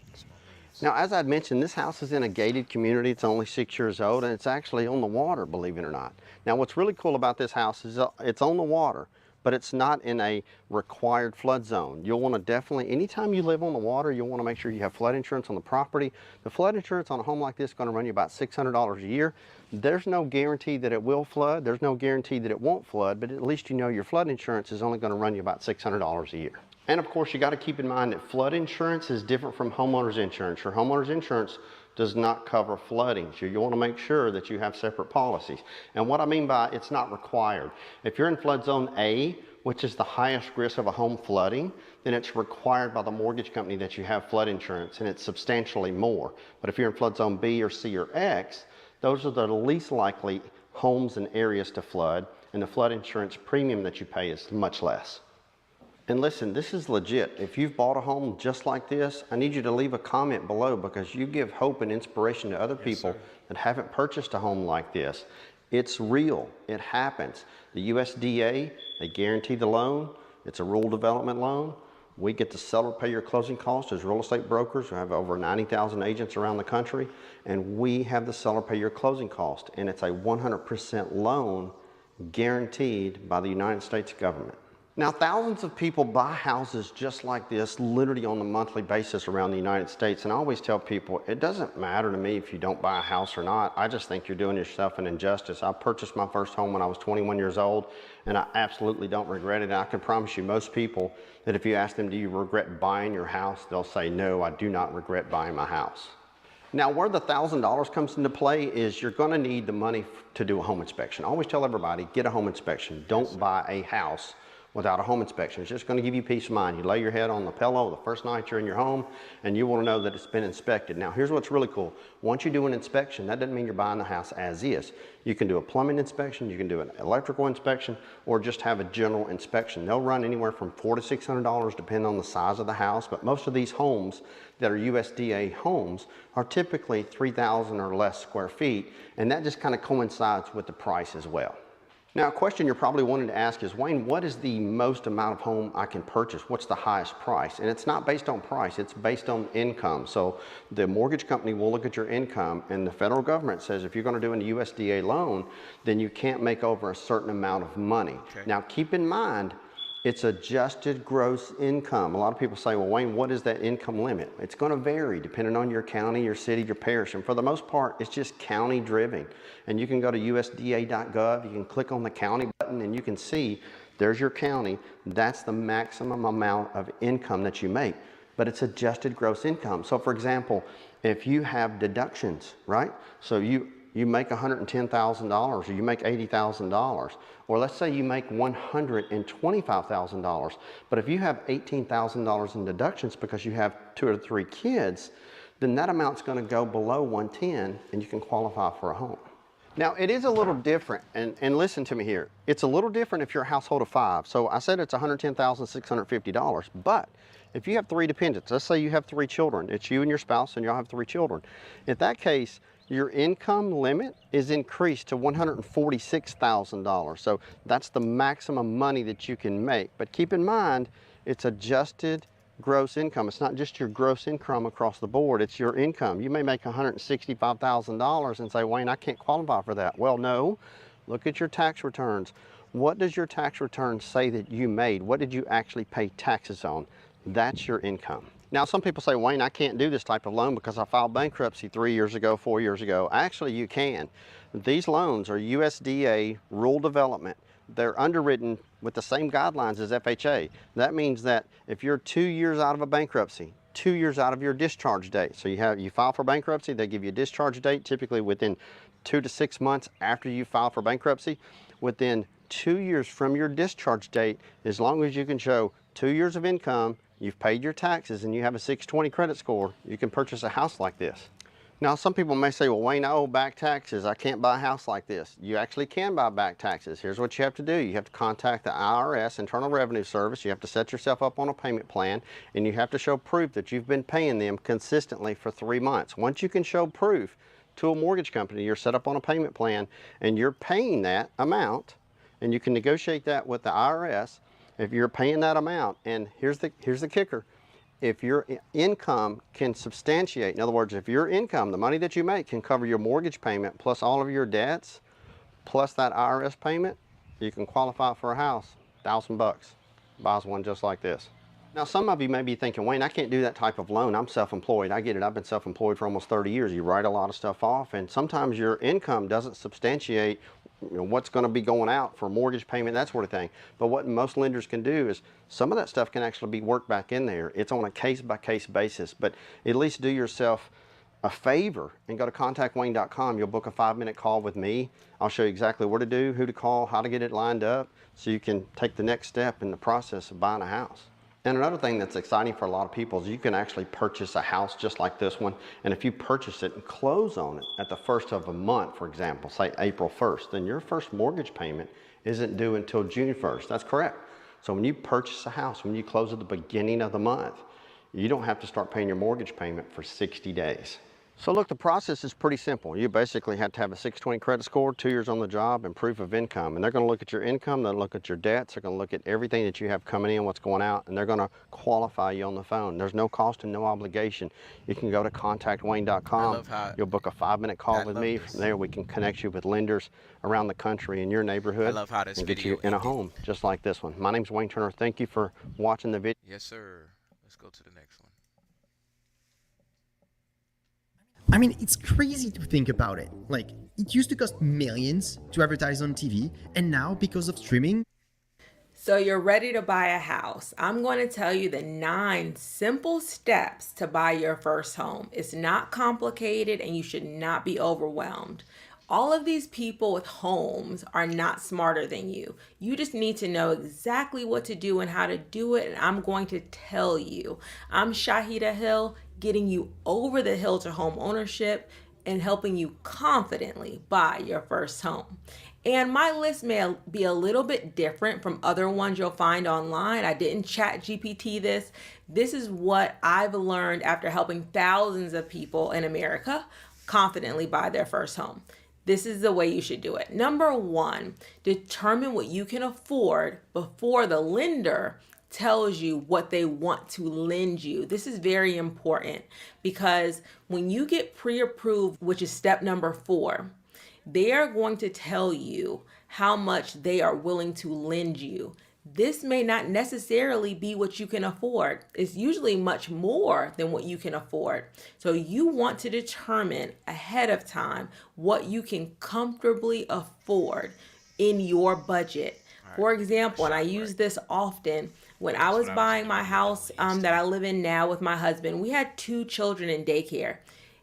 S: Now, as I'd mentioned, this house is in a gated community. It's only 6 years old, and it's actually on the water, believe it or not. Now, what's really cool about this house is it's on the water, but it's not in a required flood zone. You'll want to definitely, anytime you live on the water, you'll want to make sure you have flood insurance on the property. The flood insurance on a home like this is going to run you about $600 a year. There's no guarantee that it will flood. There's no guarantee that it won't flood, but at least you know your flood insurance is only going to run you about $600 a year. And of course, you got to keep in mind that flood insurance is different from homeowner's insurance. Your homeowner's insurance does not cover flooding. So you want to make sure that you have separate policies. And what I mean by it's not required. If you're in flood zone A, which is the highest risk of a home flooding, then it's required by the mortgage company that you have flood insurance, and it's substantially more. But if you're in flood zone B or C or X, those are the least likely homes and areas to flood, and the flood insurance premium that you pay is much less. And listen, this is legit. If you've bought a home just like this, I need you to leave a comment below, because you give hope and inspiration to other people that haven't purchased a home like this. It's real. It happens. The USDA, they guarantee the loan. It's a rural development loan. We get the seller pay your closing costs as real estate brokers. We have over 90,000 agents around the country, and we have the seller pay your closing cost. And it's a 100% loan guaranteed by the United States government. Now, thousands of people buy houses just like this, literally on a monthly basis around the United States. And I always tell people, it doesn't matter to me if you don't buy a house or not. I just think you're doing yourself an injustice. I purchased my first home when I was 21 years old, and I absolutely don't regret it. And I can promise you, most people, that if you ask them, do you regret buying your house? They'll say, no, I do not regret buying my house. Now, where the $1,000 comes into play is you're gonna need the money to do a home inspection. I always tell everybody, get a home inspection. Don't buy a house without a home inspection. It's just going to give you peace of mind. You lay your head on the pillow the first night you're in your home, and you want to know that it's been inspected. Now, here's what's really cool. Once you do an inspection, that doesn't mean you're buying the house as is. You can do a plumbing inspection, you can do an electrical inspection, or just have a general inspection. They'll run anywhere from $400 to $600 depending on the size of the house, but most of these homes that are USDA homes are typically 3,000 or less square feet, and that just kind of coincides with the price as well. Now, a question you're probably wanting to ask is, Wayne, what is the most amount of home I can purchase? What's the highest price? And it's not based on price, it's based on income. So the mortgage company will look at your income, and the federal government says if you're going to do a USDA loan, then you can't make over a certain amount of money. Okay. Now, keep in mind, it's adjusted gross income. A lot of people say, well, Wayne, what is that income limit? It's going to vary depending on your county, your city, your parish. And for the most part, it's just county driven. And you can go to USDA.gov, you can click on the county button, and you can see there's your county. That's the maximum amount of income that you make. But it's adjusted gross income. So for example, if you have deductions, right? So you make $110,000 or you make $80,000, or let's say you make $125,000, but if you have $18,000 in deductions because you have 2 or 3 kids, then that amount's going to go below 110 and you can qualify for a home. Now, it is a little different, and listen to me here. It's a little different if you're a household of 5. So I said it's $110,650, but if you have 3 dependents, let's say you have 3 children, it's you and your spouse and y'all have 3 children. In that case, your income limit is increased to $146,000. So that's the maximum money that you can make. But keep in mind, it's adjusted gross income. It's not just your gross income across the board, it's your income. You may make $165,000 and say, Wayne, I can't qualify for that. Well, no, look at your tax returns. What does your tax return say that you made? What did you actually pay taxes on? That's your income. Now, some people say, Wayne, I can't do this type of loan because I filed bankruptcy 3 years ago, 4 years ago. Actually, you can. These loans are USDA rule development. They're underwritten with the same guidelines as FHA. That means that if you're 2 years out of a bankruptcy, 2 years out of your discharge date, so you file for bankruptcy, they give you a discharge date typically within 2 to 6 months after you file for bankruptcy. Within 2 years from your discharge date, as long as you can show 2 years of income, you've paid your taxes, and you have a 620 credit score, you can purchase a house like this. Now, some people may say, well, Wayne, I owe back taxes. I can't buy a house like this. You actually can buy back taxes. Here's what you have to do. You have to contact the IRS, Internal Revenue Service. You have to set yourself up on a payment plan, and you have to show proof that you've been paying them consistently for 3 months. Once you can show proof to a mortgage company, you're set up on a payment plan, and you're paying that amount, and you can negotiate that with the IRS if you're paying that amount. And here's the kicker. If your income can substantiate, in other words, if your income, the money that you make, can cover your mortgage payment plus all of your debts, plus that IRS payment, you can qualify for a house, $1,000. Buys one just like this. Now, some of you may be thinking, Wayne, I can't do that type of loan. I'm self-employed. I get it. I've been self-employed for almost 30 years. You write a lot of stuff off, and sometimes your income doesn't substantiate what's going to be going out for mortgage payment, that sort of thing. But what most lenders can do is some of that stuff can actually be worked back in there. It's on a case-by-case basis, but at least do yourself a favor and go to contactwayne.com. You'll book a 5-minute call with me. I'll show you exactly what to do, who to call, how to get it lined up, so you can take the next step in the process of buying a house. And another thing that's exciting for a lot of people is you can actually purchase a house just like this one, and if you purchase it and close on it at the first of a month, for example, say April 1st, then your first mortgage payment isn't due until June 1st. That's correct. So when you purchase a house, when you close at the beginning of the month, you don't have to start paying your mortgage payment for 60 days. So look, the process is pretty simple. You basically have to have a 620 credit score, 2 years on the job, and proof of income. And they're going to look at your income, they'll look at your debts, they're going to look at everything that you have coming in, what's going out, and they're going to qualify you on the phone. There's no cost and no obligation. You can go to contactwayne.com. You'll book a 5-minute call with me. From there, we can connect you with lenders around the country in your neighborhood.
A: I love how this
S: and get
A: video
S: you in a home just like this one. My name's Wayne Turner. Thank you for watching the video.
A: Yes, sir. Let's go to the next one.
T: I mean, it's crazy to think about it. Like, it used to cost millions to advertise on TV, and now, because of streaming...
U: So you're ready to buy a house. I'm going to tell you the 9 simple steps to buy your first home. It's not complicated, and you should not be overwhelmed. All of these people with homes are not smarter than you. You just need to know exactly what to do and how to do it, and I'm going to tell you. I'm Shahida Hill, getting you over the hill to home ownership and helping you confidently buy your first home. And my list may be a little bit different from other ones you'll find online. I didn't chat GPT this. This is what I've learned after helping thousands of people in America confidently buy their first home. This is the way you should do it. Number 1, determine what you can afford before the lender tells you what they want to lend you. This is very important because when you get pre-approved, which is step number 4, they are going to tell you how much they are willing to lend you. This may not necessarily be what you can afford. It's usually much more than what you can afford. So you want to determine ahead of time what you can comfortably afford in your budget. For example, and I use this often, when I was buying my house that I live in now with my husband, we had 2 children in daycare.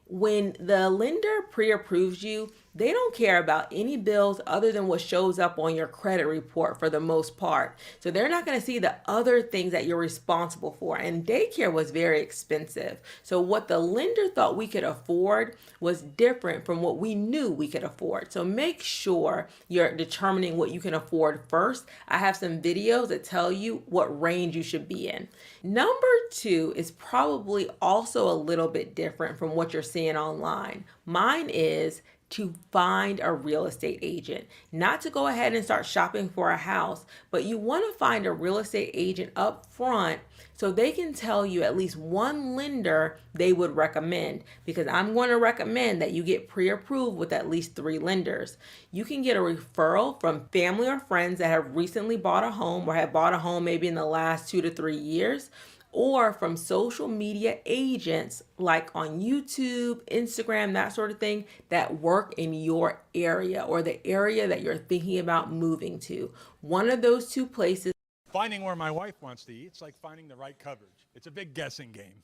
U: When the lender pre-approves you, they don't care about any bills other than what shows up on your credit report for the most part. So they're not going to see the other things that you're responsible for. And daycare was very expensive. So what the lender thought we could afford was different from what we knew we could afford. So make sure you're determining what you can afford first. I have some videos that tell you what range you should be in. Number 2 is probably also a little bit different from what you're seeing online. Mine is to find a real estate agent, not to go ahead and start shopping for a house, but you want to find a real estate agent up front so they can tell you at least one lender they would recommend, because I'm going to recommend that you get pre-approved with at least 3 lenders. You can get a referral from family or friends that have recently bought a home or have bought a home maybe in the last 2 to 3 years, or from social media agents like on YouTube, Instagram, that sort of thing, that work in your area or the area that you're thinking about moving to. One of those 2 places.
O: Finding where my wife wants to eat, it's like finding the right coverage. It's a big guessing game.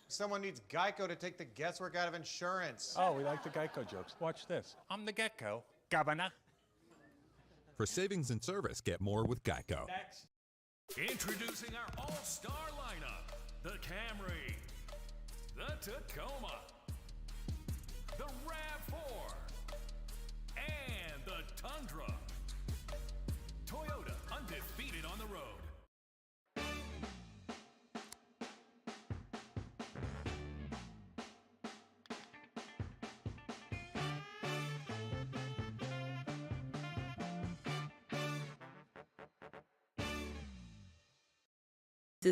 V: Someone needs Geico to take the guesswork out of insurance.
O: Oh, we like the Geico jokes. Watch this. I'm the gecko. Gabana.
W: For savings and service, get more with Geico.
O: Next.
X: Introducing our all-star lineup: the Camry, the Tacoma, the RAV4, and the Tundra. Toyota, undefeated on the road.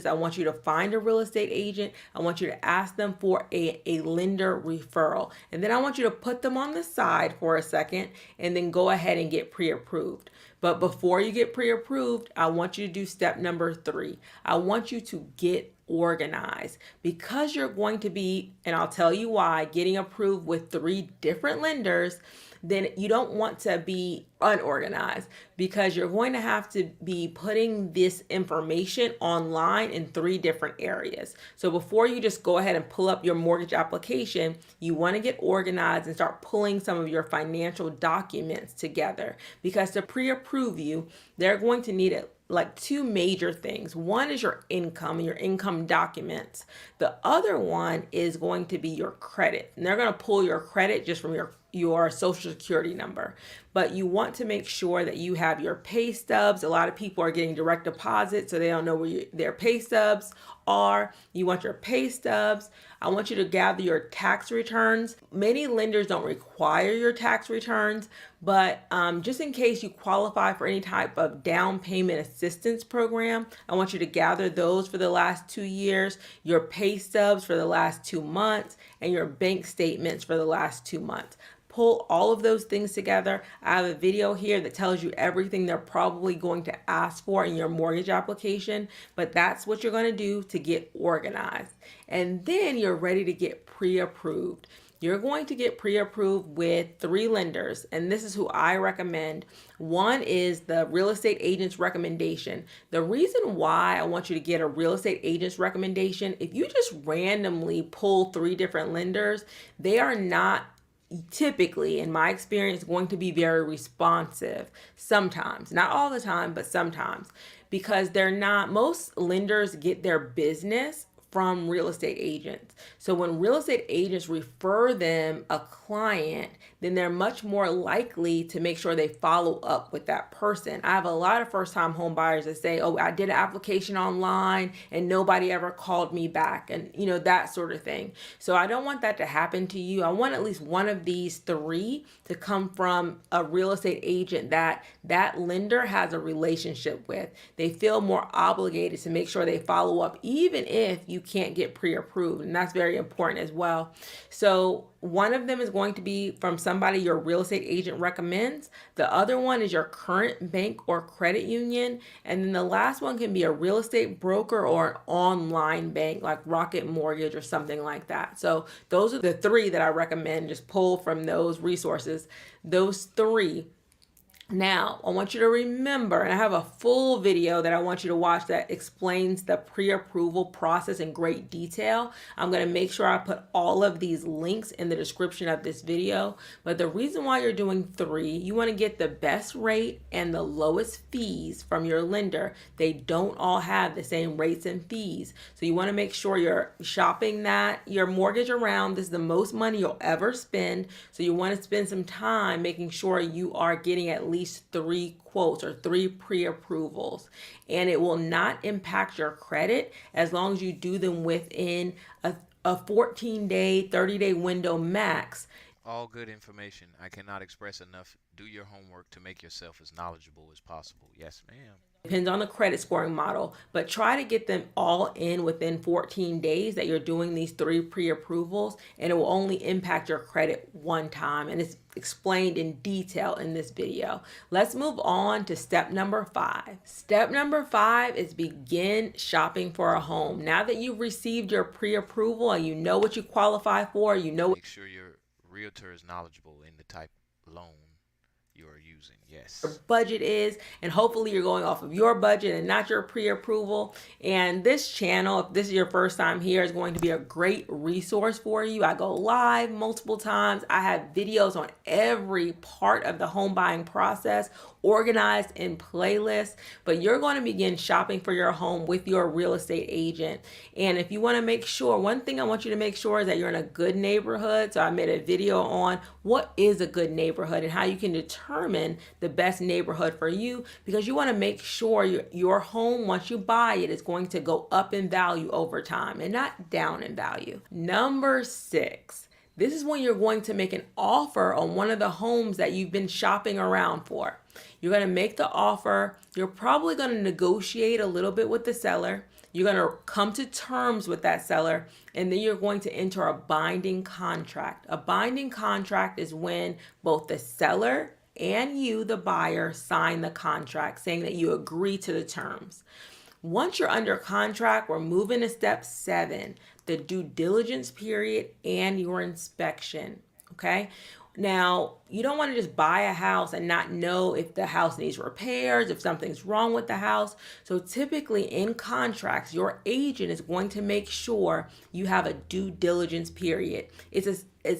U: I want you to find a real estate agent. I want you to ask them for a lender referral. And then I want you to put them on the side for a second and then go ahead and get pre-approved. But before you get pre-approved, I want you to do step number 3. I want you to get organized, because you're going to be, and I'll tell you why, getting approved with 3 different lenders. Then you don't want to be unorganized, because you're going to have to be putting this information online in 3 different areas. So before you just go ahead and pull up your mortgage application, you want to get organized and start pulling some of your financial documents together, because to pre-approve you, they're going to need it like 2 major things. One is your income and your income documents. The other one is going to be your credit. And they're going to pull your credit just from your your social security number. But you want to make sure that you have your pay stubs. A lot of people are getting direct deposit, so they don't know where their pay stubs are. You want your pay stubs. I want you to gather your tax returns. Many lenders don't require your tax returns, but just in case you qualify for any type of down payment assistance program, I want you to gather those for the last 2 years, your pay stubs for the last 2 months, and your bank statements for the last 2 months. Pull all of those things together. I have a video here that tells you everything they're probably going to ask for in your mortgage application, but that's what you're going to do to get organized. And then you're ready to get pre-approved. You're going to get pre-approved with 3 lenders, and this is who I recommend. One is the real estate agent's recommendation. The reason why I want you to get a real estate agent's recommendation, if you just randomly pull 3 different lenders, they are not typically, in my experience, going to be very responsive sometimes, not all the time, but sometimes, because most lenders get their business from real estate agents. So when real estate agents refer them a client, then they're much more likely to make sure they follow up with that person. I have a lot of first-time home buyers that say, oh, I did an application online and nobody ever called me back, and that sort of thing. So I don't want that to happen to you. I want at least one of these 3 to come from a real estate agent that lender has a relationship with. They feel more obligated to make sure they follow up, even if you can't get pre-approved, and that's very important as well. So one of them is going to be from somebody your real estate agent recommends. The other one is your current bank or credit union. And then the last one can be a real estate broker or an online bank like Rocket Mortgage or something like that. So those are the 3 that I recommend. Just pull from those resources, those 3. Now, I want you to remember, and I have a full video that I want you to watch that explains the pre-approval process in great detail. I'm going to make sure I put all of these links in the description of this video. But the reason why you're doing 3, you want to get the best rate and the lowest fees from your lender. They don't all have the same rates and fees. So you want to make sure you're shopping your mortgage around. This is the most money you'll ever spend. So you want to spend some time making sure you are getting at least 3 quotes or 3 pre-approvals, and it will not impact your credit as long as you do them within a 14-day, 30-day window max.
A: All good information. I cannot express enough. Do your homework to make yourself as knowledgeable as possible. Yes, ma'am.
U: Depends on the credit scoring model, but try to get them all in within 14 days that you're doing these 3 pre-approvals, and it will only impact your credit one time, and it's explained in detail in this video. Let's move on to step number 5. Step number 5 is begin shopping for a home. Now that you've received your pre-approval and you know what you qualify for,
A: make sure your realtor is knowledgeable in the type of loan you are using. Yes.
U: Your budget is, and hopefully you're going off of your budget and not your pre-approval. And this channel, if this is your first time here, is going to be a great resource for you. I go live multiple times. I have videos on every part of the home buying process, organized in playlists, but you're going to begin shopping for your home with your real estate agent. And if you want to make sure, one thing I want you to make sure is that you're in a good neighborhood. So I made a video on what is a good neighborhood and how you can determine the best neighborhood for you, because you want to make sure your home, once you buy it, is going to go up in value over time and not down in value. Number 6. This is when you're going to make an offer on one of the homes that you've been shopping around for. You're going to make the offer. You're probably going to negotiate a little bit with the seller. You're going to come to terms with that seller, and then you're going to enter a binding contract. A binding contract is when both the seller and you, the buyer, sign the contract saying that you agree to the terms. Once you're under contract, we're moving to step 7, the due diligence period and your inspection. Okay. Now, you don't want to just buy a house and not know if the house needs repairs, if something's wrong with the house. So typically in contracts, your agent is going to make sure you have a due diligence period. It's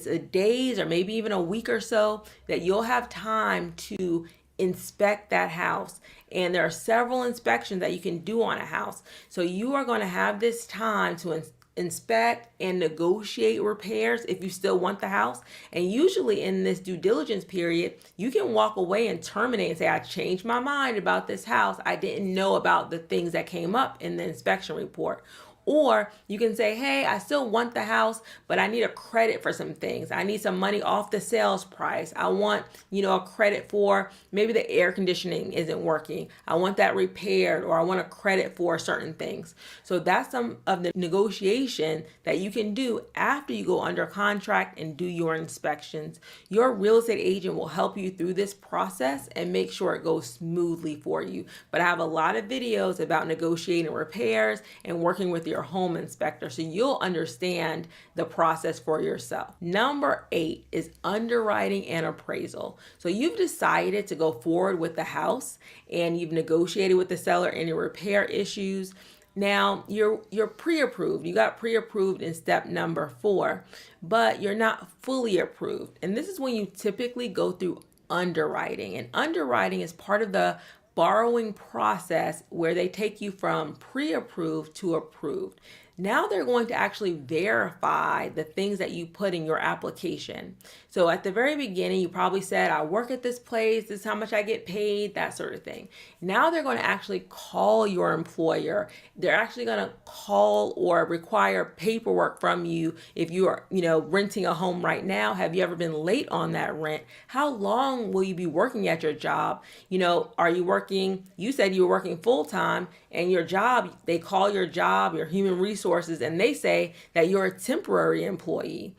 U: a days or maybe even a week or so that you'll have time to inspect that house. And there are several inspections that you can do on a house. So you are going to have this time to inspect and negotiate repairs if you still want the house. And usually in this due diligence period, you can walk away and terminate and say, I changed my mind about this house. I didn't know about the things that came up in the inspection report. Or you can say, hey, I still want the house, but I need a credit for some things. I need some money off the sales price. I want, a credit for maybe the air conditioning isn't working. I want that repaired, or I want a credit for certain things. So that's some of the negotiation that you can do after you go under contract and do your inspections. Your real estate agent will help you through this process and make sure it goes smoothly for you. But I have a lot of videos about negotiating repairs and working with your home inspector, so you'll understand the process for yourself. Number 8 is underwriting and appraisal. So you've decided to go forward with the house and you've negotiated with the seller any repair issues. Now you're pre-approved. You got pre-approved in step number 4, but you're not fully approved. And this is when you typically go through underwriting. And underwriting is part of the borrowing process where they take you from pre-approved to approved. Now they're going to actually verify the things that you put in your application. So at the very beginning, you probably said, I work at this place, this is how much I get paid, that sort of thing. Now they're going to actually call your employer. They're actually going to call or require paperwork from you. If you are, renting a home right now, have you ever been late on that rent? How long will you be working at your job? Are you working, you said you were working full time, and your job, they call your job, your human resources, and they say that you're a temporary employee.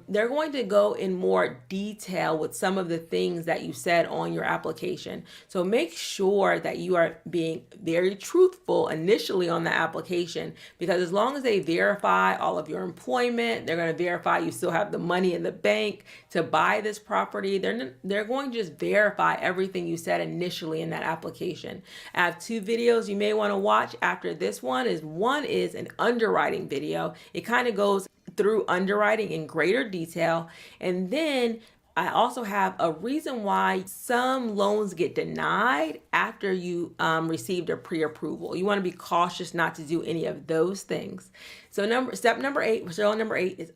U: They're going to go in more detail with some of the things that you said on your application. So make sure that you are being very truthful initially on the application, because as long as they verify all of your employment, they're going to verify you still have the money in the bank to buy this property. They're going to just verify everything you said initially in that application. I have 2 videos you may want to watch after this one. One is an underwriting video. It kind of goes through underwriting in greater detail. And then I also have a reason why some loans get denied after you received a pre-approval. You want to be cautious not to do any of those things. So step number 8 is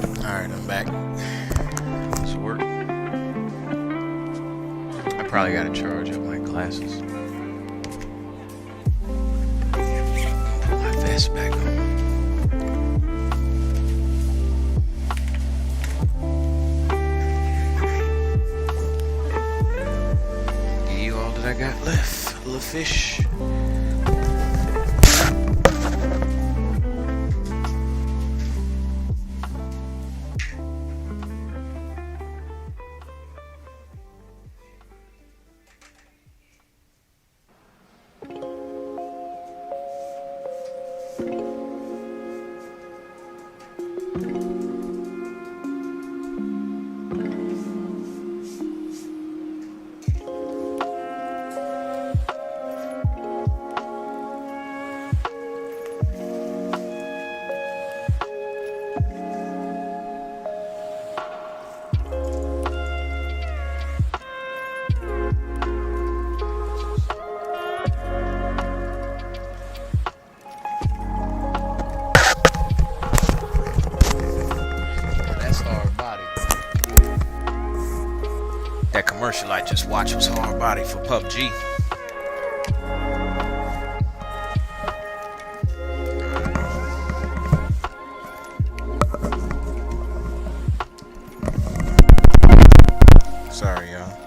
A: Alright, I'm back. This work. I probably gotta charge up my glasses. Put my vest back on. Give you all that I got left, little fish. That commercial I just watched was Hard Body for PUBG. Sorry, y'all.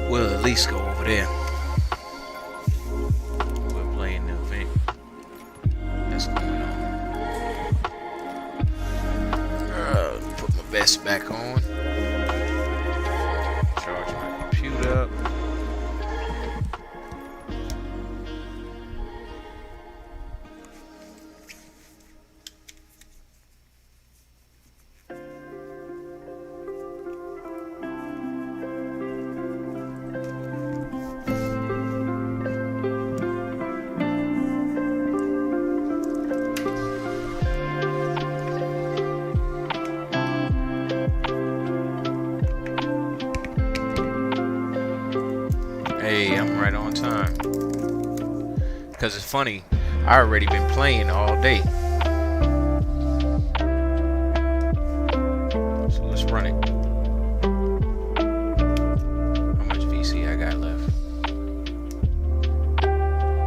A: We'll at least go over there. We're playing the event that's going on. Put my vest back on. Charge my computer up. Hey, I'm right on time. Because it's funny, I already been playing all day. So let's run it. How much VC I got left?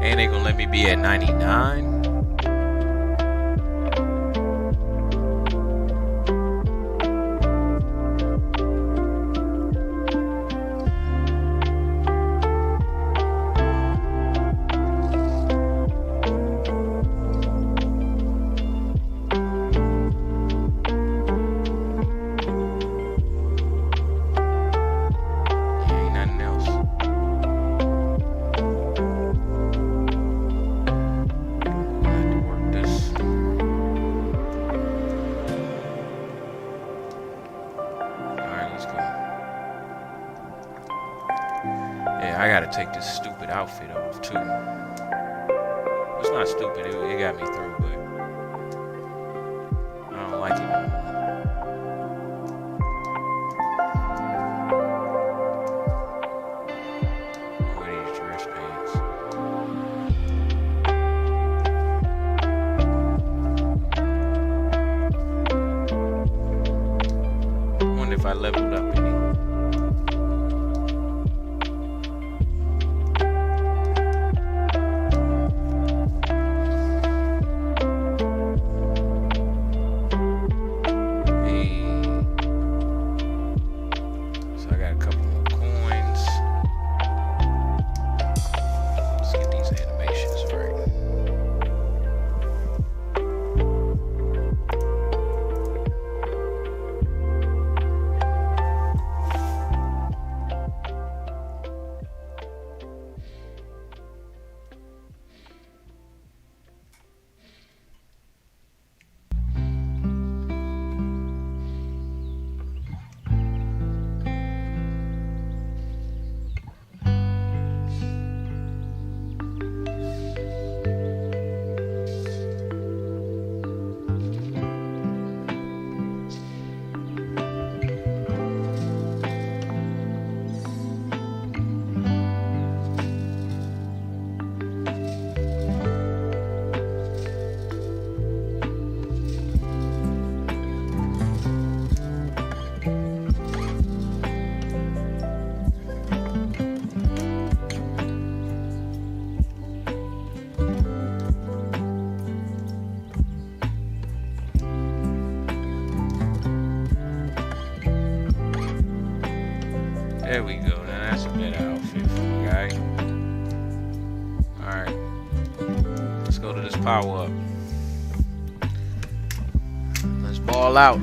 A: And they gonna let me be at 99? I gotta take this stupid outfit off too. It's not stupid, it got me through, but I don't like it no more. Wear these dress pants. I wonder if I leveled up any. There we go. Now that's a better outfit for a guy. Alright. Let's go to this power up. Let's ball out.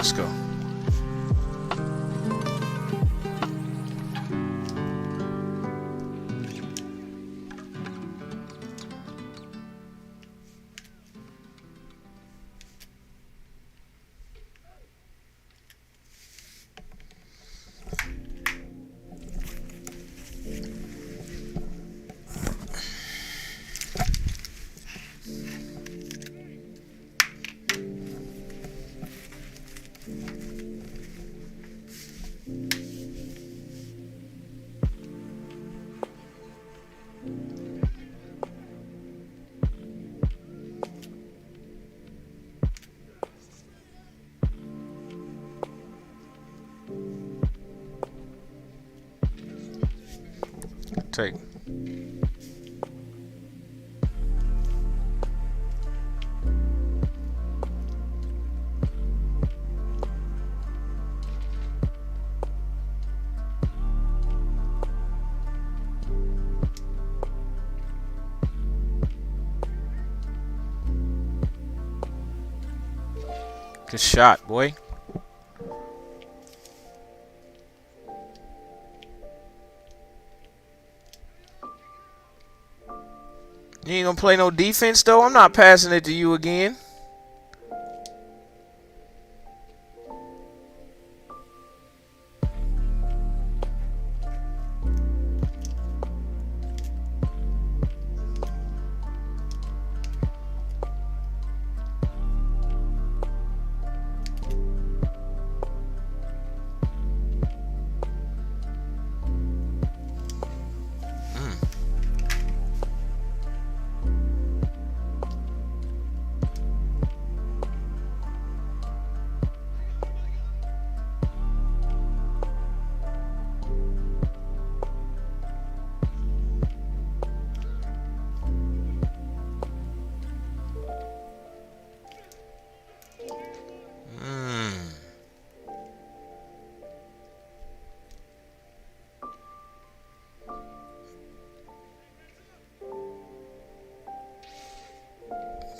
A: Let's go. Take. Good shot, boy. You ain't gonna play no defense, though? I'm not passing it to you again.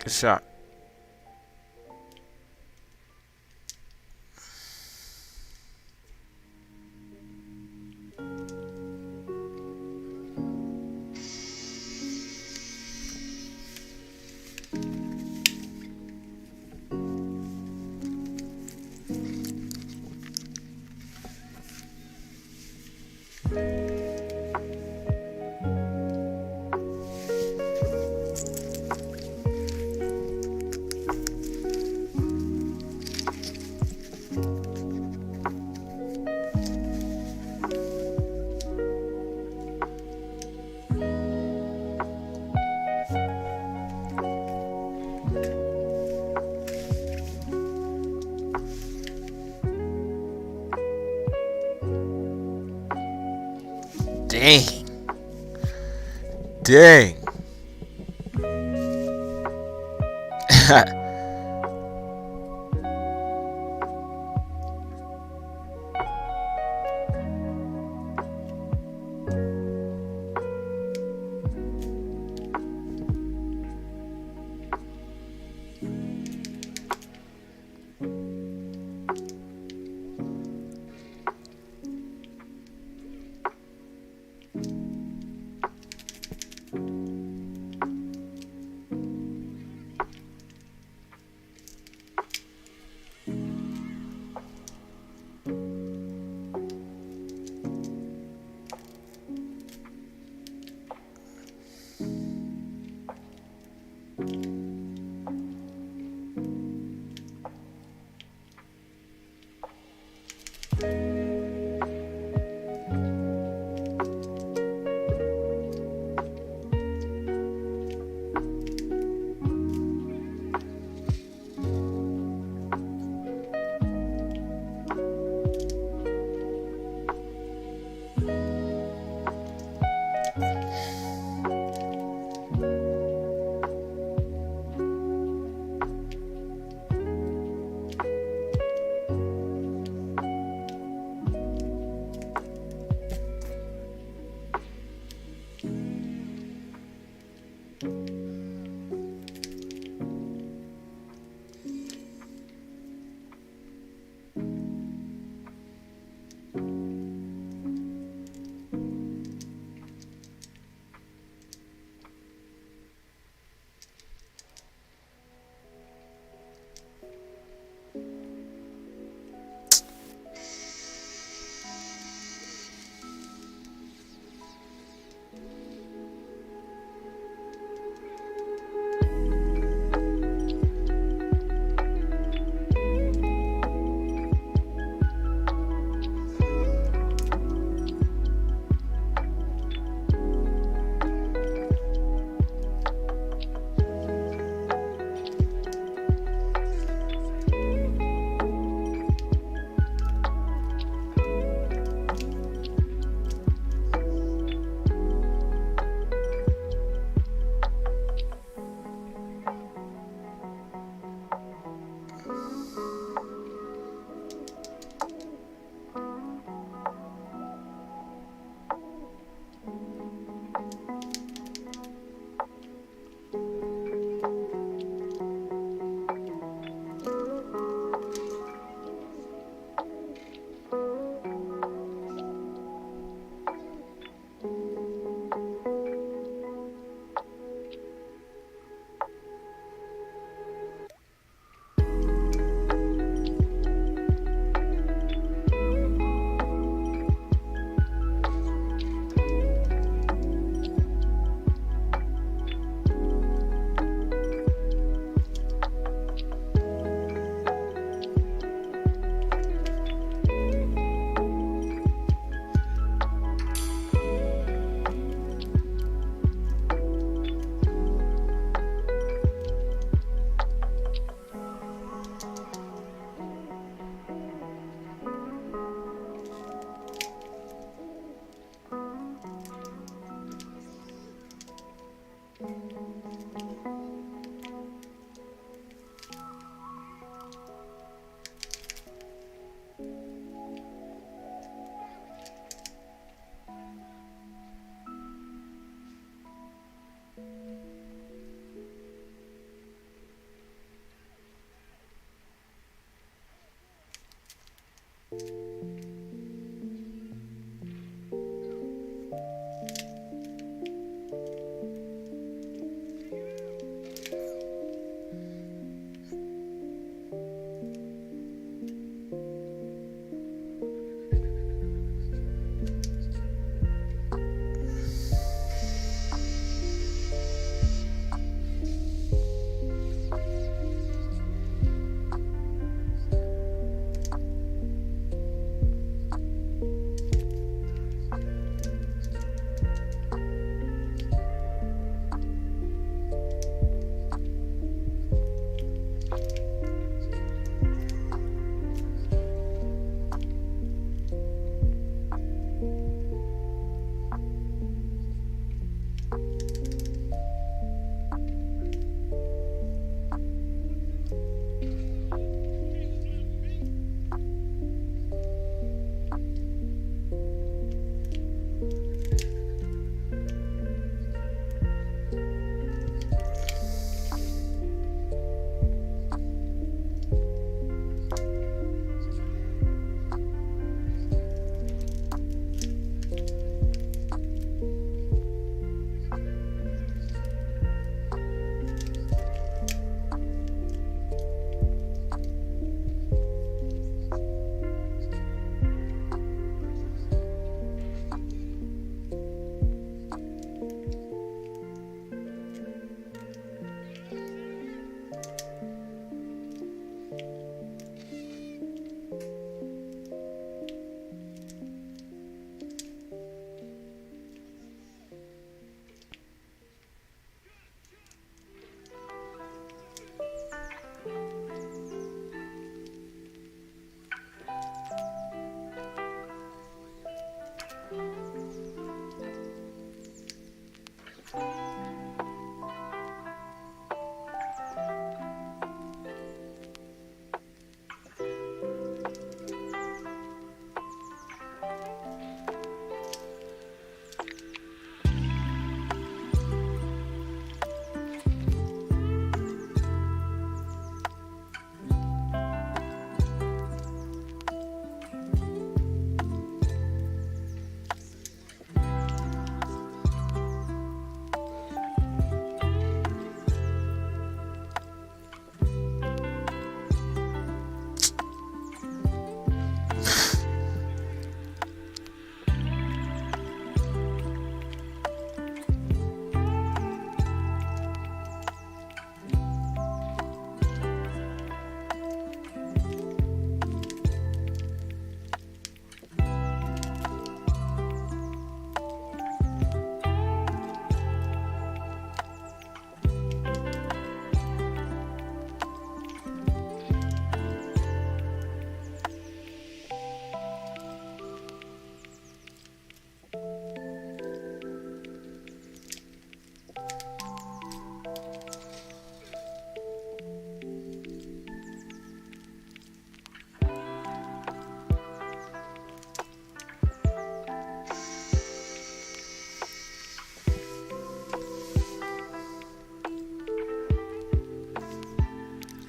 A: Good shot. Dang. Dang.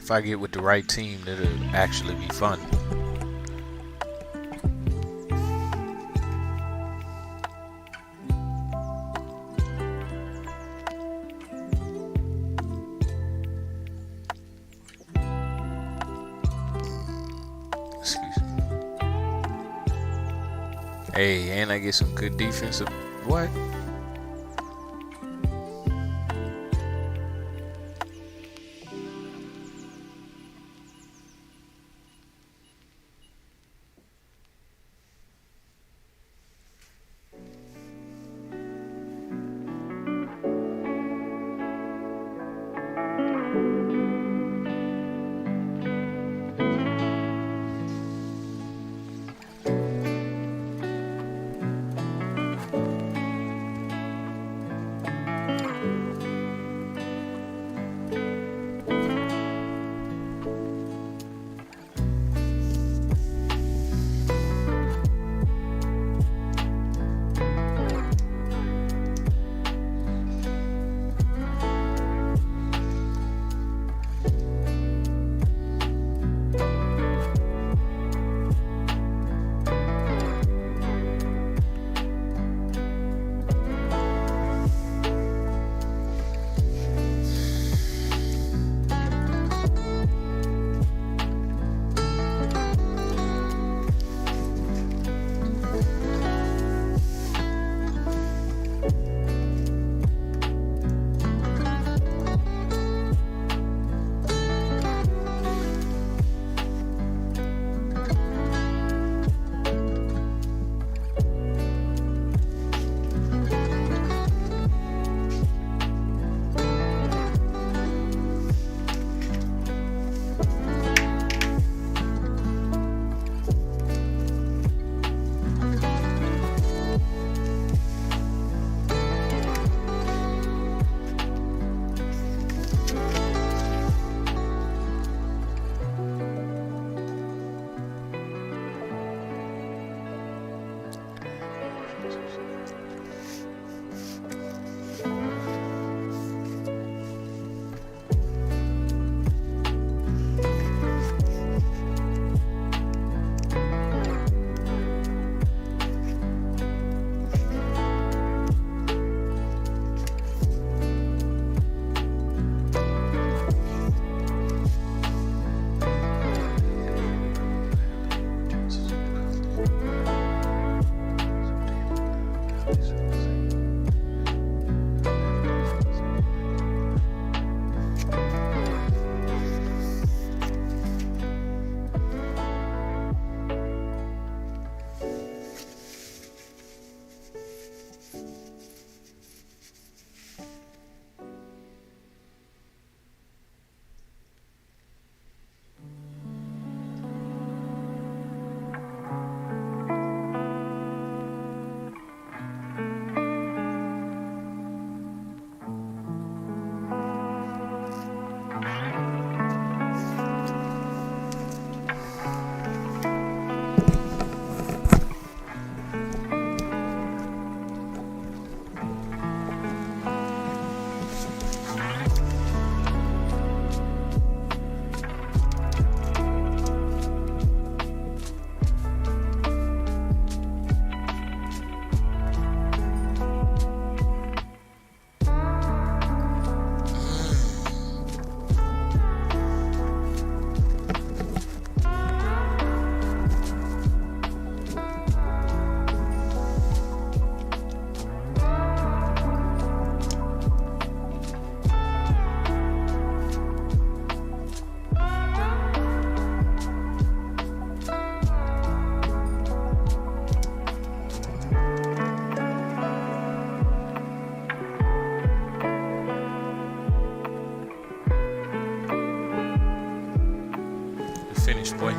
A: If I get with the right team, it'll actually be fun. Excuse me. Hey, and I get some good defensive. What? finished, boy.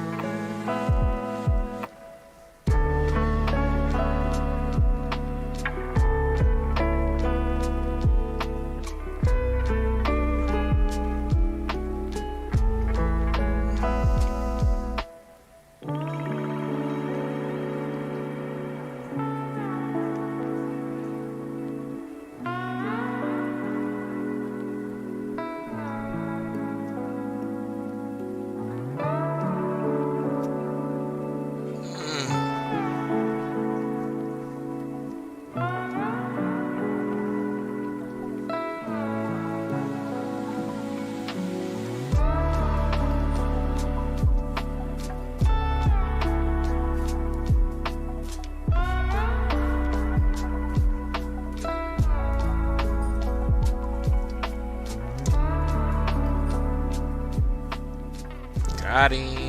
A: Got him.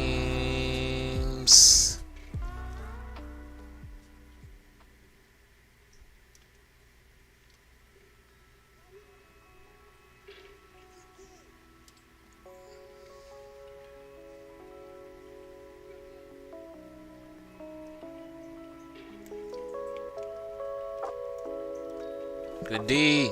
A: Good D.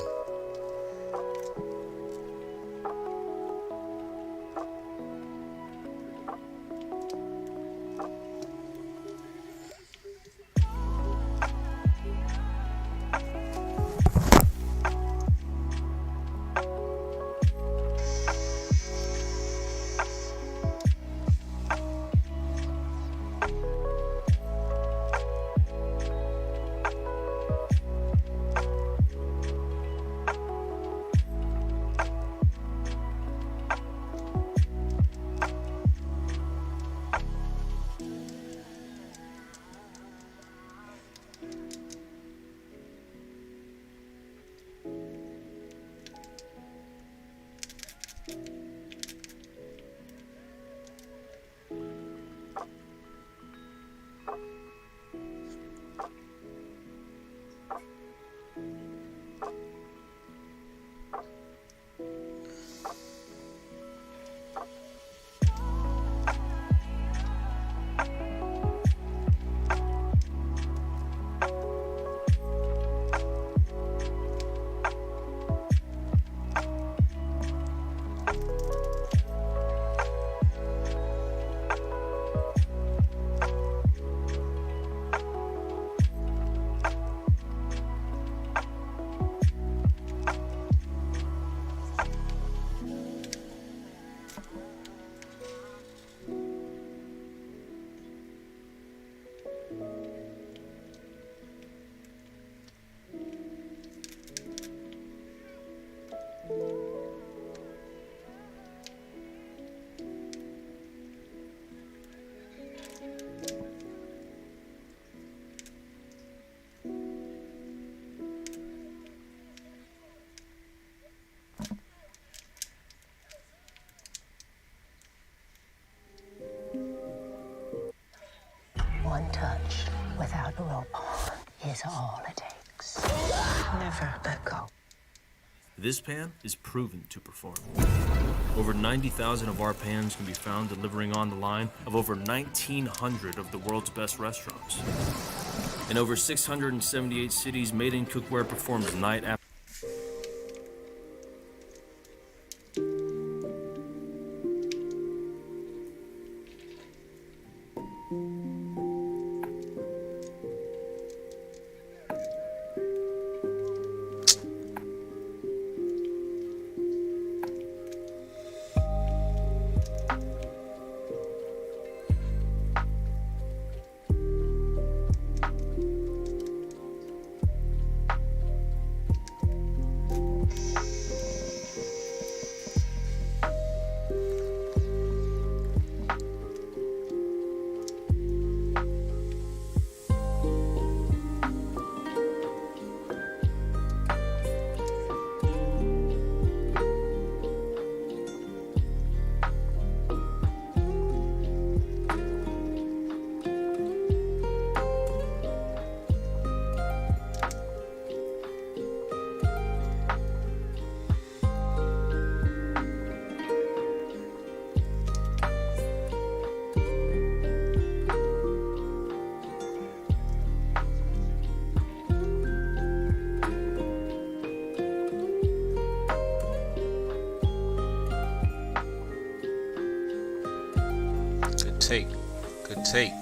N: One touch without a rope is all it takes. Never let go.
B: This pan is proven to perform. Over 90,000 of our pans can be found delivering on the line of over 1,900 of the world's best restaurants. In over 678 cities, Made in Cookware performs night after.
A: take. Good take.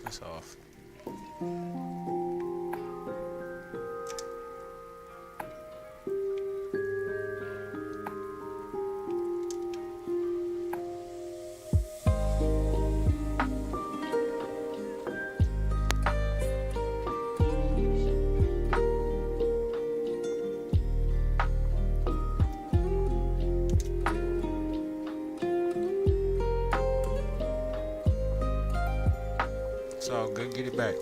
A: That's off. It's all good. Get it back.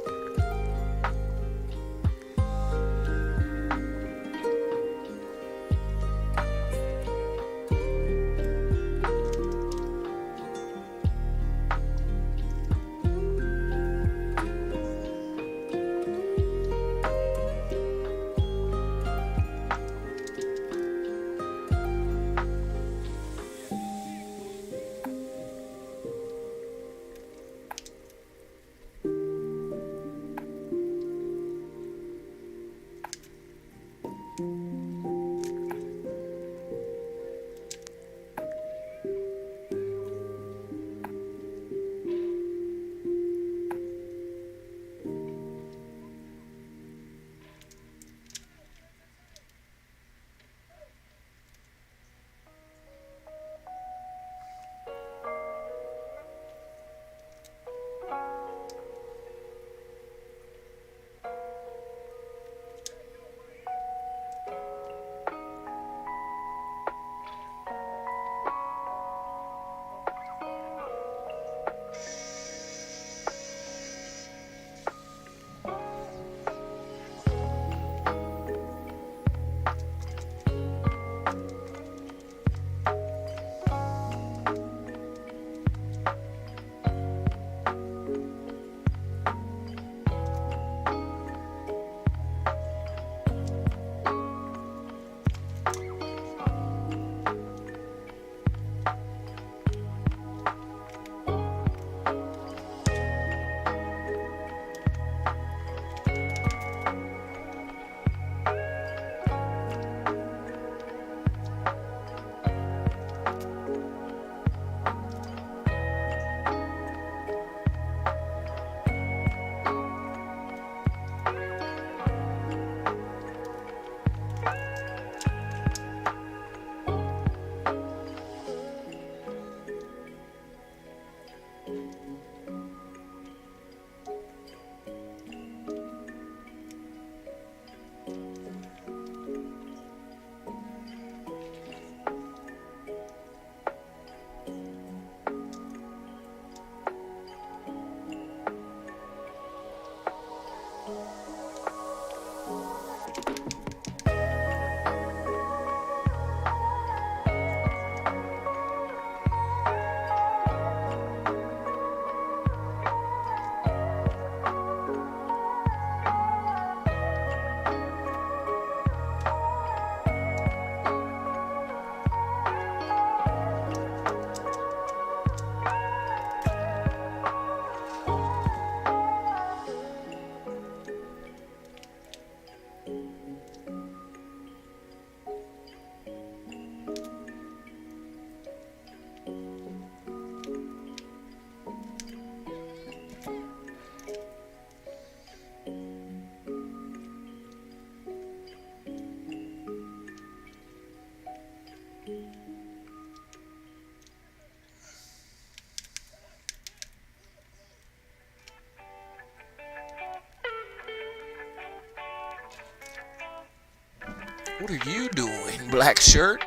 A: What are you doing, black shirt?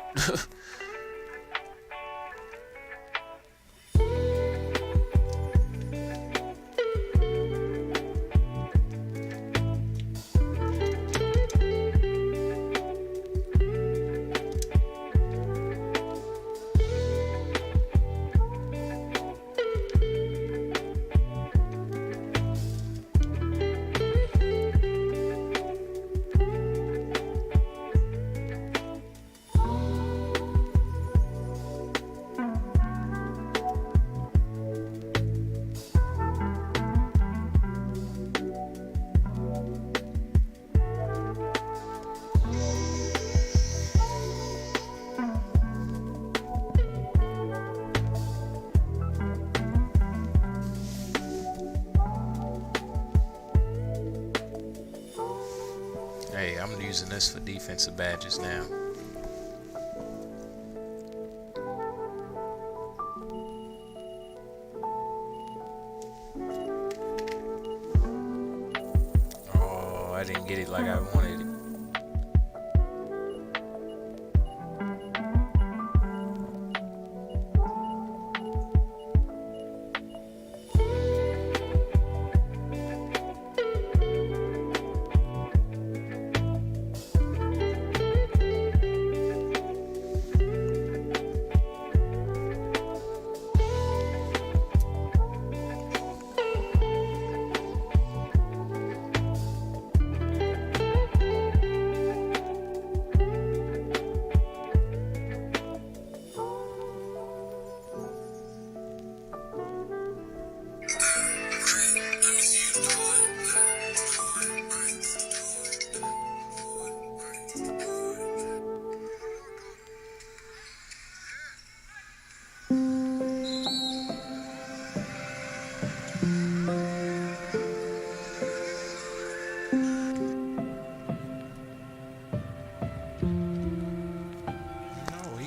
A: I'm using this for defensive badges now. Oh, I didn't get it like I wanted it.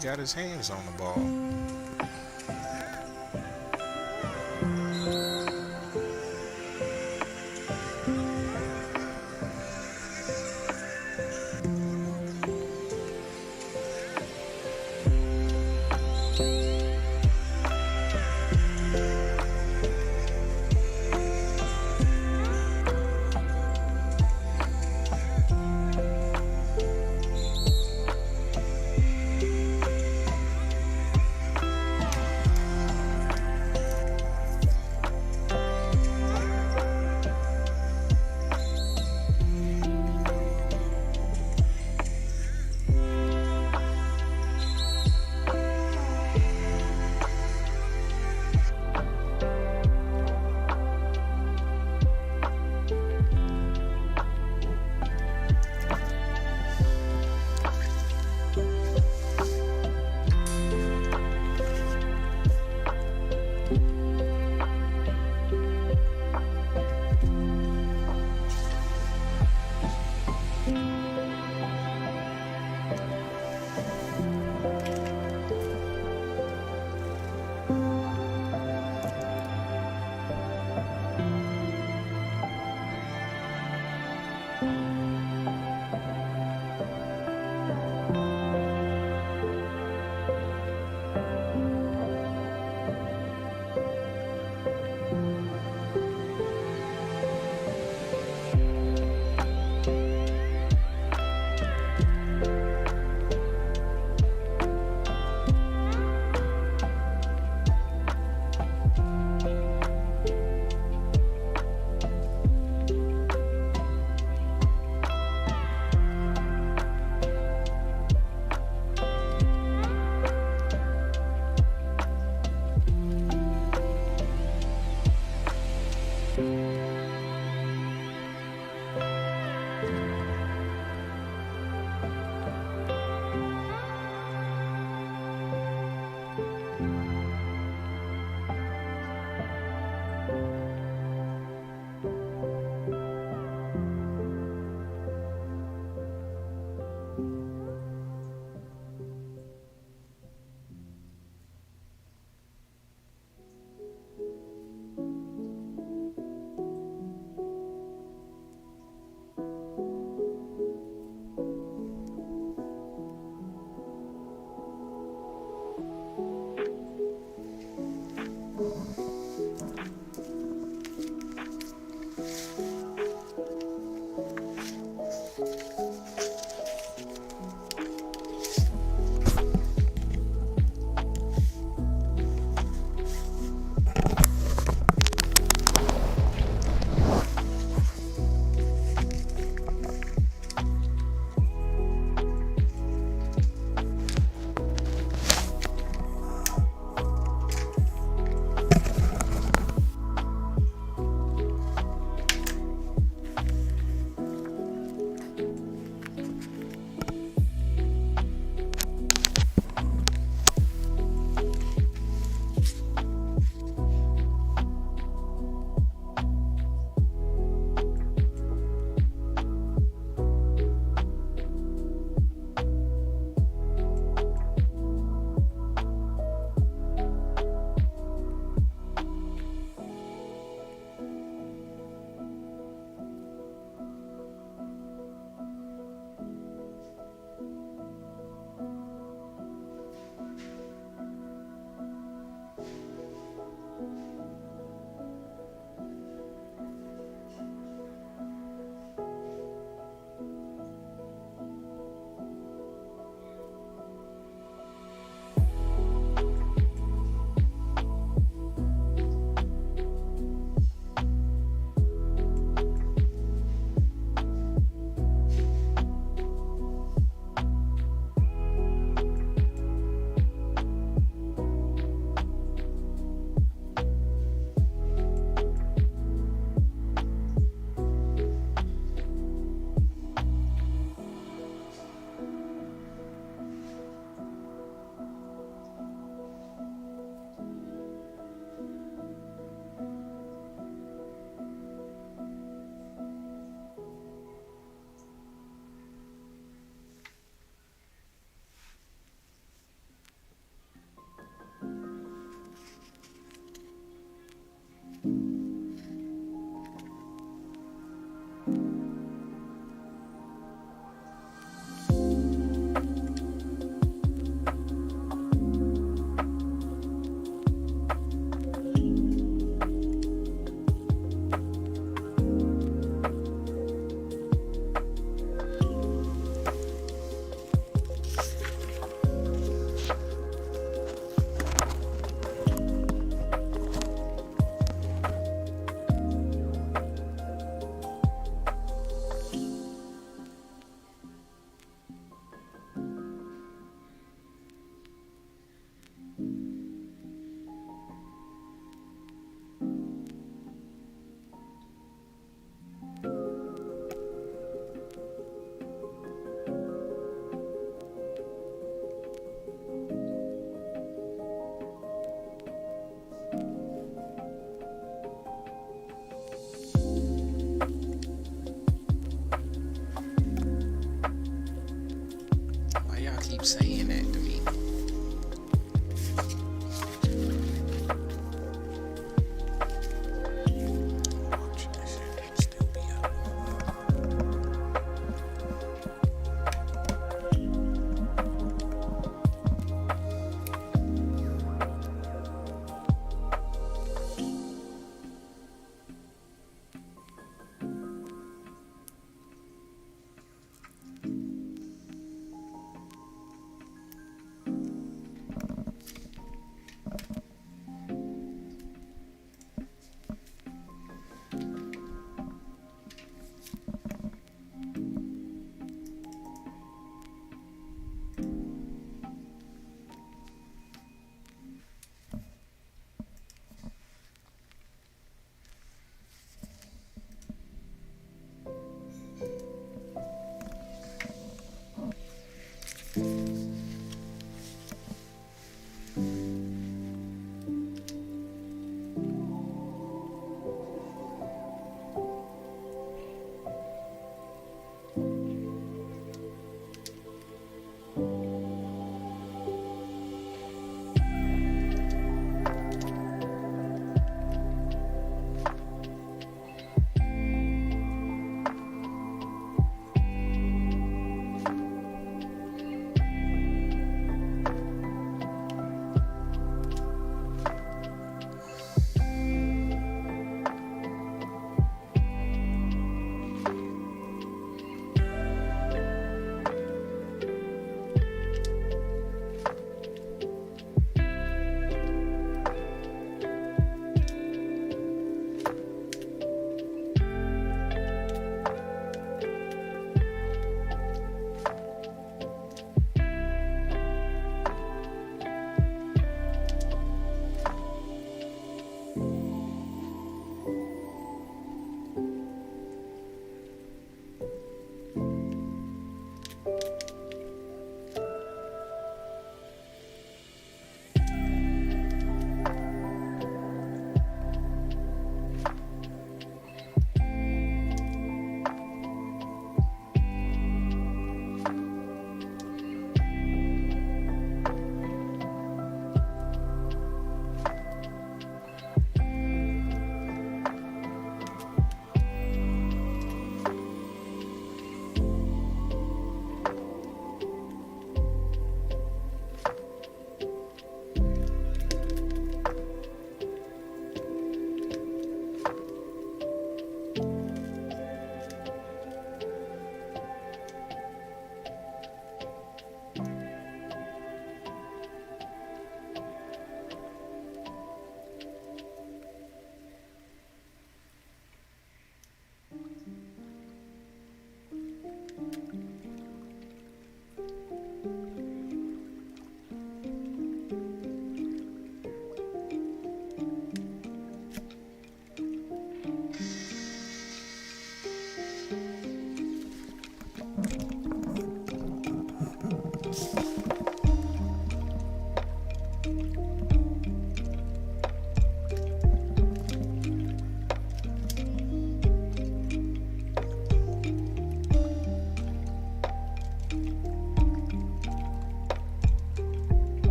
A: Got his hands on the ball.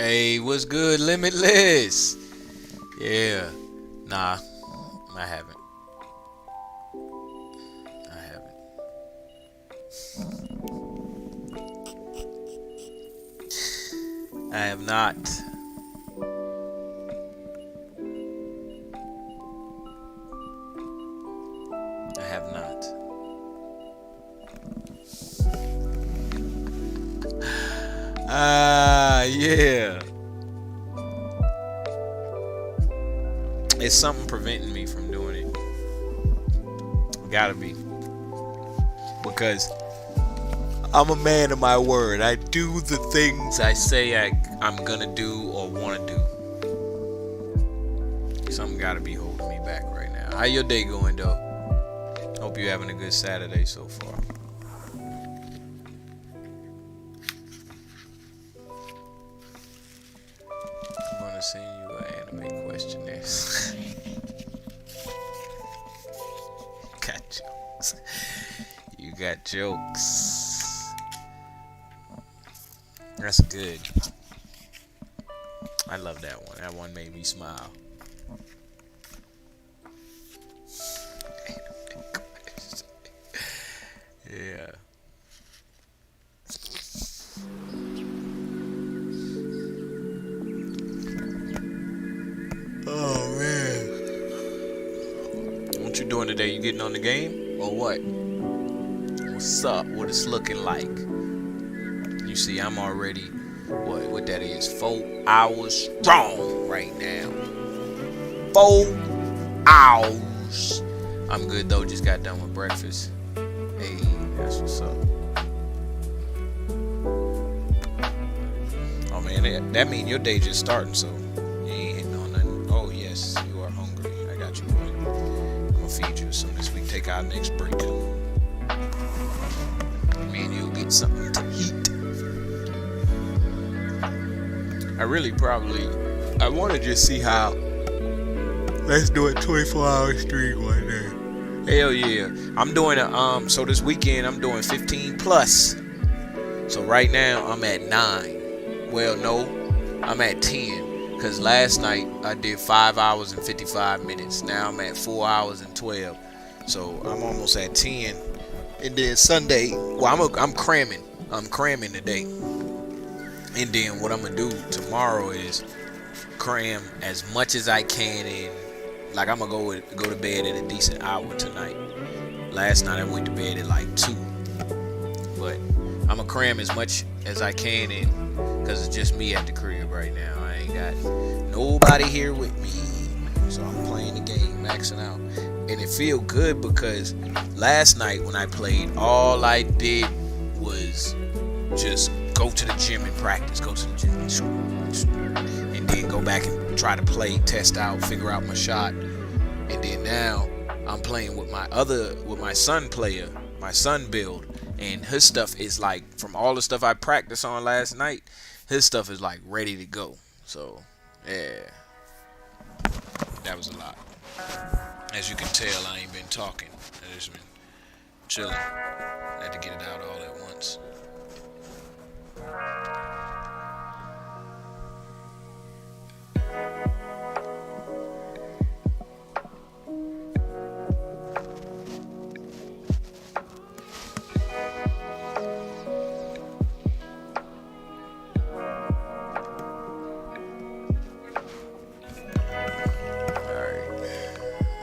A: Hey, what's good, Limitless? Yeah. Nah, I haven't. I have not. I have not. Yeah. It's something preventing me from doing it. Gotta be. Because I'm a man of my word. I do the things I say I'm gonna do or wanna do. Something gotta be holding me back right now. How your day going, though? Hope you're having a good Saturday so far. I'm gonna send you an anime questionnaire. Got jokes. You got jokes. That's good. I love that one. That one made me smile. Yeah. Oh man. What you doing today? You getting on the game or what? What's up? What it's looking like? You see, I'm already what that is, 4 hours strong right now. 4 hours. I'm good though, just got done with breakfast. Hey, that's what's up. Oh man, that mean your day just starting, so you ain't hitting on nothing. Oh yes, you are hungry. I got you, boy. I'm gonna feed you as soon as we take our next break. Man, you'll get something to eat. I want to just see how. Let's do a 24-hour stream one day. Hell yeah. I'm doing so this weekend I'm doing 15 plus. So right now I'm at 9. Well, no, I'm at 10. Because last night I did 5 hours and 55 minutes. Now I'm at 4 hours and 12. So I'm almost at 10. And then Sunday, well, I'm cramming. I'm cramming today. And then what I'm gonna do tomorrow is cram as much as I can in. Like I'm gonna go to bed at a decent hour tonight. Last night I went to bed at like 2. But I'm gonna cram as much as I can in, cause it's just me at the crib right now. I ain't got nobody here with me, so I'm playing the game, maxing out, and it feel good because last night when I played, all I did was just go to the gym and practice, go to the gym and then go back and try to play, test out, figure out my shot. And then now I'm playing with my son player, my son build, and his stuff is like, from all the stuff I practiced on last night, his stuff is like ready to go. So yeah, that was a lot. As you can tell, I ain't been talking. I just been chilling. I had to get it out all at once.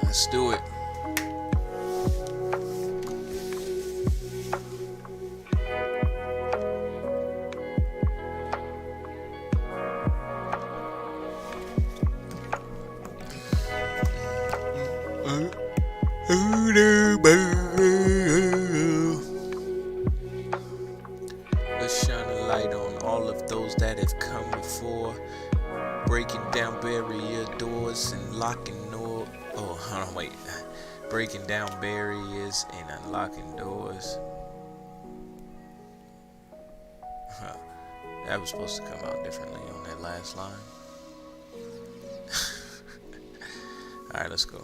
A: Let's do it. Let's shine a light on all of those that have come before, breaking down barrier doors and locking doors. Oh, hold on, wait. Breaking down barriers and unlocking doors. Huh. That was supposed to come out differently on that last line. Alright, let's go.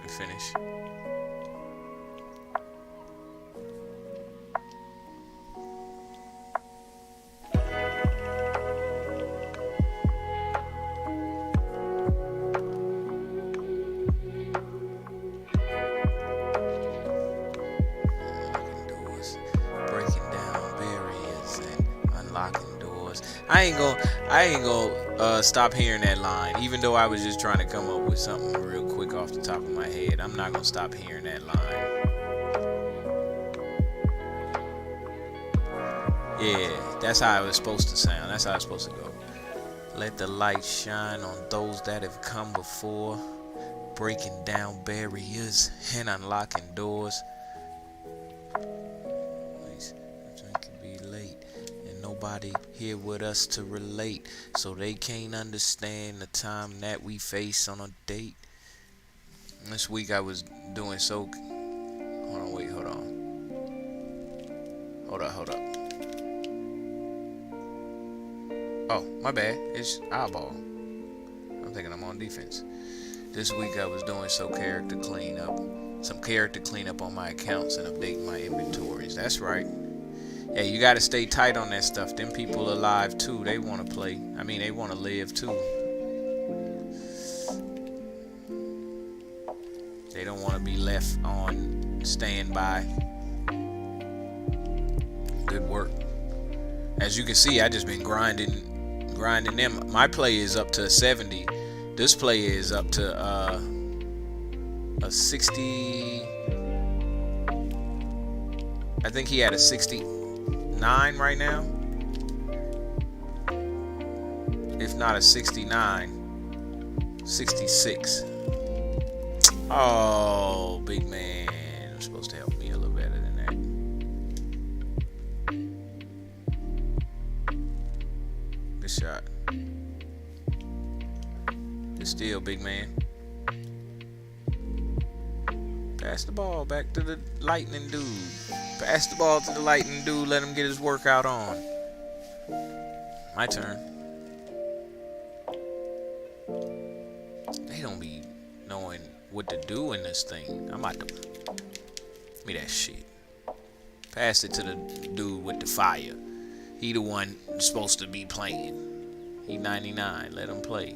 A: We finish. I ain't gonna stop hearing that line. Even though I was just trying to come up with something real quick off the top of my head, I'm not gonna stop hearing that line. Yeah, that's how it was supposed to sound. That's how it's supposed to go. Let the light shine on those that have come before, breaking down barriers and unlocking doors. It can be late, and nobody here with us to relate, so they can't understand the time that we face on a date. This week I was doing so. Hold on, wait, hold on. Hold up. Oh, my bad. It's eyeball. I'm thinking I'm on defense. This week I was doing some character cleanup on my accounts and updating my inventories. That's right. Yeah, you gotta stay tight on that stuff. Them people alive too. They wanna play. I mean, they wanna live too. They don't wanna be left on standby. Good work. As you can see, I just been grinding them. My play is up to 70. This play is up to a 60. I think he had a 69 right now. If not a 69, 66. Oh, big man. I'm supposed to help me a little better than that. Good shot. Good steal, big man. Pass the ball back to the lightning dude. Pass the ball to the lightning dude. Let him get his workout on. My turn. They don't be knowing what to do in this thing. I'm about to. Give me that shit. Pass it to the dude with the fire. He the one supposed to be playing. He 99. Let him play.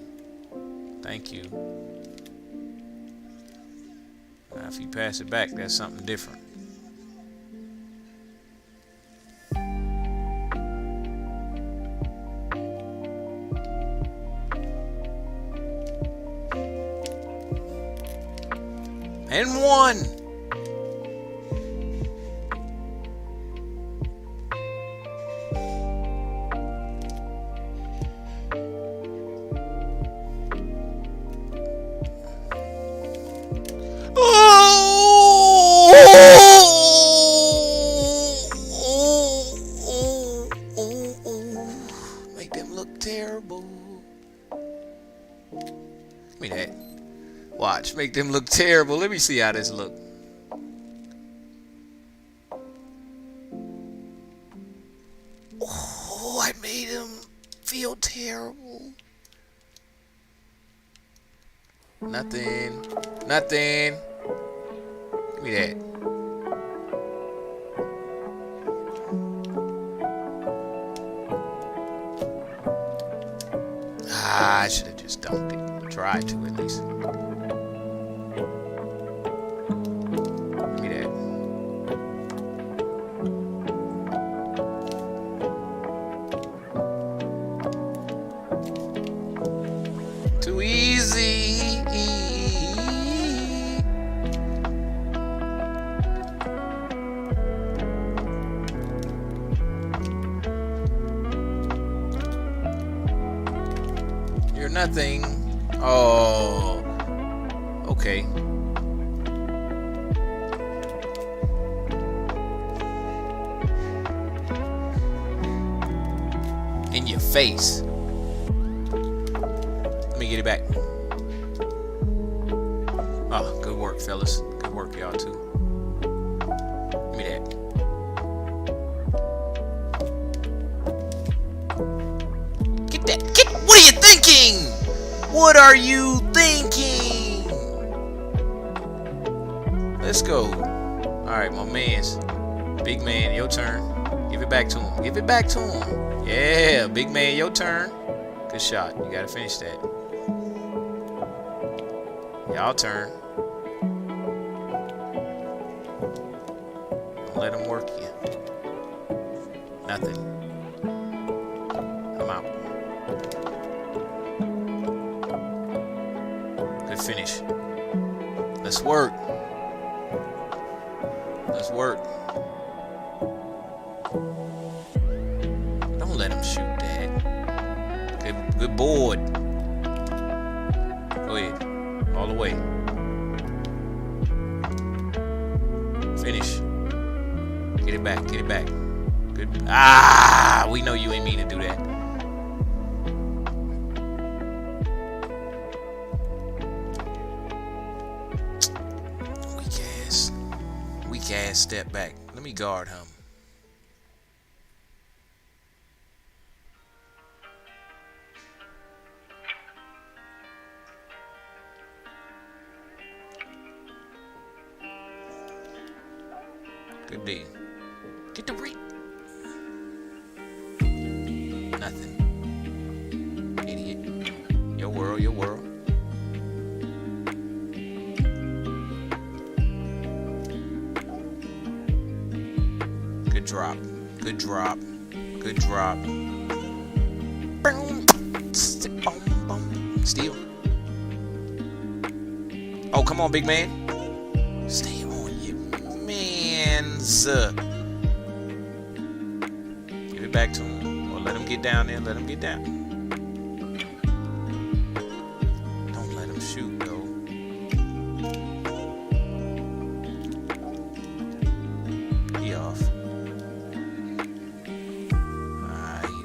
A: Thank you. Now, if you pass it back, that's something different. And one. Make them look terrible. Give me that. Watch, make them look terrible. Let me see how this look. Oh, I made him feel terrible. Nothing. Nothing. Give me that. I should have just dunked it. Tried to at least. Give me that. Too easy. You're nothing. Oh. Okay. In your face. Let me get it back. Oh, good work, fellas. Good work, y'all, too. Give me that. Get that. Get. What are you thinking? What are you thinking? Let's go. All right, my man's. Big man, your turn. Give it back to him. Give it back to him. Yeah, big man, your turn. Good shot. You gotta finish that. Y'all turn. Don't let him work you. Nothing. I'm out. Good finish. Let's work. Let's work. Don't let him shoot that. Good board. Go ahead. All the way. Finish. Get it back. Get it back. Good. Ah! We know you ain't mean to do that. Weak ass step back. Let me guard him. Good D. Get the read. Nothing. Idiot. Your world, your world. Good drop. Good drop. Good drop. Boom. Steal. Oh, come on, big man. Stay on your mans. Give it back to him. Or let him get down there. Let him get down. Don't let him shoot, though. He off.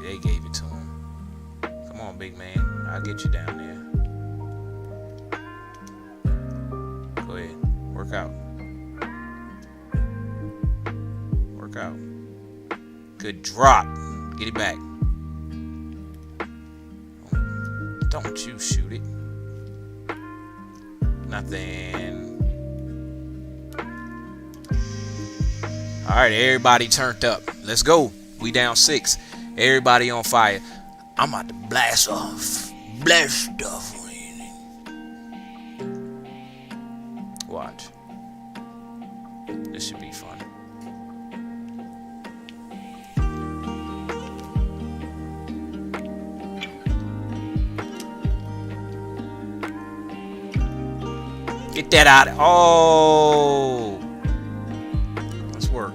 A: They gave it to him. Come on, big man. I'll get you down there. Go ahead. Work out. Work out. Good drop. Get it back. Don't you shoot it. Nothing. All right, everybody turned up. Let's go. We down 6. Everybody on fire. I'm about to blast off. Blast off. Watch. This should be fun. Get that out. Oh. Let's work.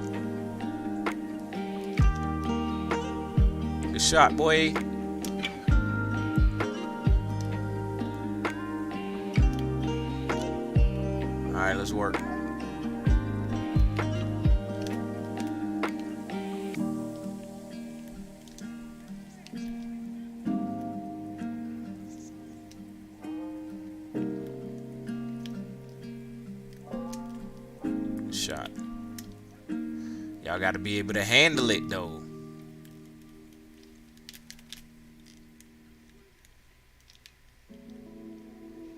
A: Good shot, boy. All right, let's work. Shot. Y'all got to be able to handle it, though.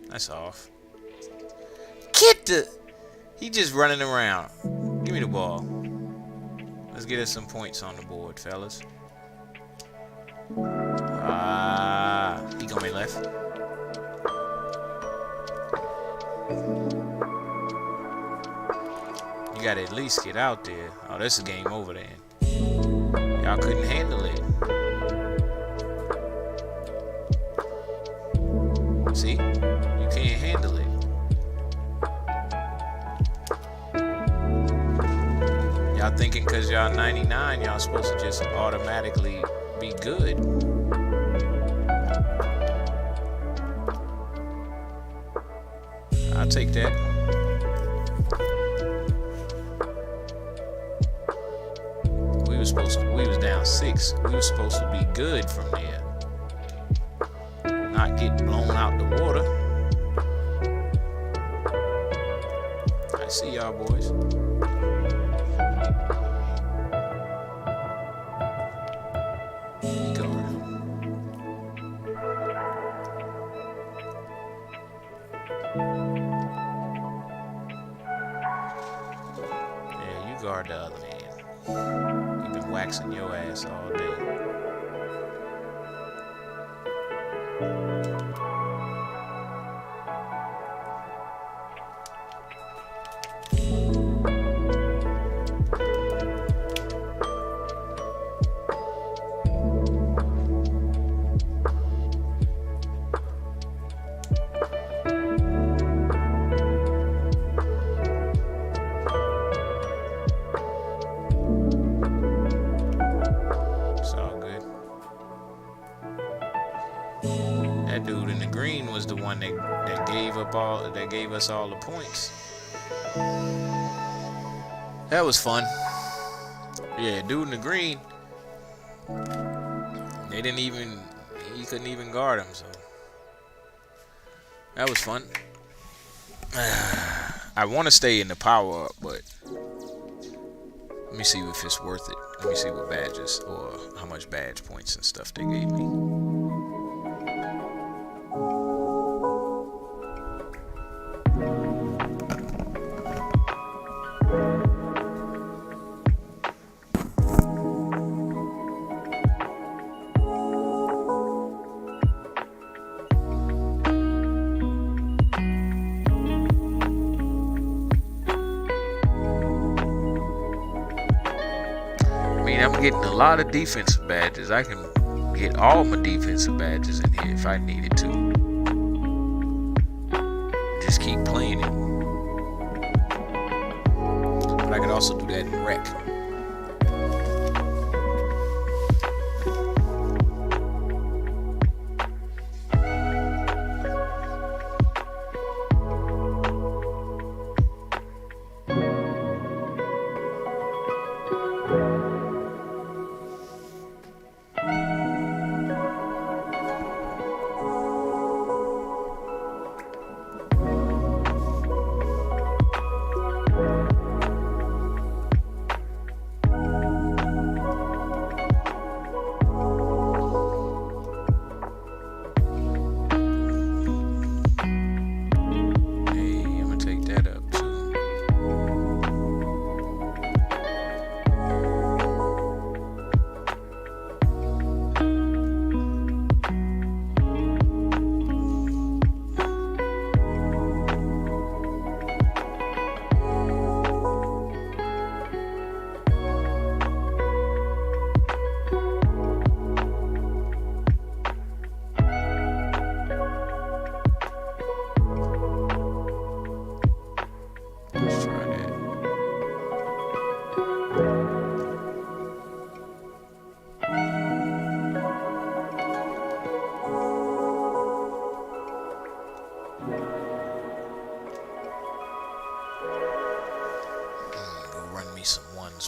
A: That's off. Get the... He just running around. Give me the ball. Let's get us some points on the board, fellas. He gonna be left. You gotta at least get out there. Oh, this is game over then. Y'all couldn't handle it. See? You can't handle it. Y'all thinking because y'all 99, y'all supposed to just automatically be good. I'll take that. We was down 6. We were supposed to be good from there. Not get blown out the water. I see y'all boys. Go. Yeah, you guard the other man. You've been waxing your ass all day. was the one that gave us all the points. That was fun. Yeah, dude in the green. He couldn't even guard him, so that was fun. I want to stay in the power up, but let me see if it's worth it. Let me see what badges or how much badge points and stuff they gave me. I'm getting a lot of defensive badges. I can get all my defensive badges in here if I needed to. Just keep playing it. But I could also do that in rec.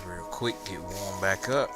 A: Real quick, get warmed back up.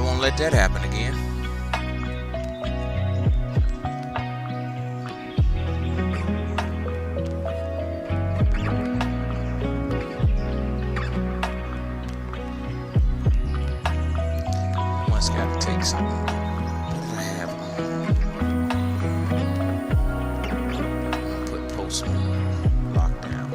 A: won't let that happen again. One's got to take something. What do I have on? Put Post Malone lockdown.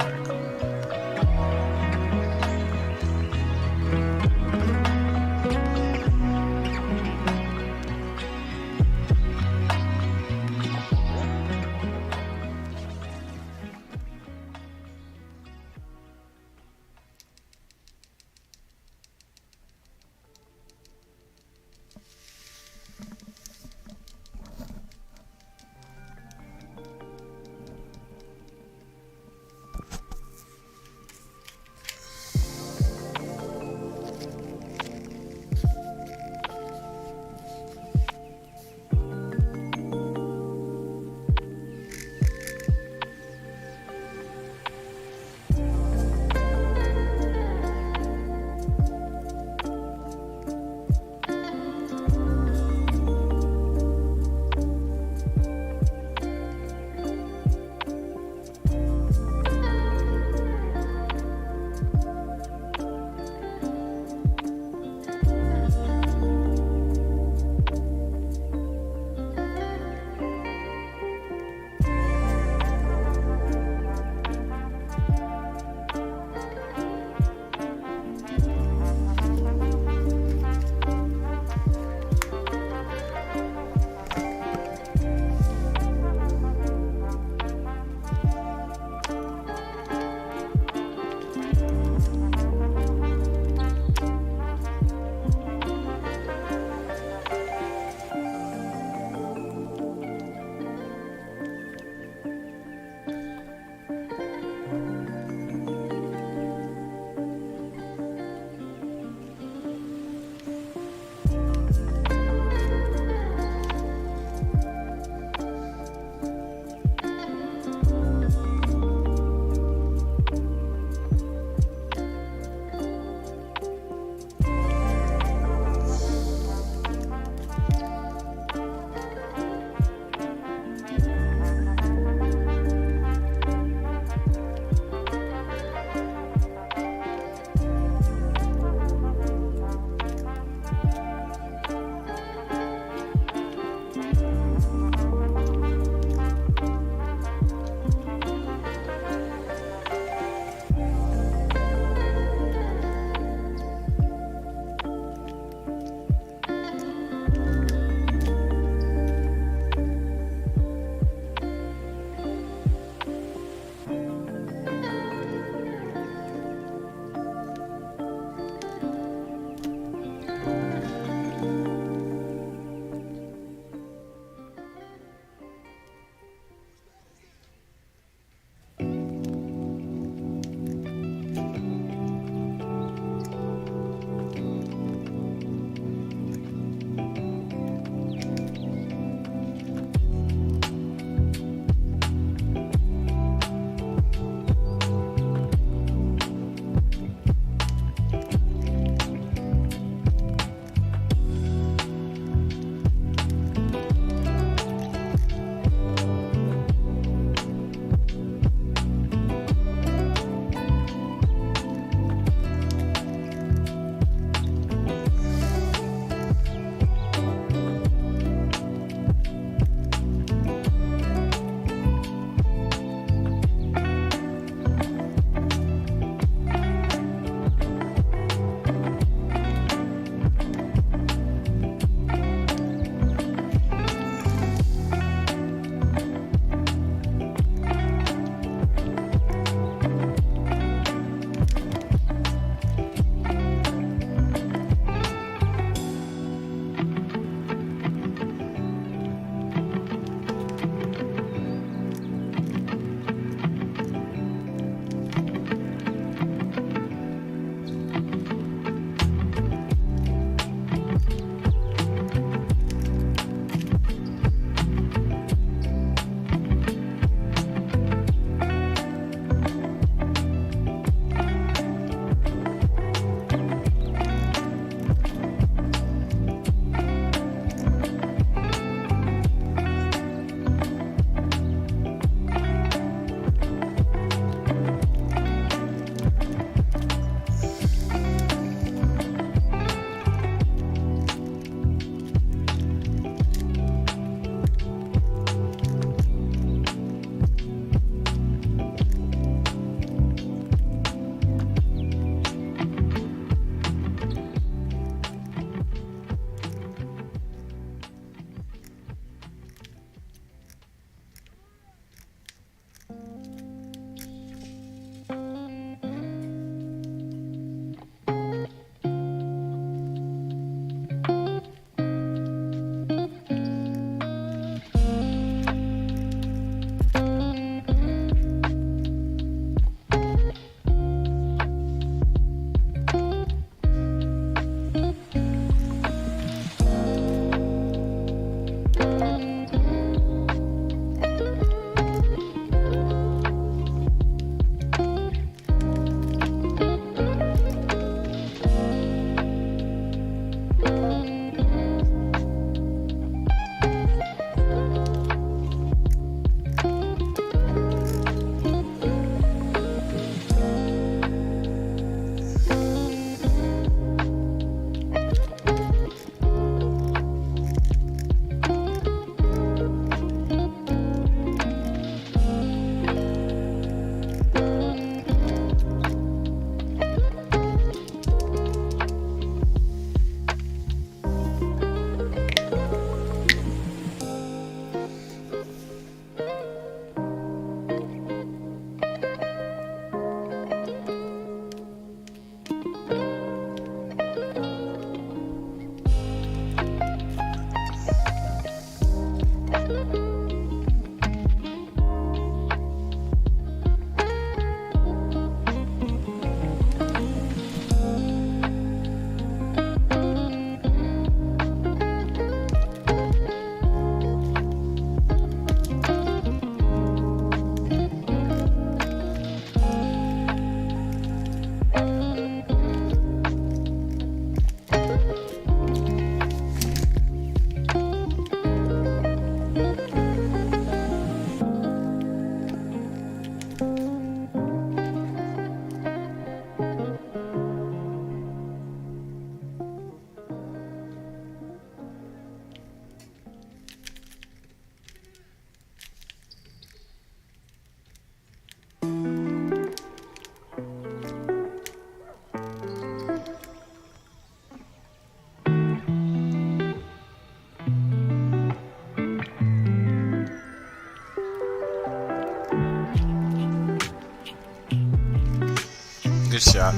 A: Good shot.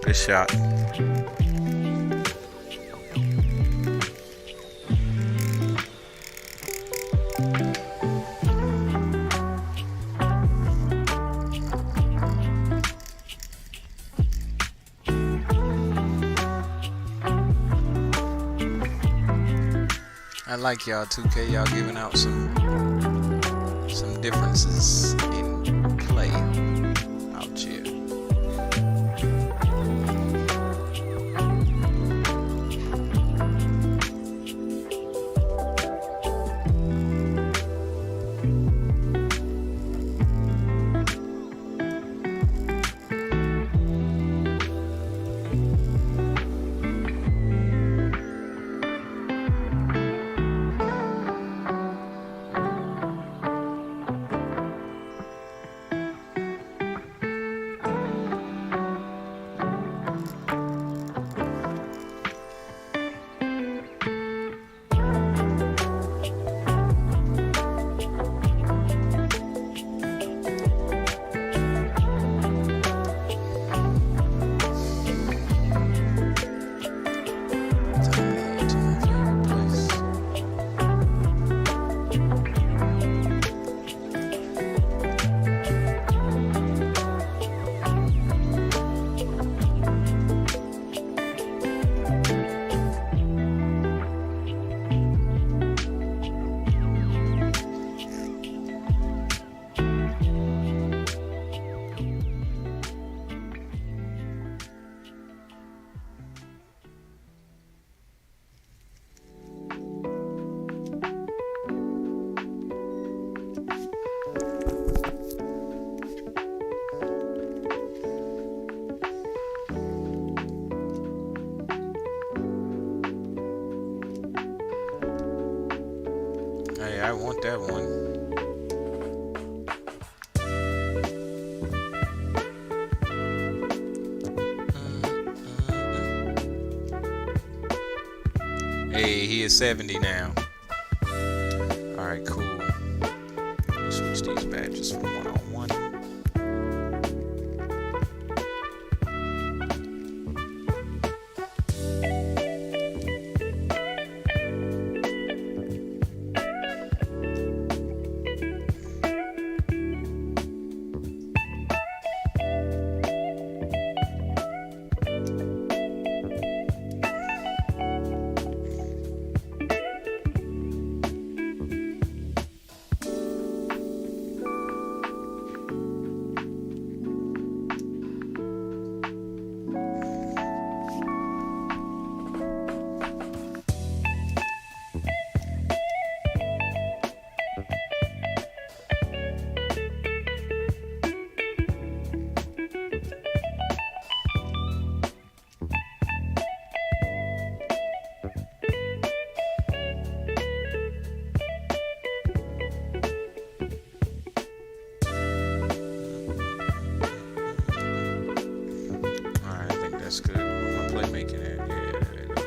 A: Good shot. I like y'all 2K, y'all giving out some differences in play out here. Hey, I want that one. Hey, he is 70 now. Alright, cool. Let me switch these badges from one-on-one. That's good. My playmaking it. Yeah, there you go.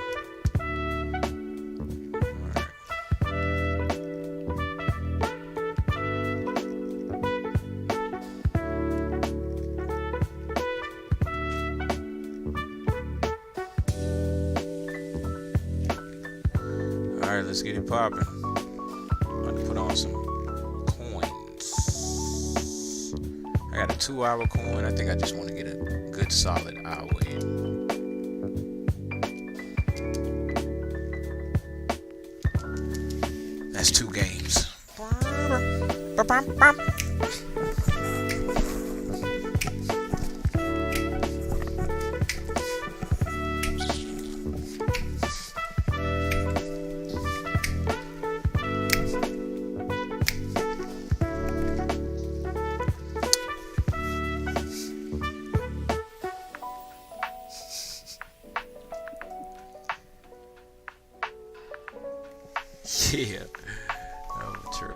A: Alright, let's get it popping. I'm about to put on some coins. I got a 2-hour coin. I think I just want to get a good solid hour in. That's 2 games. Yeah. Oh, true.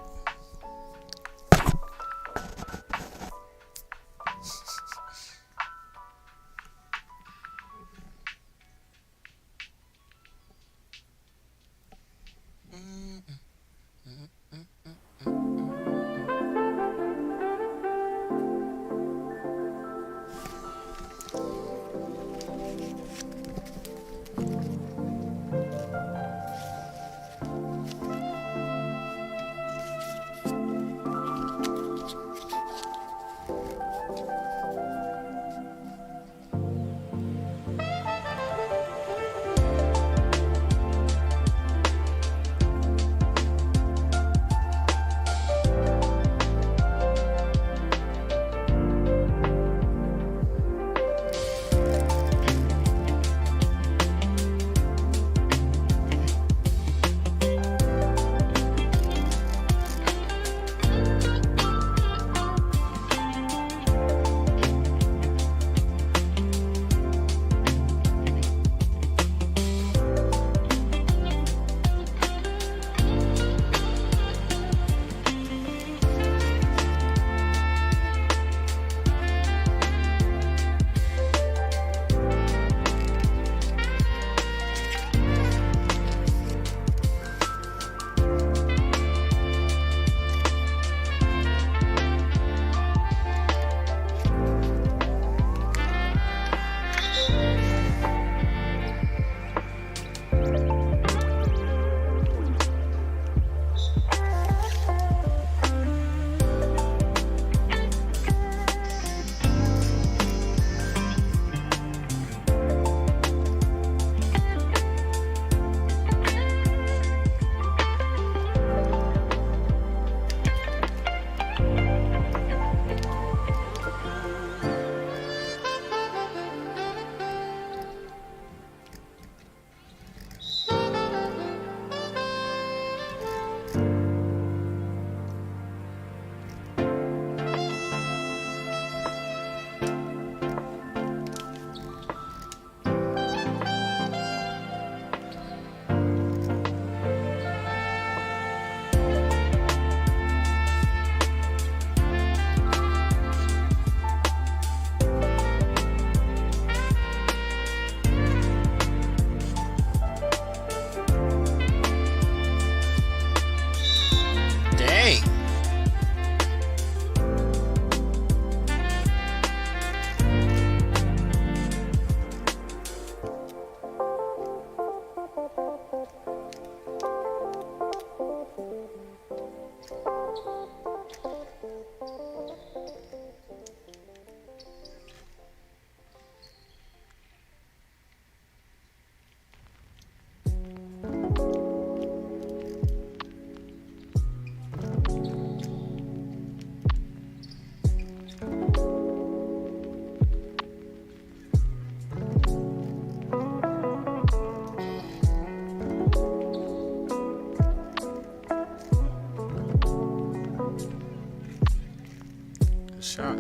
A: Shot.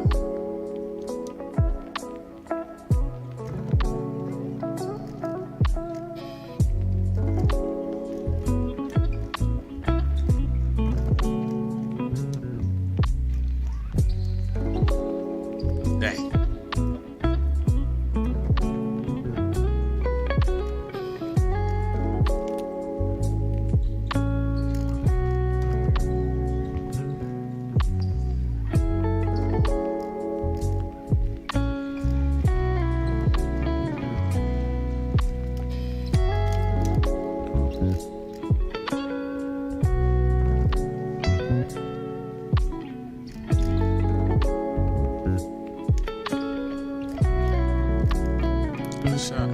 A: Dang. Good shot.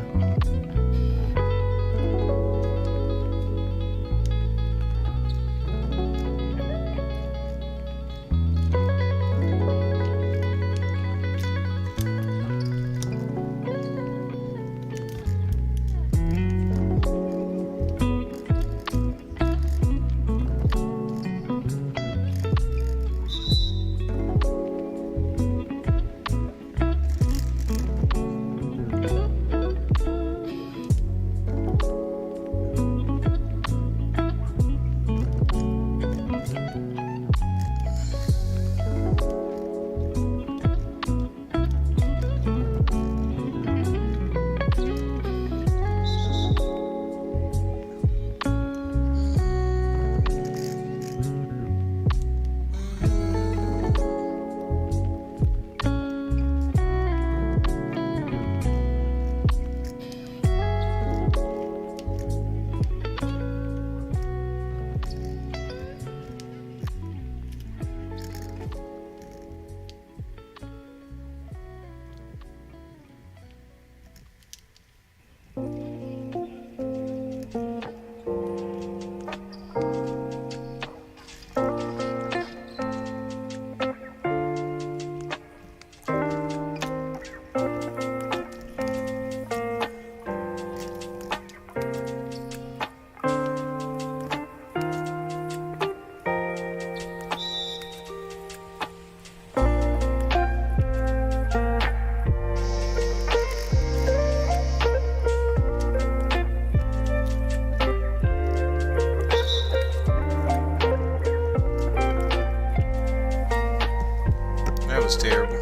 A: That was terrible.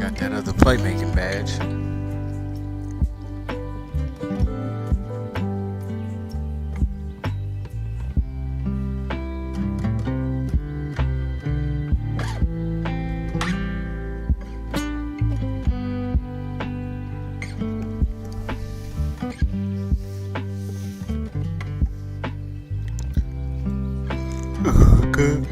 A: Got that other playmaking badge. Good.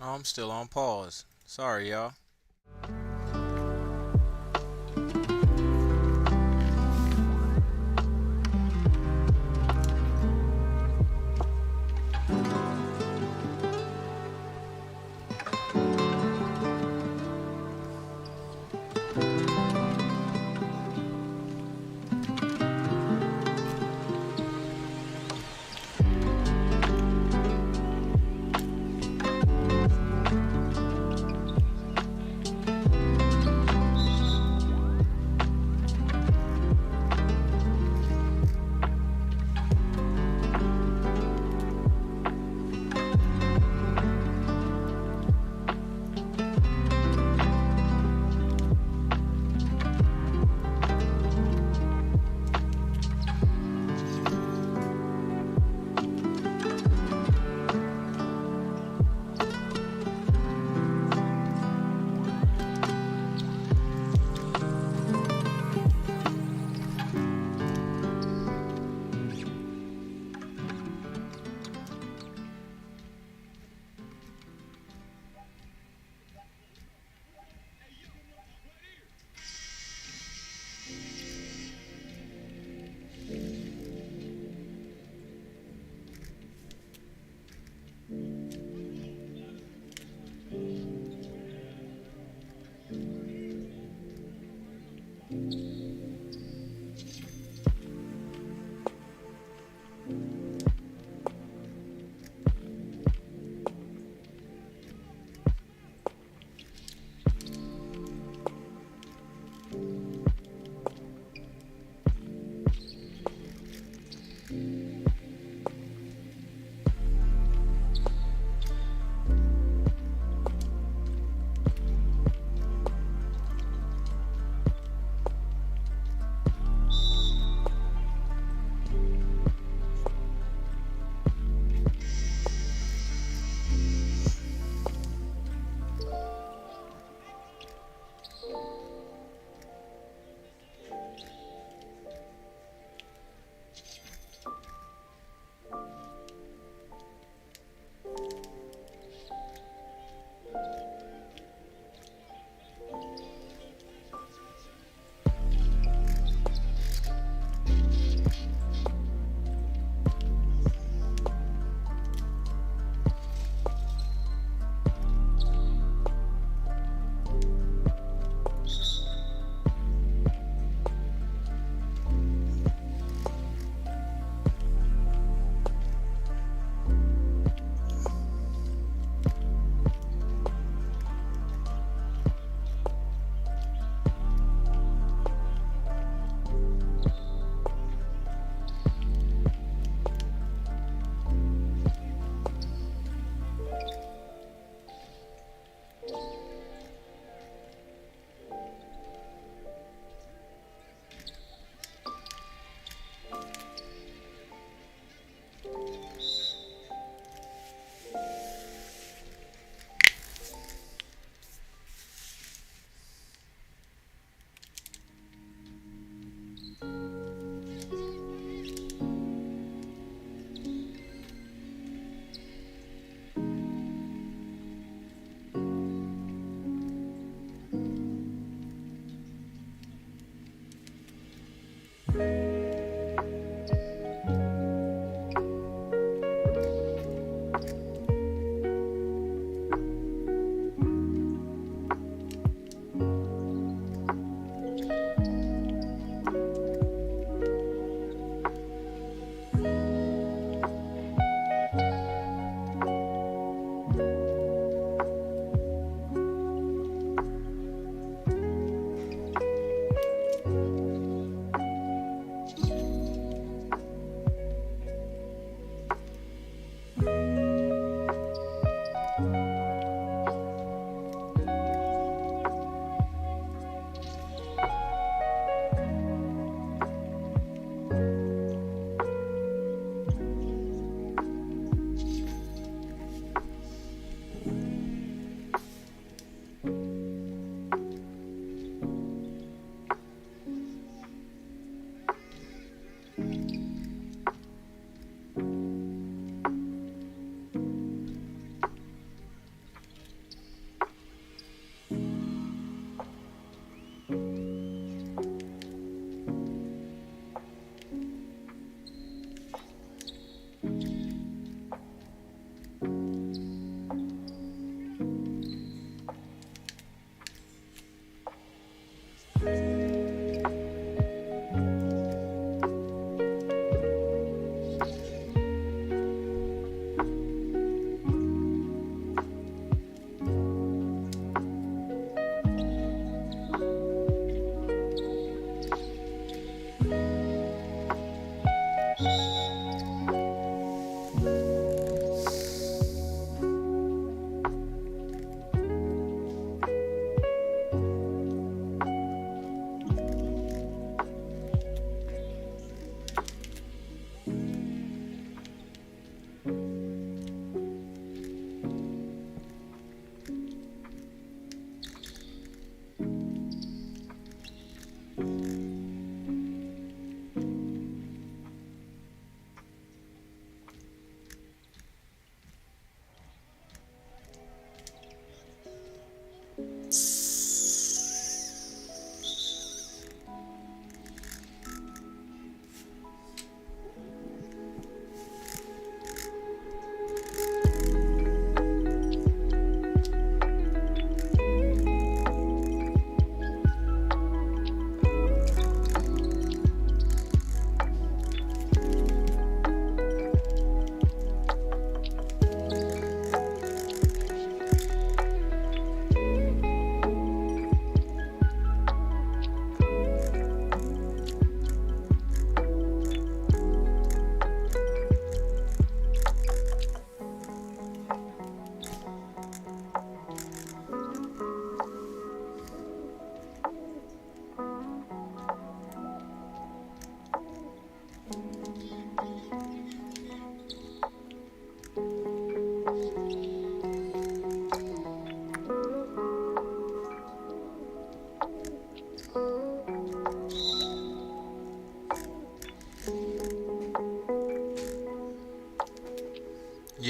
A: Oh, I'm still on pause. Sorry, y'all.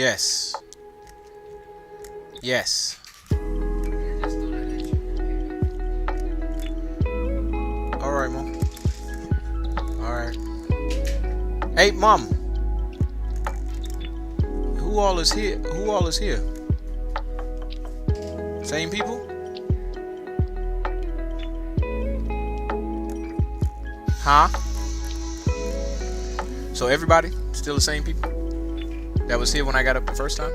A: Yes. Yes. All right, Mom. All right. Hey, Mom. Who all is here? Who all is here? Same people? Huh? So everybody still the same people that was here when I got up the first time?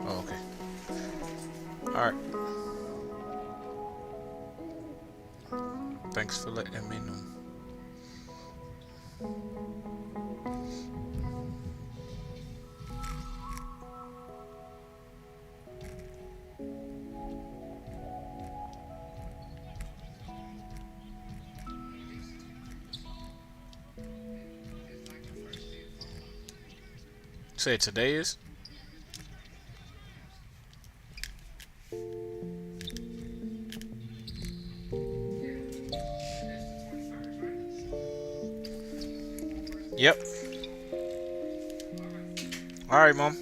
A: Oh, okay. All right. Thanks for letting me know. Say today is? Yep. All right, Mom.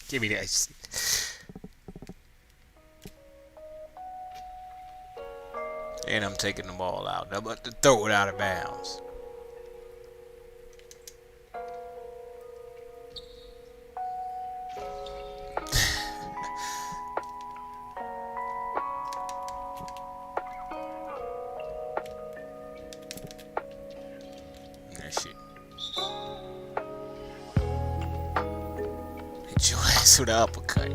A: Give me that. And I'm taking the ball out. I'm about to throw it out of bounds. That shit. Hit your ass with an uppercut.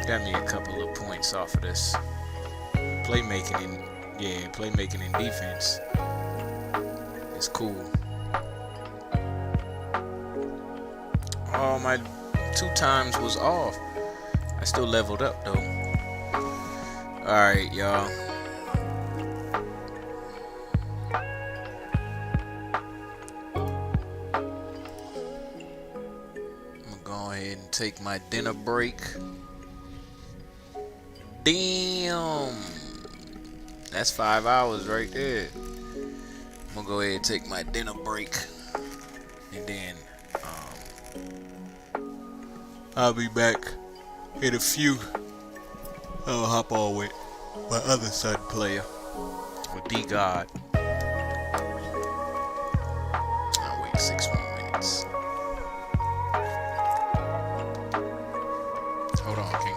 A: Got me a couple of points off of this. Playmaking and defense. It's cool. all my 2 times was off. I still leveled up though. Alright, y'all. I'm gonna go ahead and take my dinner break. Damn. That's 5 hours right there. I'm gonna go ahead and take my dinner break. And then I'll be back in a few. I'll hop on with my other son player, with D-God. I'll wait 6 more minutes. Hold on, King.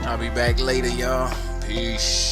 A: I'll be back later, y'all. Peace.